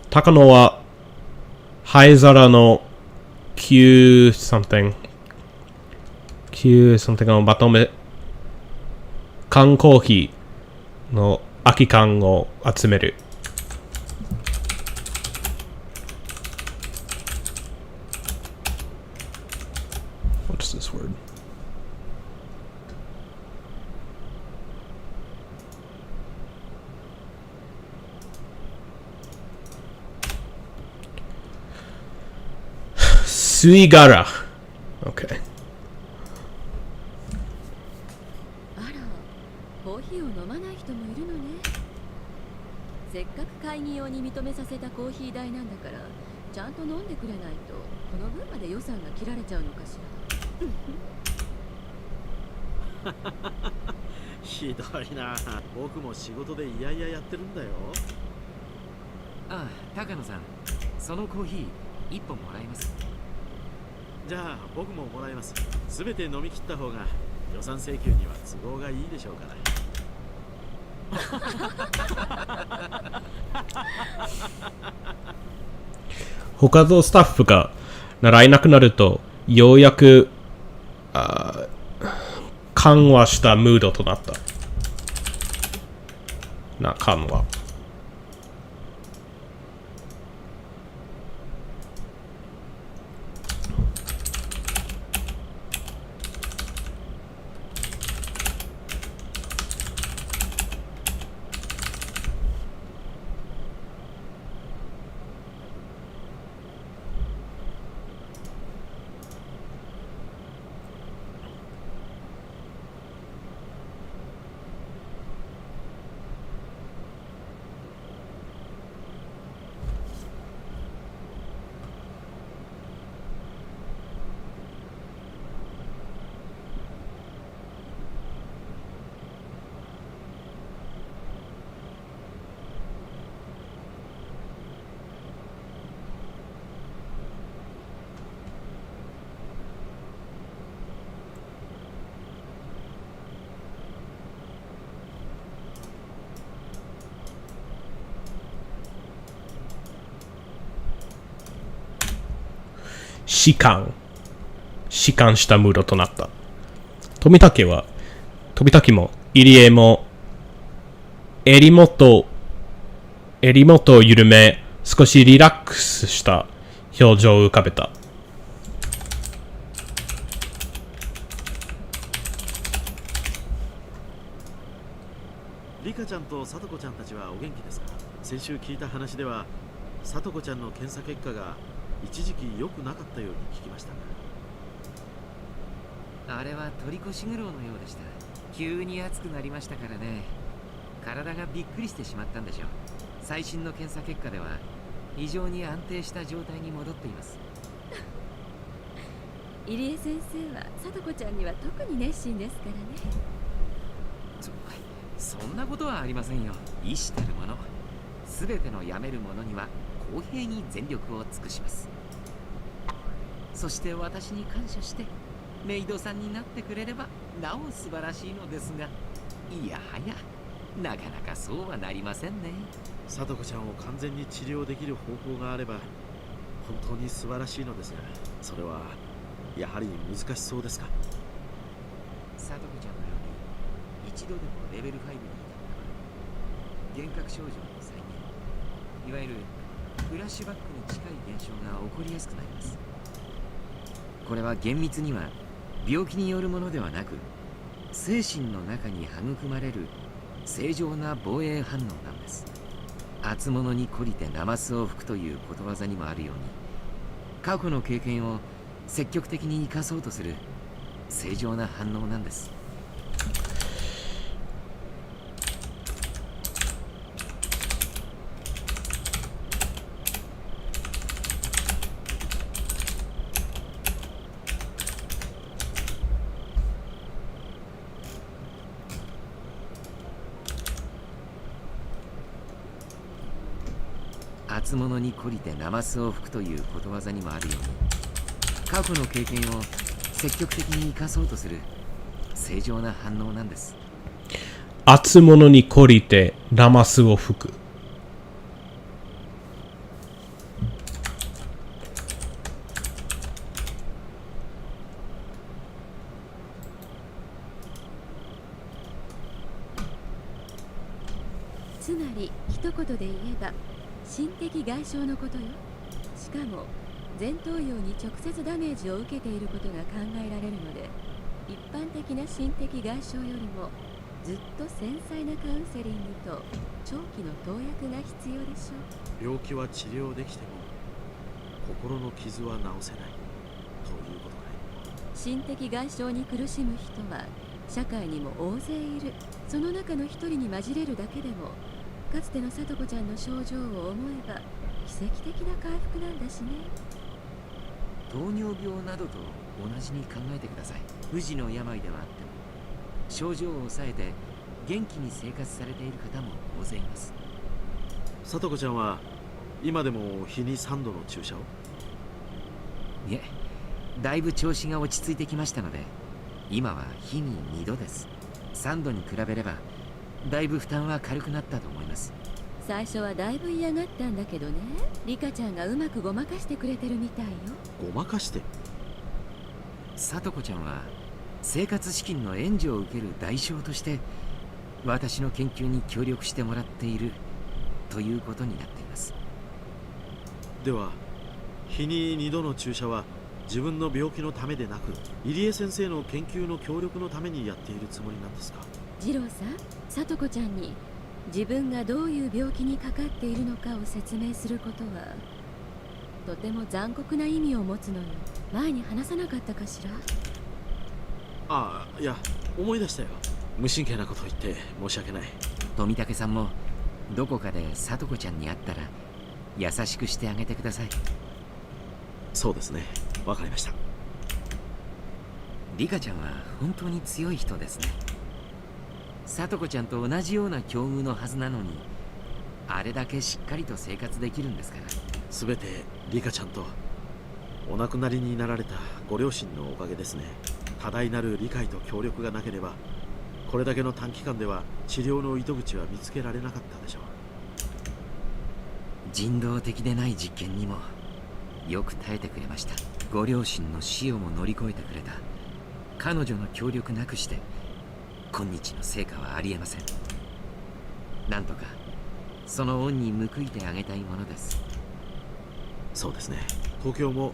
高野は灰皿のQ something をまとめ、缶コーヒーの空き缶を集める。What's this word? 吸い殻。OK。あら、コーヒーを飲まない人もいるのね。せっかく会議用に認めさせたコーヒー代なんだから、ちゃんと飲んでくれないとこの分まで予算が切られちゃうのかしら。ひどいな。僕も仕事でいやいややってるんだよ。ああ、高野さん、そのコーヒー1本もらえます。じゃあ僕ももらいます。すべて飲み切った方が予算請求には都合がいいでしょうから。他のスタッフが習えなくなると、ようやく緩和したムードとなった。緩和。弛緩したムードとなった。富武も入江も襟元を緩め、少しリラックスした表情を浮かべた。リカちゃんとさとこちゃんたちはお元気ですか？先週聞いた話ではさとこちゃんの検査結果が一時期良くなかったように聞きましたが。あれは取り越し苦労のようでした。急に暑くなりましたからね。体がびっくりしてしまったんでしょう。最新の検査結果では非常に安定した状態に戻っています。入江先生はさとこちゃんには特に熱心ですからね。そんなことはありませんよ。医師たるもの、すべての辞める者には公平に全力を尽くします。そして私に感謝してメイドさんになってくれればなお素晴らしいのですが、いやはやなかなかそうはなりませんね。さとこちゃんを完全に治療できる方法があれば本当に素晴らしいのですが、それはやはり難しそうですか？さとこちゃんのように一度でもレベル5に至った場合、幻覚症状の再現、いわゆるフラッシュバックに近い現象が起こりやすくなります。これは厳密には病気によるものではなく、精神の中に育まれる正常な防衛反応なんです。厚物に懲りてナマスを吹くということわざにもあるように、過去の経験を積極的に生かそうとする正常な反応なんです。厚物に懲りてナマスを吹くということわざにもあるように、過去の経験を積極的に生かそうとする正常な反応なんです。厚物に懲りてナマスを吹く。つまり一言で言えば心的外傷のことよ。しかも前頭葉に直接ダメージを受けていることが考えられるので、一般的な心的外傷よりもずっと繊細なカウンセリングと長期の投薬が必要でしょう。病気は治療できても心の傷は治せない。心的外傷に苦しむ人は社会にも大勢いる。その中の一人に混じれるだけでもかつてのさとこちゃんの症状を思えば奇跡的な回復なんだしね。糖尿病などと同じに考えてください。不治の病ではあっても症状を抑えて元気に生活されている方も大勢います。さとこちゃんは今でも日に3度の注射を？いえ、だいぶ調子が落ち着いてきましたので、今は日に2度です。3度に比べればだいぶ負担は軽くなったと思います。最初はだいぶ嫌がったんだけどね、リカちゃんがうまくごまかしてくれてるみたいよ。ごまかして？さとこちゃんは生活資金の援助を受ける代償として私の研究に協力してもらっているということになっています。では日に2度の注射は自分の病気のためでなく入江先生の研究の協力のためにやっているつもりなんですか？次郎さん、さとこちゃんに自分がどういう病気にかかっているのかを説明することはとても残酷な意味を持つのよ。前に話さなかったかしら？ああ、いや、思い出したよ。無神経なこと言って申し訳ない。富武さんもどこかでさとこちゃんに会ったら優しくしてあげてください。そうですね、わかりました。リカちゃんは本当に強い人ですね。さとこちゃんと同じような境遇のはずなのにあれだけしっかりと生活できるんですから。すべてリカちゃんとお亡くなりになられたご両親のおかげですね。多大なる理解と協力がなければこれだけの短期間では治療の糸口は見つけられなかったでしょう。人道的でない実験にもよく耐えてくれました。ご両親の死をも乗り越えてくれた彼女の協力なくして今日の成果はありえません。なんとかその恩に報いてあげたいものです。そうですね。東京も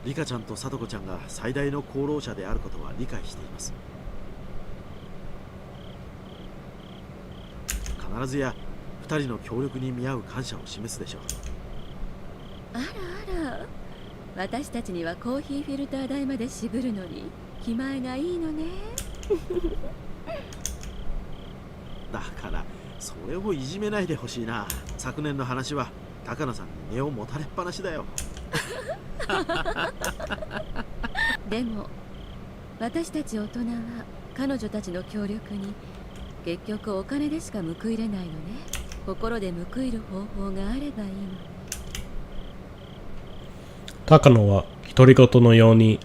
リカちゃんとさとこちゃんが最大の功労者であることは理解しています。必ずや2人の協力に見合う感謝を示すでしょう。あらあら、私たちにはコーヒーフィルター代まで渋るのに気前がいいのね。だからそれをいじめないでほしいな。昨年の話は高野さんに根を持たれっぱなしだよ。でも私たち大人は彼女たちの協力に結局お金でしか報いれないのね。心で報いる方法があればいいの。高野は独り言のように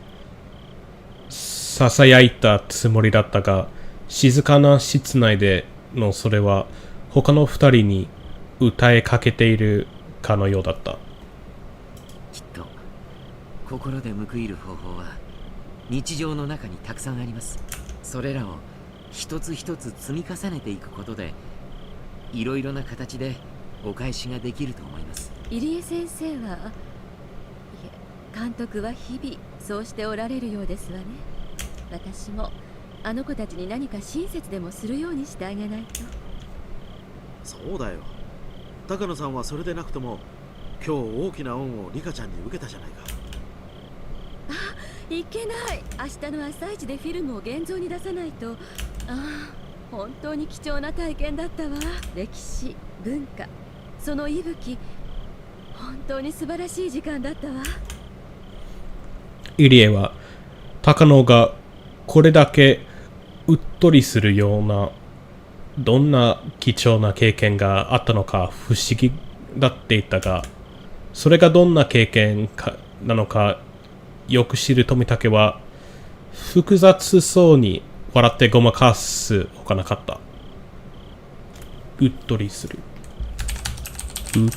ささやいたつもりだったが、静かな室内でのそれは他の二人に訴えかけているかのようだった。きっと心で報いる方法は日常の中にたくさんあります。それらを一つ一つ積み重ねていくことでいろいろな形でお返しができると思います。入江先生は、いえ、監督は日々そうしておられるようですわね。私もあの子たちに何か親切でもするようにしてあげないと。そうだよ。高野さんはそれでなくとも今日大きな恩をリカちゃんに受けたじゃないか。いけない。明日の朝一でフィルムを現像に出さないと。本当に貴重な体験だったわ。歴史、文化、その息吹、本当に素晴らしい時間だったわ。入江は高野がこれだけうっとりするようなどんな貴重な経験があったのか不思議だっていたが、それがどんな経験かなのかよく知る富武は複雑そうに笑ってごまかすほかなかった。うっとりする、うっ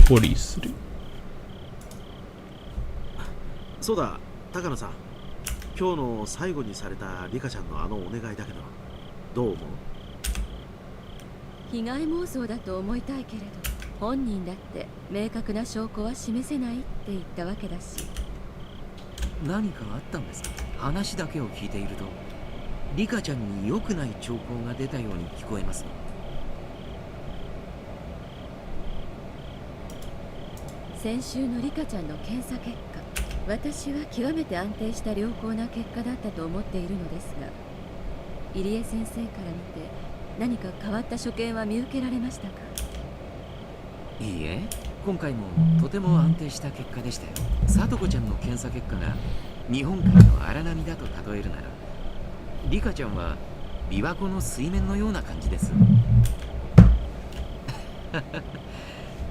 とりする。そうだ、高野さん、今日の最後にされたリカちゃんのあのお願いだけどどう思う？被害妄想だと思いたいけれど、本人だって明確な証拠は示せないって言ったわけだし。何かあったんですか？話だけを聞いているとリカちゃんに良くない兆候が出たように聞こえます。先週のリカちゃんの検査結果、私は極めて安定した良好な結果だったと思っているのですが、入江先生から見て何か変わった所見は見受けられましたか？いいえ、今回もとても安定した結果でしたよ。聡子ちゃんの検査結果が日本海の荒波だと例えるなら、リカちゃんは琵琶湖の水面のような感じです。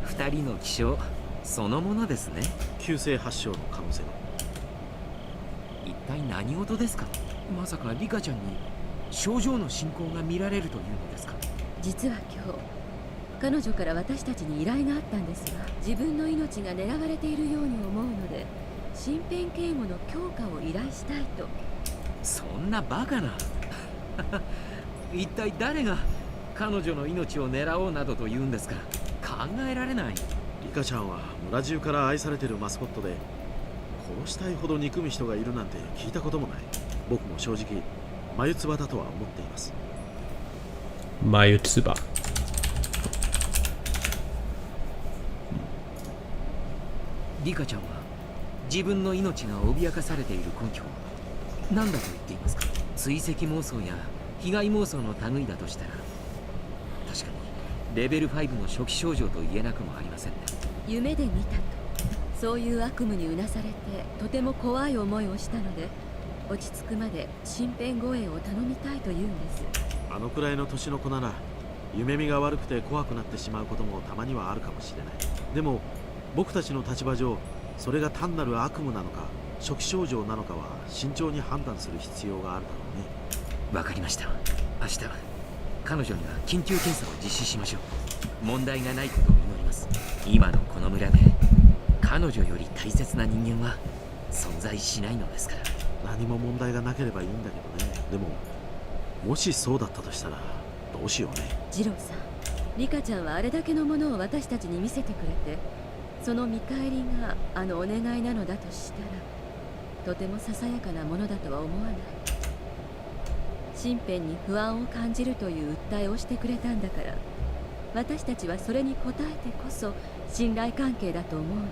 二人の気象そのものですね。急性発症の可能性は。一体何事ですか？まさかリカちゃんに症状の進行が見られるというのですか？実は今日彼女から私たちに依頼があったんですが、自分の命が狙われているように思うので身辺警護の強化を依頼したいと。そんなバカな一体誰が彼女の命を狙おうなどと言うんですか？考えられない。リカちゃんは村中から愛されてるマスコットで、殺したいほど憎む人がいるなんて聞いたこともない。僕も正直眉唾だとは思っています。眉唾。リカちゃんは自分の命が脅かされている根拠は何だと言っていますか？追跡妄想や被害妄想の類だとしたら、確かにレベル5の初期症状と言えなくもありませんね。夢で見たと、そういう悪夢にうなされてとても怖い思いをしたので、落ち着くまで身辺護衛を頼みたいと言うんです。あのくらいの年の子なら夢見が悪くて怖くなってしまうこともたまにはあるかもしれない。でも僕たちの立場上、それが単なる悪夢なのか初期症状なのかは慎重に判断する必要があるだろうね。わかりました。明日彼女には緊急検査を実施しましょう。問題がないことを祈ります。今のこの村で彼女より大切な人間は存在しないのですから。何も問題がなければいいんだけどね。でももしそうだったとしたらどうしようね。次郎さん、リカちゃんはあれだけのものを私たちに見せてくれて、その見返りがあのお願いなのだとしたら、とてもささやかなものだとは思わない。身辺に不安を感じるという訴えをしてくれたんだから、私たちはそれに応えてこそ信頼関係だと思うの。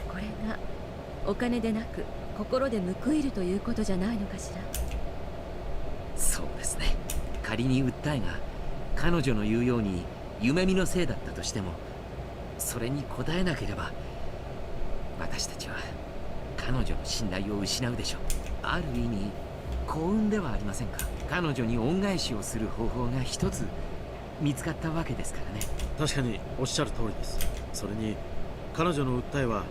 これがお金でなく心で報いるということじゃないのかしら。そうですね。仮に訴えが彼女の言うように夢見のせいだったとしても、それに応えなければ私たちは彼女の信頼を失うでしょう。ある意味幸運ではありませんか。彼女に恩返しをする方法が一つ見つかったわけですからね。確かにおっしゃる通りです。それに彼女の訴えは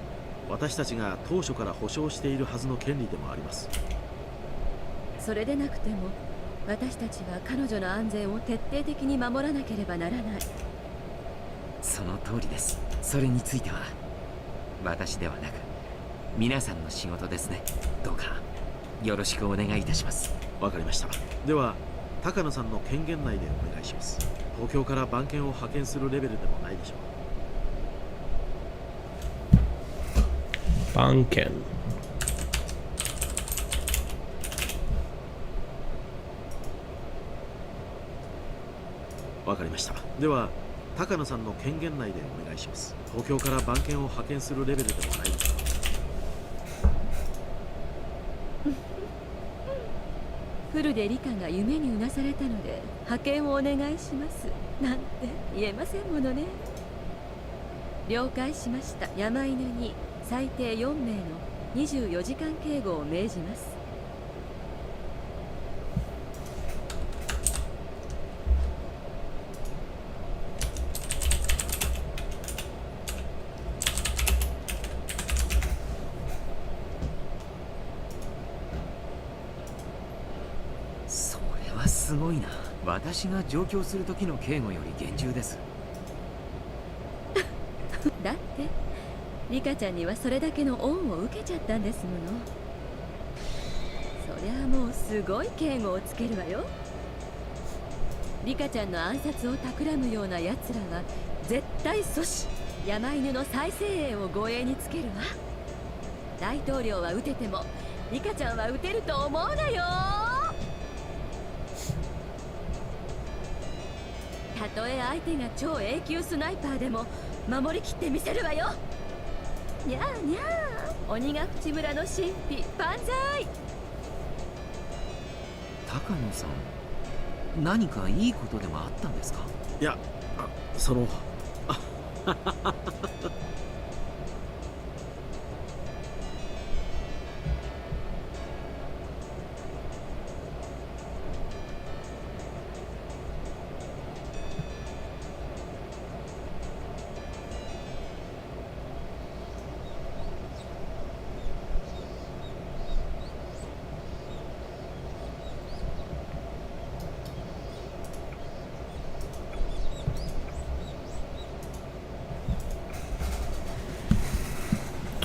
私たちが当初から保証しているはずの権利でもあります。それでなくても私たちは彼女の安全を徹底的に守らなければならない。その通りです。それについては私ではなく皆さんの仕事ですね。どうかよろしくお願いいたします。わかりました。では高野さんの権限内でお願いします。東京から番犬を派遣するレベルでもないでしょう。番犬。わかりました。では高野さんの権限内でお願いします。東京から番犬を派遣するレベルでもないですか。フルでリカが夢にうなされたので派遣をお願いしますなんて言えませんものね。了解しました。山犬に最低4名の24時間警護を命じます。それはすごいな。私が上京する時の警護より厳重です。だってリカちゃんにはそれだけの恩を受けちゃったんですもの。そりゃあもうすごい警護をつけるわよ。リカちゃんの暗殺を企むような奴らは絶対阻止。山犬の再生営を護衛につけるわ。大統領は撃ててもリカちゃんは撃てると思うなよ。たとえ相手が超永久スナイパーでも守りきってみせるわよ。にゃーにゃー。鬼ヶ淵村の神秘万歳。高野さん、何かいいことでもあったんですか？いや、その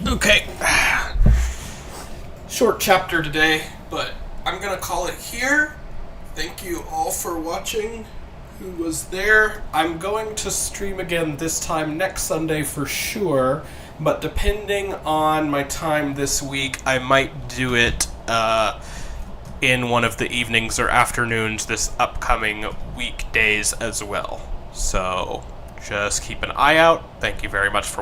Okay. Short chapter today, but I'm gonna call it here. Thank you all for watching. Who was there? I'm going to stream again this time next Sunday for sure, but depending on my time this week, I might do it in one of the evenings or afternoons this upcoming weekdays as well. So just keep an eye out. Thank you very much for